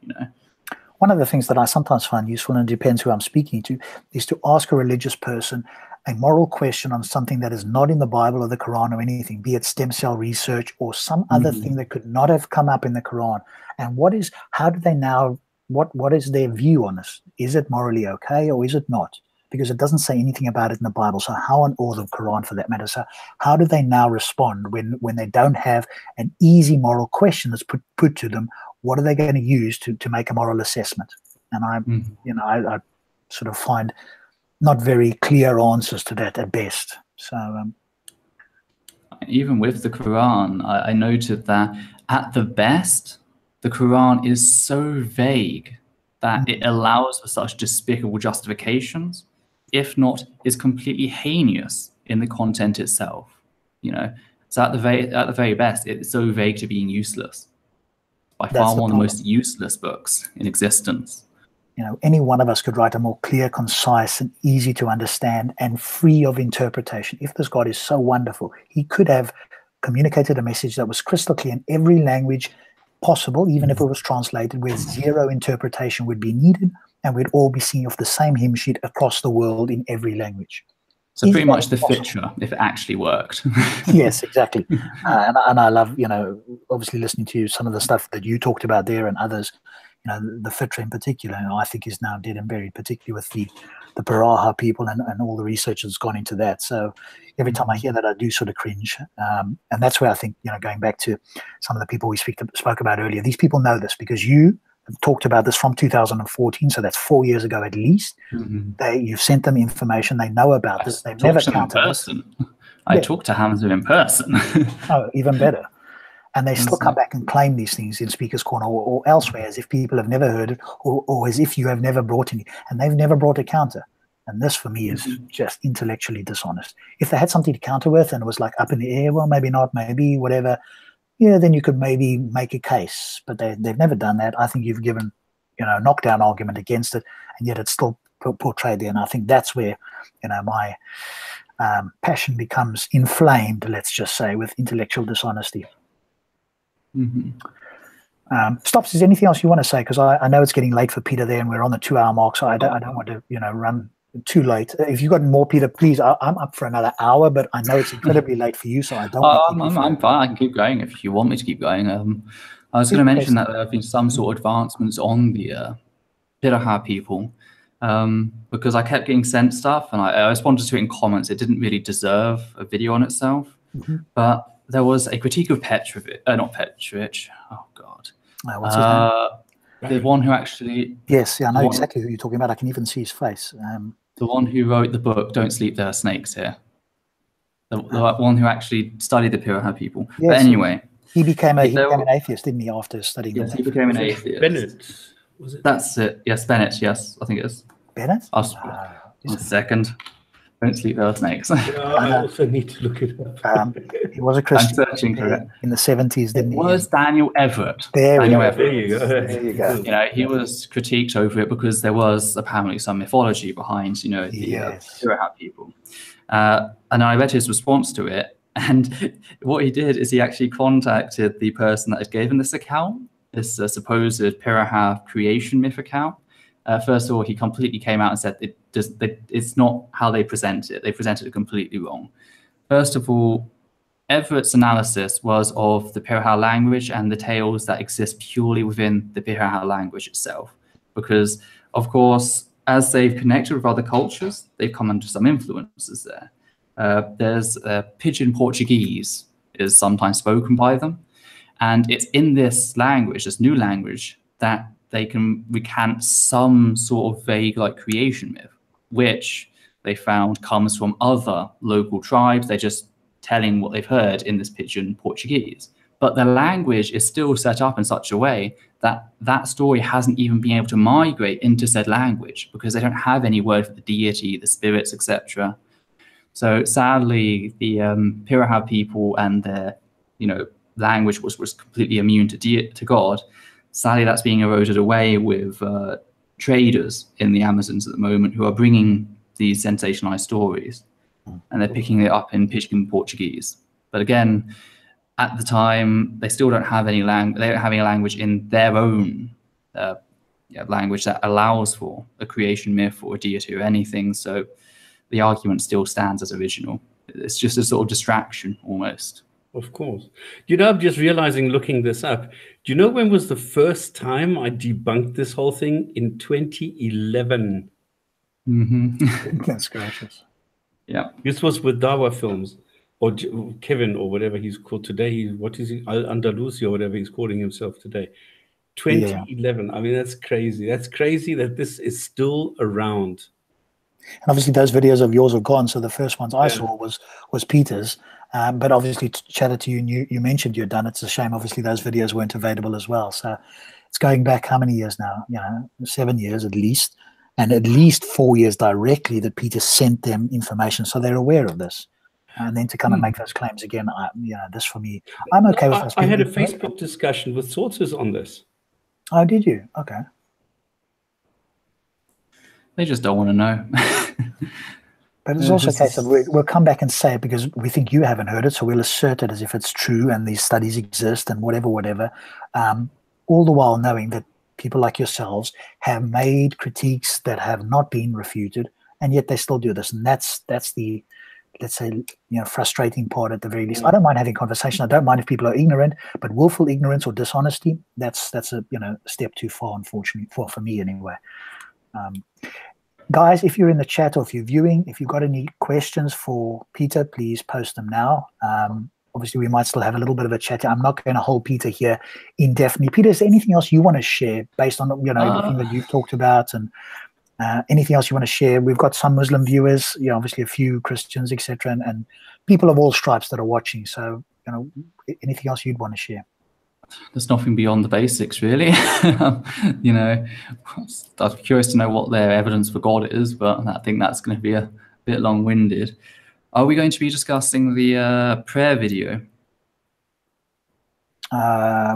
One of the things that I sometimes find useful, and it depends who I'm speaking to, is to ask a religious person a moral question on something that is not in the Bible or the Quran or anything, be it stem cell research or some other thing that could not have come up in the Quran. And what is their view on this? Is it morally okay or is it not? Because it doesn't say anything about it in the Bible. So how on, or the Quran for that matter. So how do they now respond when they don't have an easy moral question that's put to them? What are they going to use to make a moral assessment? And I sort of find not very clear answers to that at best. So even with the Quran, I noted that at the best, the Quran is so vague that it allows for such despicable justifications, if not is completely heinous in the content itself. So at the very best, it's so vague to being useless. By far one of the most useless books in existence. Any one of us could write a more clear, concise, and easy to understand and free of interpretation. If this God is so wonderful, he could have communicated a message that was crystal clear in every language possible, even if it was translated, where zero interpretation would be needed, and we'd all be singing off the same hymn sheet across the world in every language. So pretty much the fitra, if it actually worked. Yes, exactly. And I love, obviously listening to some of the stuff that you talked about there and others. The fitra in particular, I think is now dead and buried, particularly with the Baraha people and all the research that's gone into that. So every time I hear that, I do sort of cringe. And that's where I think, going back to some of the people we spoke about earlier, these people know this because you have talked about this from 2014, so that's 4 years ago at least. You've sent them information. They know about this. They've never counted us. I talked to Hamza in person. Oh, even better. And they still come back and claim these things in Speaker's Corner or elsewhere as if people have never heard it or as if you have never brought any. And they've never brought a counter. And this, for me, is just intellectually dishonest. If they had something to counter with and it was like up in the air, well, maybe not, maybe whatever, then you could maybe make a case. But they've never done that. I think you've given, a knockdown argument against it, and yet it's still portrayed there. And I think that's where, my passion becomes inflamed, let's just say, with intellectual dishonesty. Stops, is there anything else you want to say? Because I know it's getting late for Peter there and we're on the 2 hour mark, so I don't want to run too late. If you've got more, Peter, please, I'm up for another hour, but I know it's incredibly late for you, so I don't I'm fine. I can keep going if you want me to keep going. I was going to mention that there have been some sort of advancements on the Piraha people, because I kept getting sent stuff and I responded to it in comments. It didn't really deserve a video on itself, but there was a critique of Petrovich, not Petrovich. Oh God, what's his name? The one who actually. Yes, I know exactly who you're talking about. I can even see his face. The one who wrote the book, "Don't Sleep, There Are Snakes Here." The one who actually studied the Piraha people. Yes, but anyway, he became an atheist, didn't he? After studying. Yes, he became an atheist. Bennett, was it? That's it. Yes, Bennett. Yes, I think it is. Bennett. One second. Don't sleep, there are snakes. I also need to look it up. He was a Christian. I'm searching for it. In the 70s, didn't he? It was Daniel Everett. There Daniel we go. Everett. There you go. There you go. You know, he was critiqued over it because there was apparently some mythology behind, you know, the Pirahat people. And I read his response to it. And what he did is he actually contacted the person that had given this account, this supposed Pirahat creation myth account. First of all, he completely came out and said it's not how they present it. They presented it completely wrong. First of all, Everett's analysis was of the Pirahat language and the tales that exist purely within the Pirahat language itself. Because, of course, as they've connected with other cultures, they've come under some influences there. There's Pidgin Portuguese is sometimes spoken by them. And it's in this language, this new language, that they can recant some sort of vague like creation myth, which they found comes from other local tribes. They're just telling what they've heard in this Pidgin Portuguese. But the language is still set up in such a way that that story hasn't even been able to migrate into said language because they don't have any word for the deity, the spirits, etc. So sadly, the Pirahat people and their, you know, language was completely immune to God. Sadly, that's being eroded away with traders in the Amazons at the moment who are bringing these sensationalized stories, and they're picking it up in Pidgin Portuguese. But again, at the time, they still don't have any language. They don't have any language in their own language that allows for a creation myth or a deity or anything. So the argument still stands as original. It's just a sort of distraction almost. Of course. You know, I'm just realizing looking this up. Do you know when was the first time I debunked this whole thing? In 2011. Mm-hmm. That's gracious. Yeah. This was with Dawah Films, or Kevin, or whatever he's called today. What is he? Andalusia, or whatever he's calling himself today. 2011. Yeah. I mean, that's crazy. That's crazy that this is still around. And obviously those videos of yours are gone. So the first ones I saw was Peter's. But obviously chatted to you and you mentioned you're done. It's a shame. Obviously those videos weren't available as well. So it's going back how many years now? You know, 7 years at least. And at least 4 years directly that Peter sent them information. So they're aware of this. And then to come and make those claims again, you know, this for me, I'm okay with this. I had a Facebook discussion with sources on this. Oh, did you? Okay. They just don't want to know. But it's also a case of we'll come back and say it because we think you haven't heard it, so we'll assert it as if it's true and these studies exist and whatever. All the while knowing that people like yourselves have made critiques that have not been refuted, and yet they still do this. And that's the, let's say, you know, frustrating part at the very least. I don't mind having conversation. I don't mind if people are ignorant, but willful ignorance or dishonesty, that's a, you know, step too far, unfortunately, for me anyway. Guys, if you're in the chat or if you're viewing, if you've got any questions for Peter, please post them now. Obviously, we might still have a little bit of a chat. I'm not going to hold Peter here indefinitely. Peter, is there anything else you want to share based on, you know, everything that you've talked about, and anything else you want to share? We've got some Muslim viewers, you know, obviously a few Christians, etc., and people of all stripes that are watching. So, you know, anything else you'd want to share? There's nothing beyond the basics, really. You know, I'm curious to know what their evidence for God is, but I think that's going to be a bit long-winded. Are we going to be discussing the prayer video?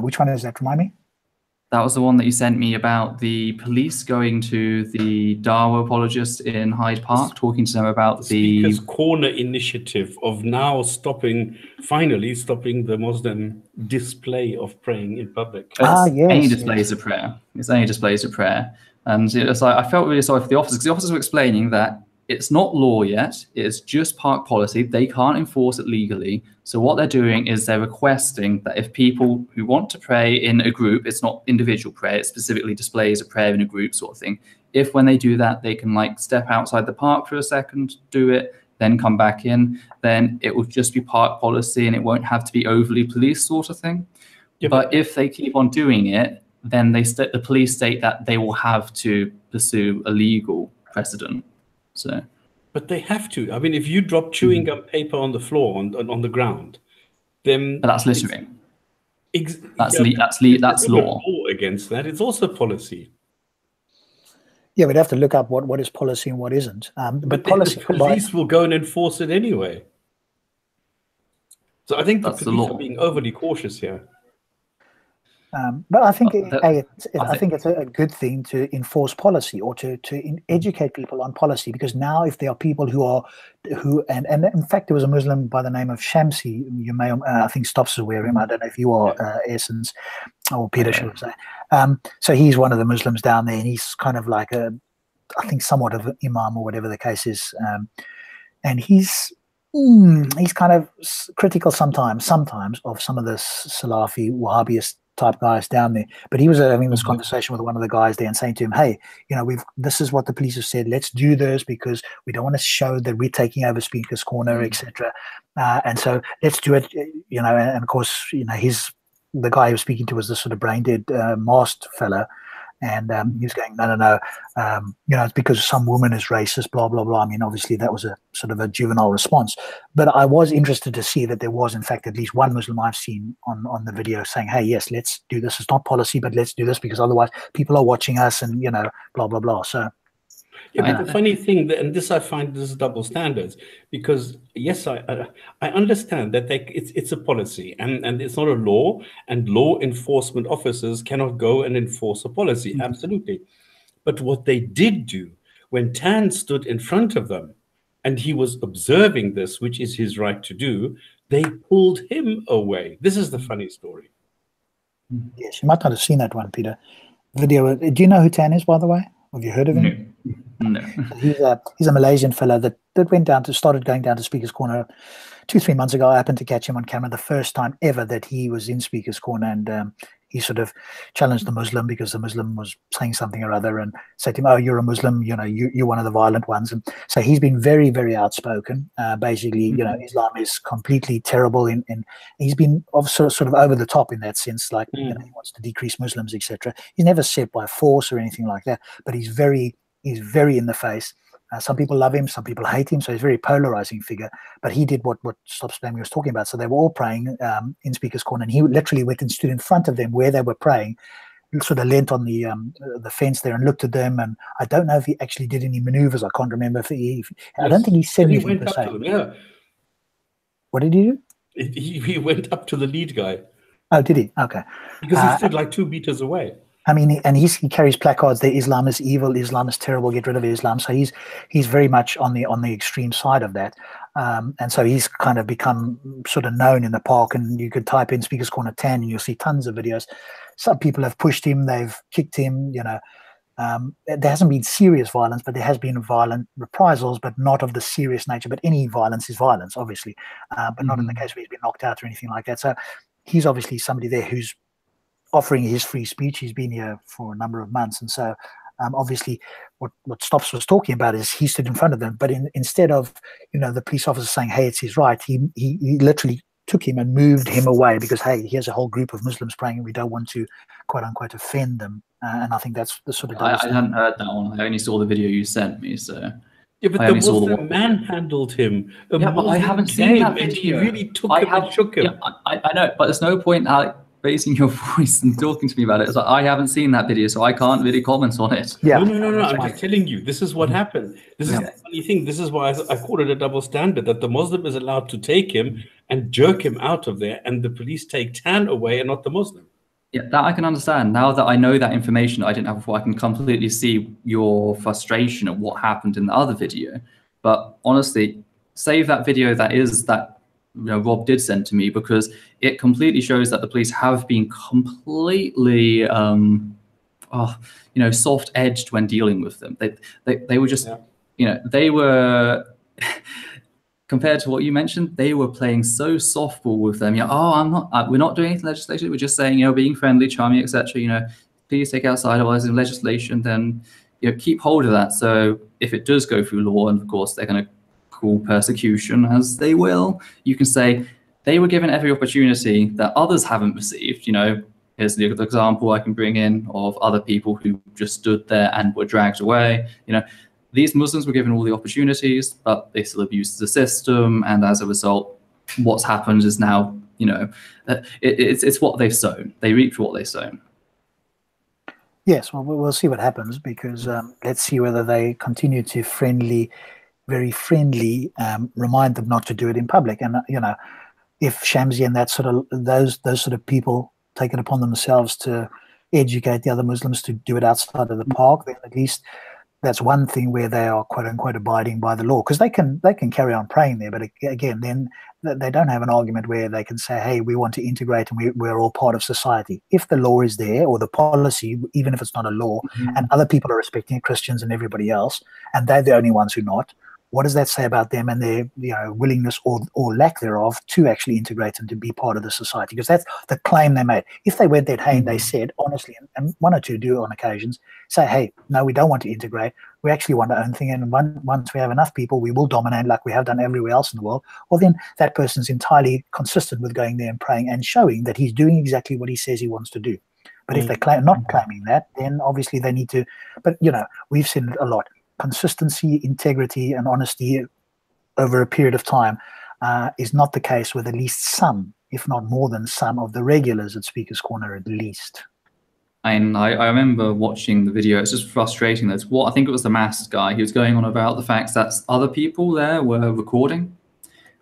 Which one is that? Remind me. That was the one that you sent me about the police going to the Dawah apologists in Hyde Park, talking to them about the Speaker's Corner initiative of now finally stopping the Muslim display of praying in public. Yes, any displays of prayer. It's any displays of prayer. And it's like, I felt really sorry for the officers, because the officers were explaining that it's not law yet. It's just park policy. They can't enforce it legally. So what they're doing is they're requesting that if people who want to pray in a group, it's not individual prayer, it specifically displays a prayer in a group sort of thing. If when they do that, they can like step outside the park for a second, do it, then come back in, then it will just be park policy and it won't have to be overly police sort of thing. Yeah, but if they keep on doing it, then the police state that they will have to pursue a legal precedent. So, but they have to. I mean, if you drop chewing gum paper on the floor on the ground, then but that's littering. That's law against that. It's also policy. Yeah, we'd have to look up what is policy and what isn't. But policy, the police will go and enforce it anyway. So I think the police are being overly cautious here. But I think I think it's a good thing to enforce policy, or to educate people on policy, because now if there are people who and in fact there was a Muslim by the name of Shamsi, you may I think Stops is aware of him. I don't know if you are Essence or Peter should say. So he's one of the Muslims down there, and he's kind of like I think somewhat of an imam or whatever the case is, and he's kind of critical sometimes of some of the Salafi Wahhabist type guys down there. But he was having this conversation with one of the guys there and saying to him, hey, you know, this is what the police have said, let's do this because we don't want to show that we're taking over Speaker's Corner, etc. And so let's do it, you know. And of course, you know, the guy he was speaking to was this sort of brain dead masked fella. And he was going, no, you know, it's because some woman is racist, blah, blah, blah. I mean, obviously that was a sort of a juvenile response. But I was interested to see that there was, in fact, at least one Muslim I've seen on the video saying, hey, yes, let's do this. It's not policy, but let's do this because otherwise people are watching us and, you know, blah, blah, blah. So. Yeah, but the funny thing, and this I find this is double standards, because yes, I understand that it's a policy and it's not a law, and law enforcement officers cannot go and enforce a policy, absolutely. But what they did do when Tan stood in front of them and he was observing this, which is his right to do, they pulled him away. This is the funny story. Yes, you might not have seen that one, Peter. Video. Do you know who Tan is, by the way? Have you heard of him? No. He's a Malaysian fellow that started going down to Speaker's Corner 2-3 months ago. I happened to catch him on camera the first time ever that he was in Speaker's Corner, and he sort of challenged the Muslim because the Muslim was saying something or other and said to him, oh, you're a Muslim, you know, you're one of the violent ones. And so he's been very, very outspoken. Basically, you know, Islam is completely terrible, and he's been sort of over the top in that sense, like you know, he wants to decrease Muslims, etc. He's never said by force or anything like that, but he's very in the face. Some people love him, some people hate him, so he's a very polarizing figure. But he did what Stop Spamming was talking about. So they were all praying in Speaker's Corner, and he literally went and stood in front of them where they were praying, sort of leant on the fence there and looked at them. And I don't know if he actually did any maneuvers. I can't remember I don't think he said anything per se. Them, yeah. What did he do? He went up to the lead guy. Oh, did he? Okay. Because he stood like 2 meters away. I mean, and he carries placards there, Islam is evil, Islam is terrible, get rid of Islam. So he's very much on the extreme side of that. And so he's kind of become sort of known in the park, and you could type in Speaker's Corner Tan and you'll see tons of videos. Some people have pushed him, they've kicked him, you know. There hasn't been serious violence, but there has been violent reprisals, but not of the serious nature. But any violence is violence, obviously, but not in the case where he's been knocked out or anything like that. So he's obviously somebody there who's offering his free speech. He's been here for a number of months, and so obviously what Stops was talking about is he stood in front of them, but instead of, you know, the police officer saying, hey, it's his right, he literally took him and moved him away because, hey, here's a whole group of Muslims praying and we don't want to, quote unquote, offend them. And I think that's the sort of I hadn't heard that one. I only saw the video you sent me, so yeah, but the Muslim manhandled him. Yeah, but I haven't seen that video. He really took him and shook him. Yeah, I know, but there's no point raising your voice and talking to me about it. It's like, I haven't seen that video, so I can't really comment on it. Yeah. No. I'm just telling you, this is what happened. This is the funny thing. This is why I call it a double standard, that the Muslim is allowed to take him and jerk him out of there, and the police take Tan away and not the Muslim. Yeah, that I can understand. Now that I know that information I didn't have before, I can completely see your frustration at what happened in the other video. But honestly, save that video that Rob did send to me, because it completely shows that the police have been completely, soft-edged when dealing with them. They were just, they were, compared to what you mentioned, they were playing so softball with them. We're not doing anything legislative. We're just saying, being friendly, charming, etc. Please take outside, otherwise in legislation, then keep hold of that. So if it does go through law, and of course they're going to call persecution, as they will, you can say they were given every opportunity that others haven't received. Here's the example I can bring in of other people who just stood there and were dragged away. These Muslims were given all the opportunities, but they still abused the system, and as a result, what's happened is now, it's what they've sown. They reap what they've sown. Yes, well, we'll see what happens, because let's see whether they continue to very friendly, remind them not to do it in public. And if Shamsi and that sort of those sort of people take it upon themselves to educate the other Muslims to do it outside of the park, then at least that's one thing where they are quote unquote abiding by the law, because they can carry on praying there. But again, then they don't have an argument where they can say, hey, we want to integrate and we're all part of society. If the law is there, or the policy, even if it's not a law, and other people are respecting it, Christians and everybody else, and they're the only ones who not, what does that say about them and their willingness or lack thereof to actually integrate and to be part of the society? Because that's the claim they made. If they went that, hey, and they said honestly, and one or two do on occasions, say, hey, no, we don't want to integrate. We actually want our own thing. And once we have enough people, we will dominate like we have done everywhere else in the world. Well, then that person's entirely consistent with going there and praying and showing that he's doing exactly what he says he wants to do. But if they're not claiming that, then obviously they need to. But, we've seen it a lot. Consistency, integrity, and honesty over a period of time is not the case with at least some, if not more than some, of the regulars at Speaker's Corner, at least. And I remember watching the video. It's just frustrating. That's what I think it was the masked guy. He was going on about the fact that other people there were recording,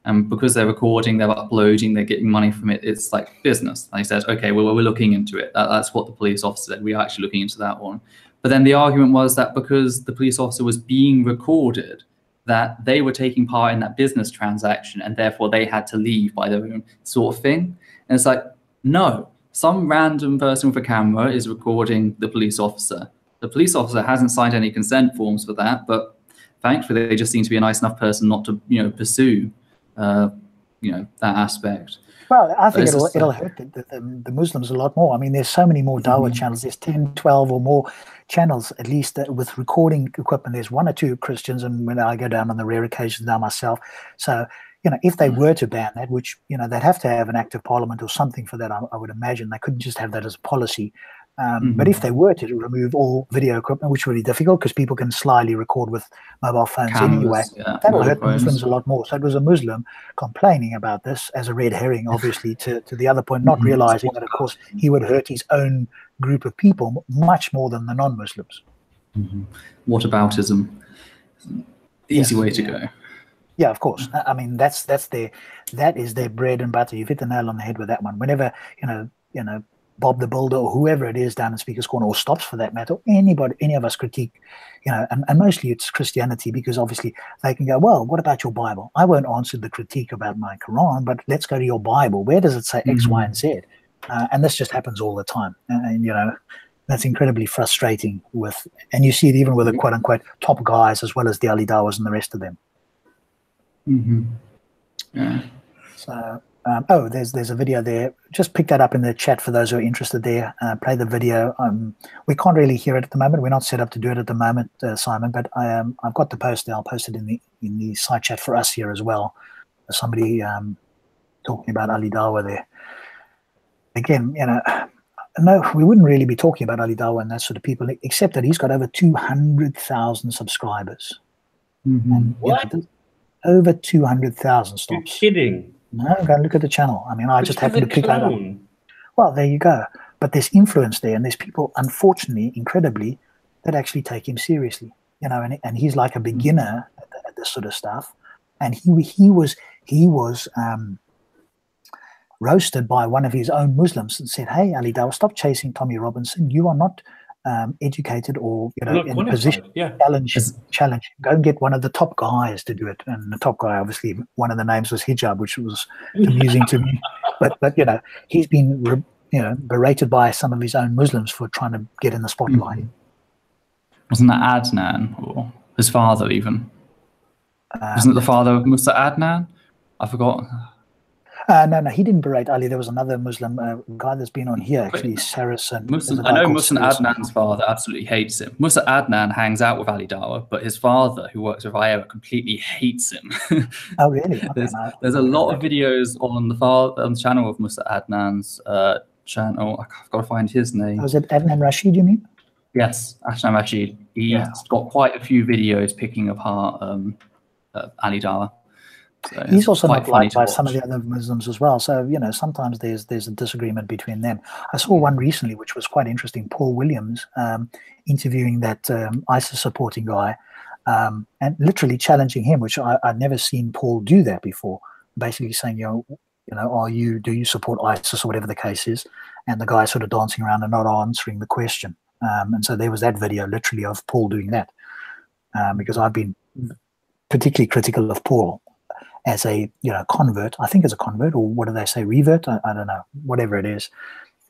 and because they're recording, they're uploading, they're getting money from it. It's like business. And he said, okay, well, we're looking into it. That's what the police officer said. We are actually looking into that one. But then the argument was that because the police officer was being recorded, that they were taking part in that business transaction, and therefore they had to leave by their own sort of thing. And it's like, no, some random person with a camera is recording the police officer. The police officer hasn't signed any consent forms for that, but thankfully they just seem to be a nice enough person not to, pursue, that aspect. Well, I think it'll hurt the Muslims a lot more. I mean, there's so many more Dawah channels. There's 10, 12 or more channels, at least, with recording equipment. There's one or two Christians, and when I go down on the rare occasions now myself. So, if they were to ban that, which, they'd have to have an act of parliament or something for that, I would imagine. They couldn't just have that as a policy. But if they were to remove all video equipment, which would be difficult because people can slyly record with mobile phones anyway, that'll hurt the Muslims a lot more. So it was a Muslim complaining about this as a red herring, obviously, to the other point, not realizing that, of course, he would hurt his own group of people much more than the non-Muslims. Whataboutism. Easy way to go. Yeah, of course. I mean, that is their bread and butter. You've hit the nail on the head with that one. Whenever, Bob the Builder or whoever it is down in Speaker's Corner, or Stops for that matter, anybody, any of us critique, and mostly it's Christianity, because obviously they can go, well, what about your Bible? I won't answer the critique about my Quran, but let's go to your Bible. Where does it say X, Y, and Z? And this just happens all the time. And that's incredibly frustrating and you see it even with the quote unquote top guys, as well as the Ali Dawahs and the rest of them. Yeah. So, there's a video there. Just pick that up in the chat for those who are interested there. Play the video. We can't really hear it at the moment. We're not set up to do it at the moment, Simon, but I've got the post there. I'll post it in the side chat for us here as well. There's somebody talking about Ali Dawah there. Again, no, we wouldn't really be talking about Ali Dawah and that sort of people, except that he's got over 200,000 subscribers. And, over 200,000 stops. You're kidding. No, go and look at the channel. I mean, I just happened to pick that up. Well, there you go. But there's influence there, and there's people, unfortunately, incredibly, that actually take him seriously. And he's like a beginner at this sort of stuff. And he was roasted by one of his own Muslims and said, "Hey, Ali Dawah, stop chasing Tommy Robinson. You are not educated or in a position challenge. Go and get one of the top guys to do it." And the top guy, obviously, one of the names was Hijab, which was amusing to me. But he's been berated by some of his own Muslims for trying to get in the spotlight. Wasn't that Adnan, or his father even? Wasn't it the father of Musa Adnan? I forgot. No, he didn't berate Ali. There was another Muslim guy that's been on here, actually, Saracen. I know Musa Adnan's father absolutely hates him. Musa Adnan hangs out with Ali Dawah, but his father, who works with IERA, completely hates him. Oh, really? There's a lot of videos on the channel of Musa Adnan's channel. I've got to find his name. Was it Adnan Rashid, you mean? Yes, Adnan Rashid. He's got quite a few videos picking apart Ali Dawah. So he's also quite not funny liked to by watch. some of the other Muslims as well. So, you know, sometimes there's a disagreement between them. I saw one recently, which was quite interesting. Paul Williams interviewing that ISIS supporting guy and literally challenging him, which I'd never seen Paul do that before. Basically saying, do you support ISIS or whatever the case is? And the guy sort of dancing around and not answering the question. And so there was that video literally of Paul doing that. Because I've been particularly critical of Paul as a convert. I think as a convert, or what do they say, revert? I don't know, whatever it is,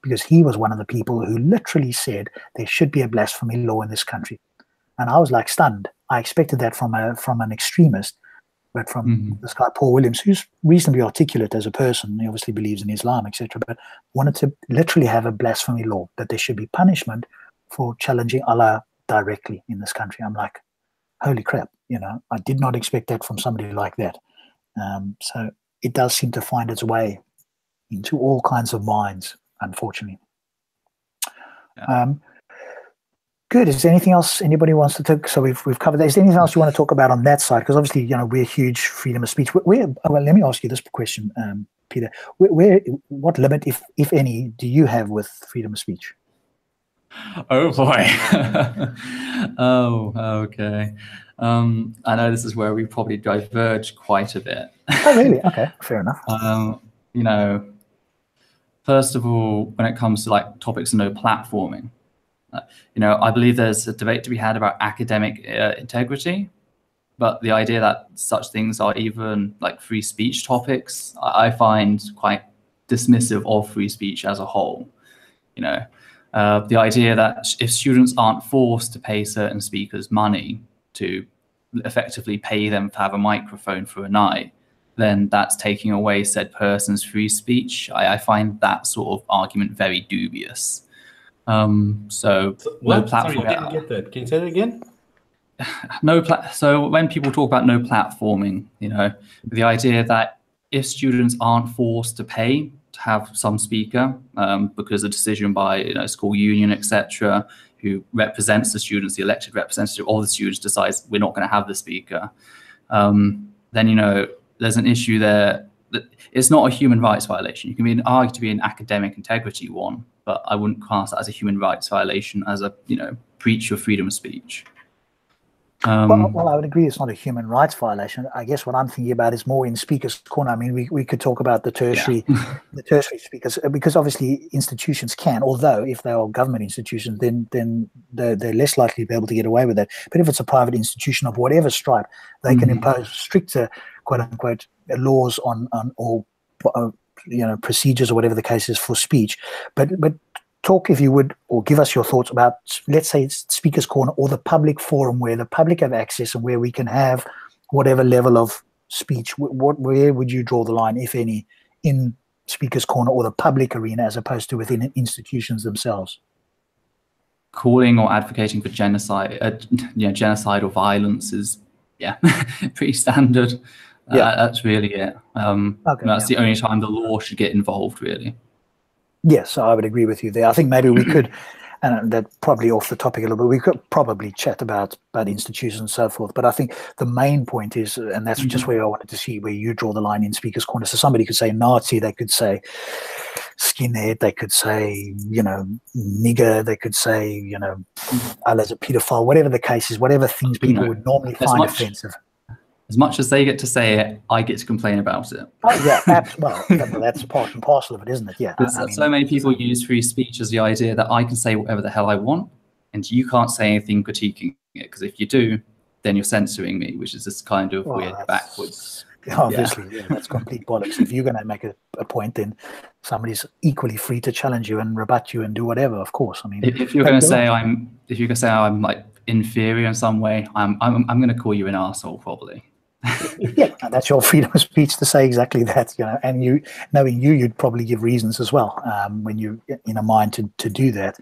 because he was one of the people who literally said there should be a blasphemy law in this country, and I was like stunned. I expected that from an extremist, but from this guy Paul Williams, who's reasonably articulate as a person. He obviously believes in Islam, etc., but wanted to literally have a blasphemy law, that there should be punishment for challenging Allah directly in this country. I'm like, holy crap, I did not expect that from somebody like that. So it does seem to find its way into all kinds of minds, unfortunately. Yeah. Good. Is there anything else anybody wants to talk? So we've covered that. Is there anything else you want to talk about on that side? Because obviously, we're huge freedom of speech. Well, let me ask you this question, Peter. What limit, if any, do you have with freedom of speech? Oh boy. Oh, okay. I know this is where we probably diverge quite a bit. Oh, really? Okay, fair enough. First of all, when it comes to like topics of no platforming, I believe there's a debate to be had about academic integrity, but the idea that such things are even like free speech topics, I find quite dismissive of free speech as a whole. The idea that if students aren't forced to pay certain speakers money to effectively pay them to have a microphone for a night, then that's taking away said person's free speech. I find that sort of argument very dubious. So what? No platform. Sorry, I didn't get that. Can you say that again? So when people talk about no platforming, the idea that if students aren't forced to pay to have some speaker, because a decision by school union, etc., who represents the students, the elected representative of the students, decides we're not going to have the speaker, then there's an issue there. That it's not a human rights violation. You can be argued to be an academic integrity one, but I wouldn't class that as a human rights violation, as a breach of freedom of speech. Well, I would agree it's not a human rights violation. I guess what I'm thinking about is more in Speaker's Corner. I mean, we could talk about the tertiary speakers, because obviously institutions can, although if they are government institutions, then they're less likely to be able to get away with that. But if it's a private institution of whatever stripe, they can impose stricter, quote unquote, laws on or procedures or whatever the case is for speech. But talk, if you would, or give us your thoughts about, let's say, Speaker's Corner or the public forum where the public have access and where we can have whatever level of speech. Where would you draw the line, if any, in Speaker's Corner or the public arena as opposed to within institutions themselves? Calling or advocating for genocide, genocidal violence is, pretty standard. That's really it. That's the only time the law should get involved, really. Yes, I would agree with you there. I think maybe we could, and that probably off the topic a little bit, we could probably chat about institutions and so forth. But I think the main point is, and that's just where I wanted to see where you draw the line in Speaker's Corner. So somebody could say Nazi, they could say skinhead, they could say, nigger, they could say, Allah's a pedophile, whatever the case is, whatever things people would normally find offensive. As much as they get to say it, I get to complain about it. Oh, yeah, that's part and parcel of it, isn't it? Yeah. So many people use free speech as the idea that I can say whatever the hell I want, and you can't say anything critiquing it, because if you do, then you're censoring me, which is this kind of weird backwards. Obviously, that's complete bollocks. If you're going to make a point, then somebody's equally free to challenge you and rebut you and do whatever. Of course, I mean, if you're going to say I'm like inferior in some way, I'm going to call you an arsehole probably. Yeah, and that's your freedom of speech to say exactly that, and knowing you'd probably give reasons as well when you're in a mind to do that.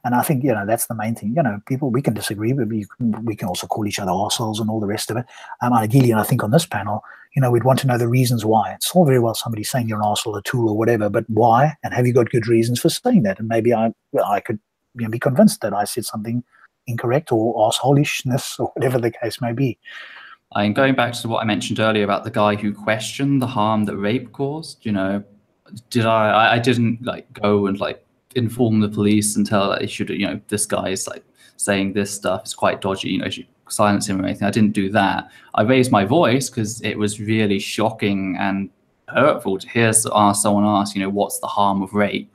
And I think, that's the main thing. People, we can disagree, but we can also call each other arseholes and all the rest of it. Ideally, and I think on this panel, we'd want to know the reasons why. It's all very well somebody saying you're an arsehole, a tool or whatever, but why? And have you got good reasons for saying that? And maybe I could be convinced that I said something incorrect or arseholishness or whatever the case may be. I'm going back to what I mentioned earlier about the guy who questioned the harm that rape caused. You know, I didn't like go and like inform the police and tell that they should, you know, this guy is like saying this stuff is quite dodgy, you know, you should silence him or anything. I didn't do that. I raised my voice because it was really shocking and hurtful to hear someone ask, you know, what's the harm of rape,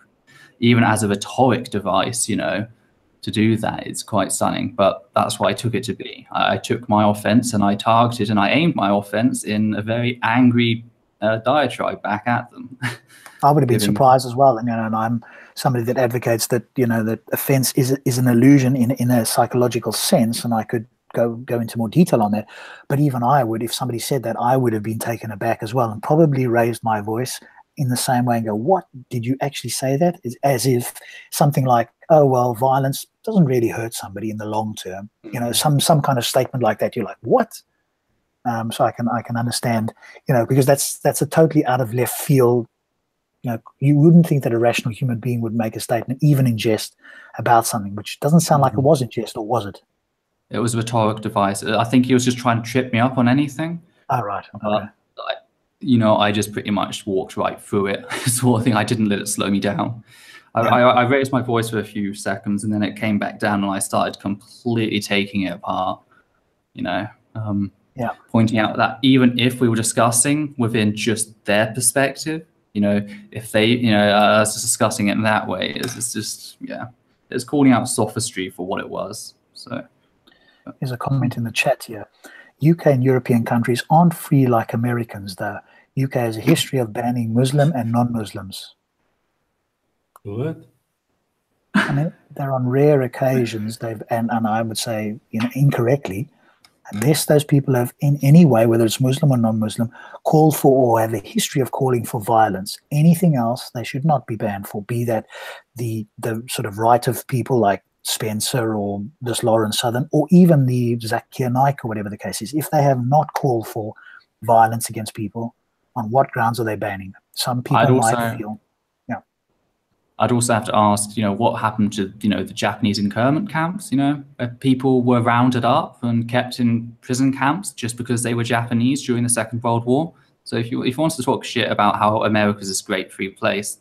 even as a rhetoric device, you know. To do that, it's quite stunning, but that's what I took it to be. I took my offense and I targeted and I aimed my offense in a very angry diatribe back at them. I would have been surprised as well, and, you know, and I'm somebody that advocates that, you know, that offense is an illusion in a psychological sense, and I could go into more detail on that. But even I would, if somebody said that, I would have been taken aback as well, and probably raised my voice in the same way and go, what, did you actually say that? As if something like, oh, well, violence doesn't really hurt somebody in the long term. You know, some kind of statement like that, you're like, what? So I can understand, you know, because that's a totally out of left field. You know, you wouldn't think that a rational human being would make a statement, even in jest, about something, which doesn't sound like it was in jest, or was it? It was a rhetoric device. I think he was just trying to trip me up on anything. Oh, right. Okay. You know, I just pretty much walked right through it, sort of thing. I didn't let it slow me down. I raised my voice for a few seconds, and then it came back down, and I started completely taking it apart. You know, pointing out that even if we were discussing within just their perspective, you know, if they, you know, us discussing it in that way, it's just, yeah, it's calling out sophistry for what it was. So there's a comment in the chat here. UK and European countries aren't free like Americans, though. UK has a history of banning Muslim and non-Muslims. What? I mean, they're on rare occasions, and I would say, you know, incorrectly, unless those people have in any way, whether it's Muslim or non-Muslim, called for or have a history of calling for violence. Anything else they should not be banned for, be that the sort of right of people like Spencer or this Lawrence Southern, or even the Zakir Naik or whatever the case is. If they have not called for violence against people, on what grounds are they banning them? Some people might feel, yeah. I'd also have to ask, you know, what happened to, you know, the Japanese internment camps, you know, where people were rounded up and kept in prison camps just because they were Japanese during the Second World War. So if you want to talk shit about how America's this great free place,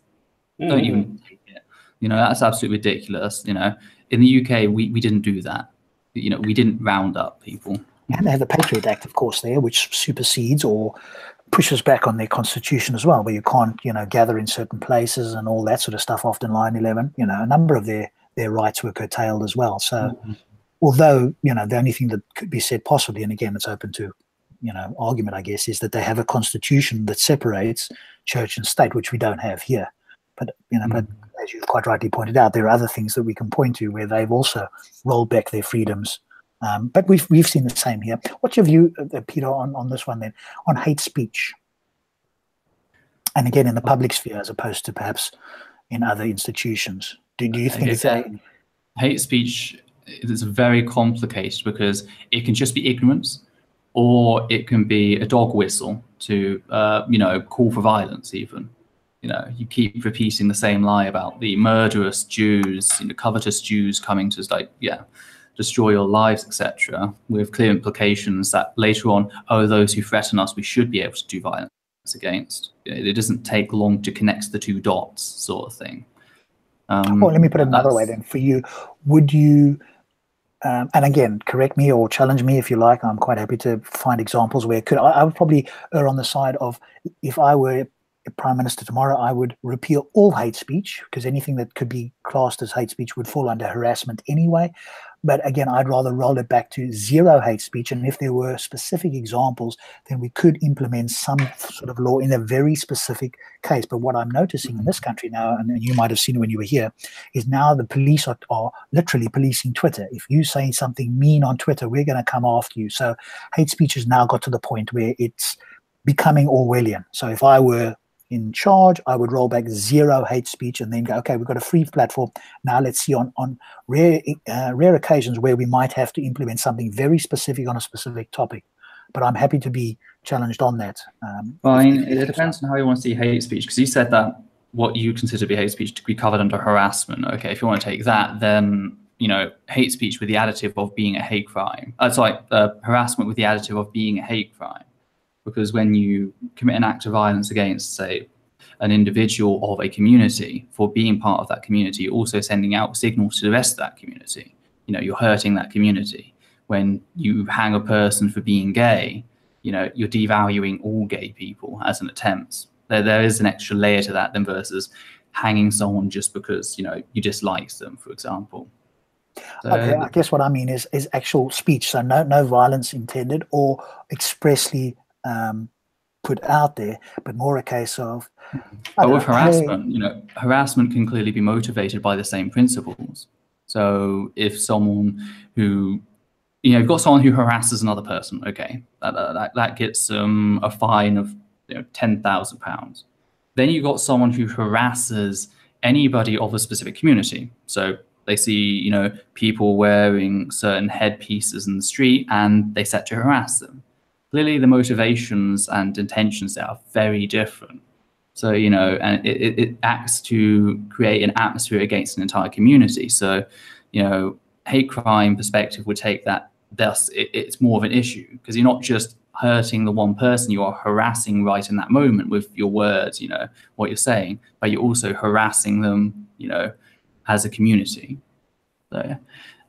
don't even take it. You know, that's absolutely ridiculous, you know. In the UK, we didn't do that. You know, we didn't round up people. And they have the Patriot Act, of course, there, which supersedes or pushes back on their constitution as well, where you can't, you know, gather in certain places and all that sort of stuff after 9/11. You know, a number of their rights were curtailed as well. So although, you know, the only thing that could be said possibly, and again, it's open to, you know, argument, I guess, is that they have a constitution that separates church and state, which we don't have here. But, you know, but as you've quite rightly pointed out, there are other things that we can point to where they've also rolled back their freedoms. But we've seen the same here. What's your view, Peter, on this one then, on hate speech? And again, in the public sphere as opposed to perhaps in other institutions. Do you think it's hate speech is very complicated because it can just be ignorance, or it can be a dog whistle to, you know, call for violence even. You know, you keep repeating the same lie about the murderous Jews, you know, covetous Jews coming to, like, yeah, destroy your lives, etc., with clear implications that later on, oh, those who threaten us, we should be able to do violence against. It doesn't take long to connect the two dots, sort of thing. Well, let me put it another way then. For you, would you, and again, correct me or challenge me if you like, I'm quite happy to find examples where I would probably err on the side of, if I were Prime Minister tomorrow, I would repeal all hate speech, because anything that could be classed as hate speech would fall under harassment anyway. But again, I'd rather roll it back to zero hate speech. And if there were specific examples, then we could implement some sort of law in a very specific case. But what I'm noticing in this country now, and you might have seen it when you were here, is now the police are literally policing Twitter. If you say something mean on Twitter, we're going to come after you. So hate speech has now got to the point where it's becoming Orwellian. So if I were in charge, I would roll back zero hate speech and then go, okay, we've got a free platform. Now let's see on rare occasions where we might have to implement something very specific on a specific topic. But I'm happy to be challenged on that. Well, I mean, it depends on how you want to see hate speech, because you said that what you consider to be hate speech to be covered under harassment. Okay, if you want to take that, then hate speech with the additive of being a hate crime. Harassment with the additive of being a hate crime. Because when you commit an act of violence against, say, an individual of a community for being part of that community, you're also sending out signals to the rest of that community. You're hurting that community. When you hang a person for being gay, you're devaluing all gay people as an attempt. There is an extra layer to that than versus hanging someone just because, you dislike them, for example. So, okay, I guess what I mean is actual speech. So no violence intended or expressly put out there, but more a case of. But with harassment, harassment can clearly be motivated by the same principles. So if someone who, you've got someone who harasses another person, okay, that gets a fine of £10,000. Then you've got someone who harasses anybody of a specific community. So they see, people wearing certain headpieces in the street and they set to harass them. Clearly the motivations and intentions there are very different. So, and it acts to create an atmosphere against an entire community. So, hate crime perspective would take that, thus it's more of an issue because you're not just hurting the one person, you are harassing right in that moment with your words, what you're saying, but you're also harassing them, as a community. So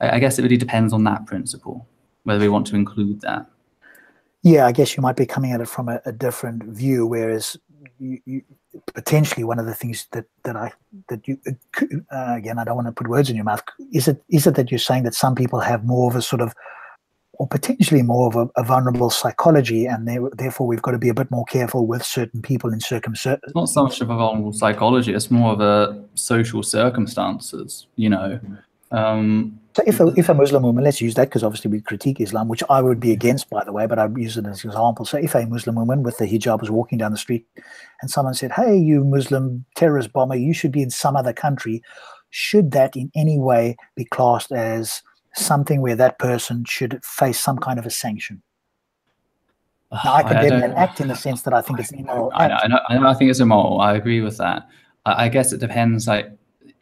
I guess it really depends on that principle, whether we want to include that. Yeah, I guess you might be coming at it from a different view, whereas you potentially one of the things that you again, I don't want to put words in your mouth. Is it that you're saying that some people have more of a sort of, or potentially more of a vulnerable psychology, and therefore we've got to be a bit more careful with certain people in circumstances? It's not so much of a vulnerable psychology; it's more of a social circumstances. So if a Muslim woman, let's use that because obviously we critique Islam, which I would be against, by the way, but I use it as an example. So if a Muslim woman with the hijab was walking down the street and someone said, "Hey, you Muslim terrorist bomber, you should be in some other country," should that in any way be classed as something where that person should face some kind of a sanction? Now, I condemn that act in the sense that I think it's an immoral act. I think it's immoral. I agree with that. I guess it depends, like,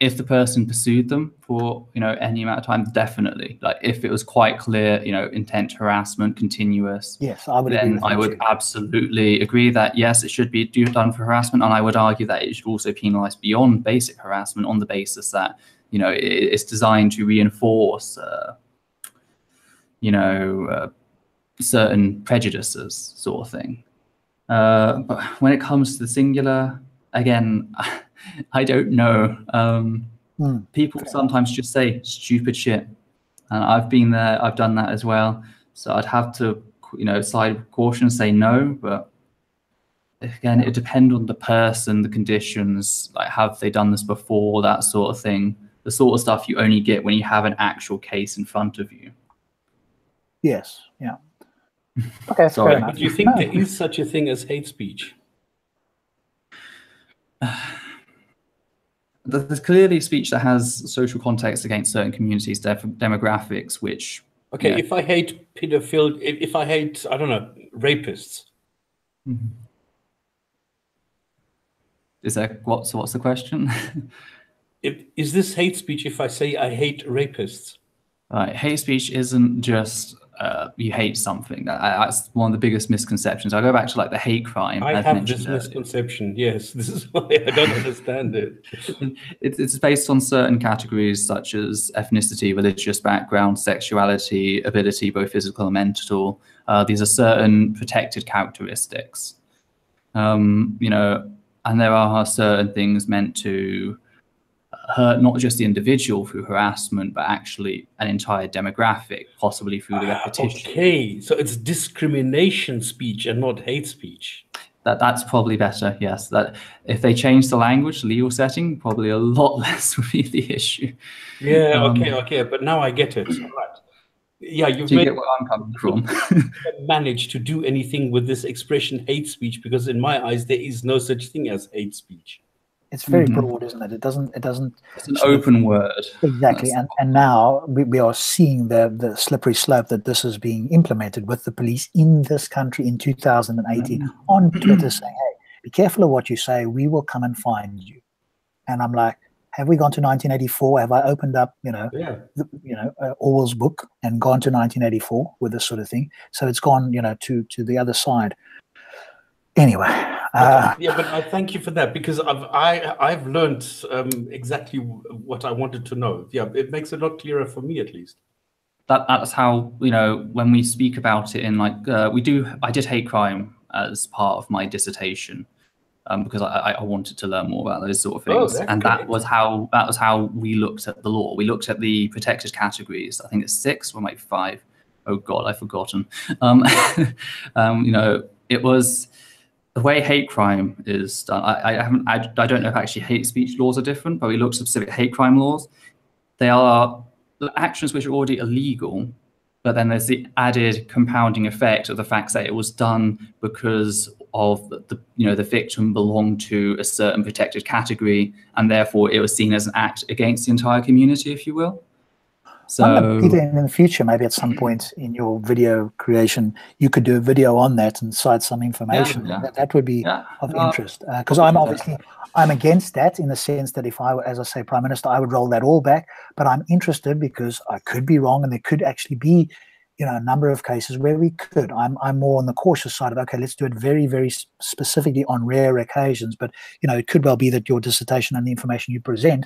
if the person pursued them for, any amount of time, definitely. Like, if it was quite clear, intent harassment, continuous, yes, I would then I would absolutely agree that, yes, it should be done for harassment. And I would argue that it should also penalize beyond basic harassment on the basis that, it's designed to reinforce, certain prejudices sort of thing. But when it comes to the singular, again, I don't know. People sometimes just say stupid shit. And I've been there, I've done that as well. So I'd have to, side with caution, say no. But again, it depends on the person, the conditions, like have they done this before, that sort of thing. The sort of stuff you only get when you have an actual case in front of you. Yes, yeah. Okay, sorry. Do you think there is such a thing as hate speech? There's clearly speech that has social context against certain communities, demographics, which... Okay, if I hate pedophile, if I hate, I don't know, rapists. Mm-hmm. Is that, what's the question? Is this hate speech if I say I hate rapists? Right, hate speech isn't just you hate something. That's one of the biggest misconceptions. I go back to like the hate crime. I have this misconception. Yes, this is why I don't understand it. It's based on certain categories such as ethnicity, religious background, sexuality, ability, both physical and mental. These are certain protected characteristics. And there are certain things meant to hurt not just the individual through harassment, but actually an entire demographic, possibly through the repetition. Okay, so it's discrimination speech and not hate speech. That's probably better, yes. That if they change the language, legal setting, probably a lot less would be the issue. Yeah, okay, but now I get it. All right. Yeah, you get where I'm coming from. Managed to do anything with this expression hate speech, because in my eyes there is no such thing as hate speech. It's very broad, isn't it? It doesn't. It's an open word. Exactly, and now we are seeing the slippery slope that this is being implemented with the police in this country in 2018 on Twitter saying, "Hey, be careful of what you say. We will come and find you." And I'm like, have we gone to 1984? Have I opened up, Orwell's book and gone to 1984 with this sort of thing? So it's gone, to the other side. Anyway. But I thank you for that, because I've learned exactly what I wanted to know. Yeah, it makes it a lot clearer for me, at least. That's how, when we speak about it in I did hate crime as part of my dissertation, because I wanted to learn more about those sort of things. And great. that was how we looked at the law. We looked at the protected categories. I think it's 6 or maybe 5. Oh God, I've forgotten. It was the way hate crime is done. I don't know if actually hate speech laws are different, but we looked at specific hate crime laws. They are the actions which are already illegal, but then there's the added compounding effect of the fact that it was done because of the victim belonged to a certain protected category, and therefore it was seen as an act against the entire community, if you will. So, Peter, in the future, maybe at some point in your video creation, you could do a video on that and cite some information. That would be of interest, because I'm against that in the sense that if I were, as I say, Prime Minister, I would roll that all back. But I'm interested because I could be wrong, and there could actually be, a number of cases where we could. I'm more on the cautious side of, okay, let's do it very, very specifically on rare occasions. But it could well be that your dissertation and the information you present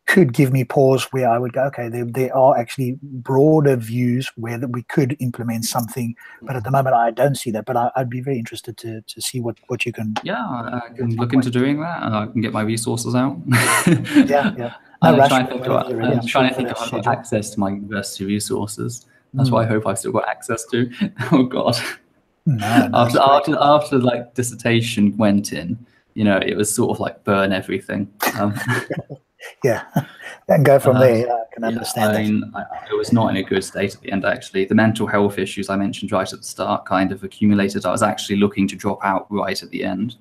could give me pause where I would go, okay, there are actually broader views where that we could implement something, but at the moment I don't see that. But I'd be very interested to see what you can. Yeah, I can look into doing that, and I can get my resources out. Yeah. I'm trying to think if I've got access to my university resources. That's what I hope I've still got access to. Oh God. No, after like dissertation went in, it was sort of like burn everything. Yeah, and go from there. I can understand that. I was not in a good state at the end, actually. The mental health issues I mentioned right at the start kind of accumulated. I was actually looking to drop out right at the end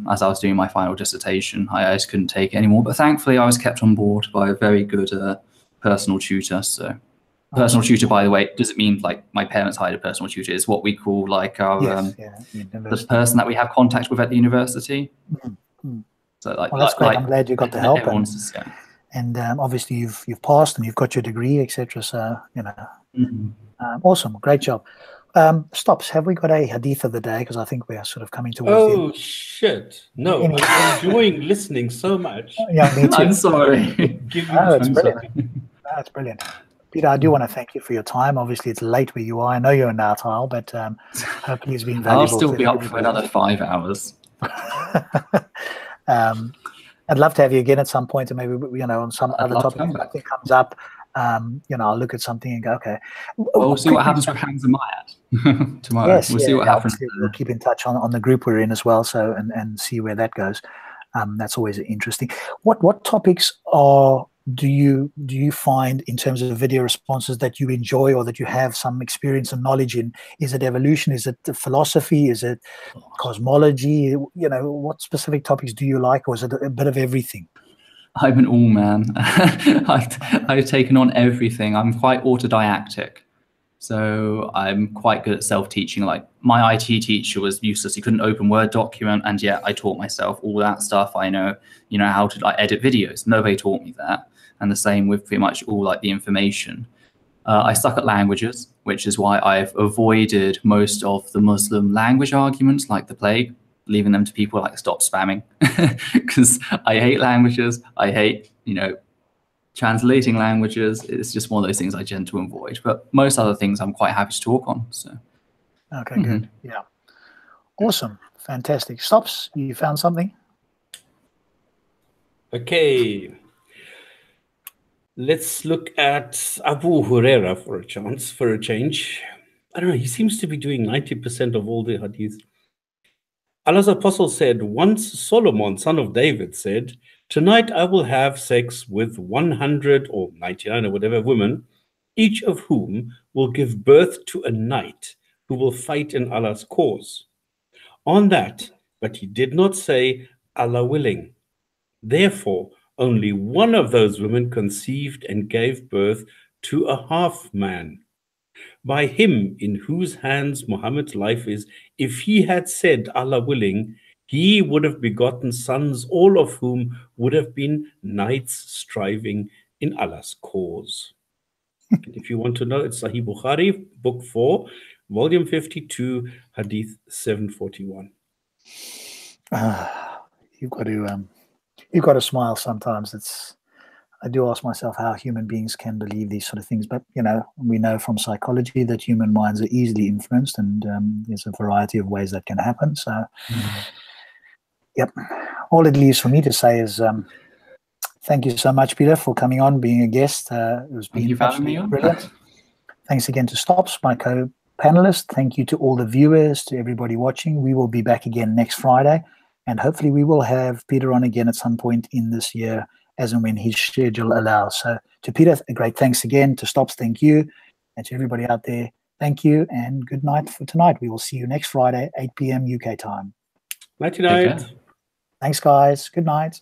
as I was doing my final dissertation. I just couldn't take it anymore. But thankfully, I was kept on board by a very good personal tutor. So personal tutor, by the way, doesn't mean like my parents hired a personal tutor. It's what we call like our the person that we have contact with at the university. Mm-hmm. So like, well, that's great. I'm glad you got the help, and obviously you've passed and you've got your degree, etc. So awesome, great job. Stops. Have we got a hadith of the day? Because I think we are sort of coming towards. Oh shit! No, I'm enjoying listening so much. Yeah, me too. I'm sorry. It's brilliant. That's brilliant. Peter, I do want to thank you for your time. Obviously, it's late where you are. I know you're in Natal, but hopefully it's been valuable. I'll still be up for another 5 hours. I'd love to have you again at some point, and maybe on some other topic that comes up. I'll look at something and go, okay. We'll see what happens with Hamza Myatt tomorrow. Yes, we'll see what happens. We'll keep in touch on the group we're in as well, so and see where that goes. That's always interesting. What topics do you find in terms of video responses that you enjoy or that you have some experience and knowledge in? Is it evolution? Is it philosophy? Is it cosmology? What specific topics do you like, or is it a bit of everything? I'm an all-man. I've taken on everything. I'm quite autodidactic. So I'm quite good at self-teaching. Like my IT teacher was useless. He couldn't open Word document, and yet I taught myself all that stuff. I know, how to edit videos. Nobody taught me that. And the same with pretty much all the information. I suck at languages, which is why I've avoided most of the Muslim language arguments like the plague, leaving them to people like stop spamming, because I hate languages. I hate, translating languages. It's just one of those things I tend to avoid. But most other things I'm quite happy to talk on. So. Okay, good. Yeah. Awesome. Fantastic. Stops, you found something? Okay. Let's look at Abu Huraira for a change. I don't know, he seems to be doing 90% of all the hadith. Allah's apostle said, once Solomon, son of David, said, tonight I will have sex with 100 or 99 or whatever women, each of whom will give birth to a knight who will fight in Allah's cause. On that, but he did not say, Allah willing. Therefore, only one of those women conceived and gave birth to a half-man. By him in whose hands Muhammad's life is, if he had said, Allah willing, He would have begotten sons, all of whom would have been knights striving in Allah's cause. If you want to know, it's Sahih Bukhari, book 4, volume 52, hadith 741. You've got to smile sometimes. I do ask myself how human beings can believe these sort of things, but we know from psychology that human minds are easily influenced, and there's a variety of ways that can happen. So, yep. All it leaves for me to say is thank you so much, Peter, for coming on, being a guest. It was been absolutely brilliant. Thanks again to Stops, my co-panelist. Thank you to all the viewers, to everybody watching. We will be back again next Friday, and hopefully we will have Peter on again at some point in this year, as and when his schedule allows. So to Peter, a great thanks again. To Stops, thank you. And to everybody out there, thank you, and good night for tonight. We will see you next Friday, 8 p.m. UK time. Nighty night. Thanks, guys. Good night.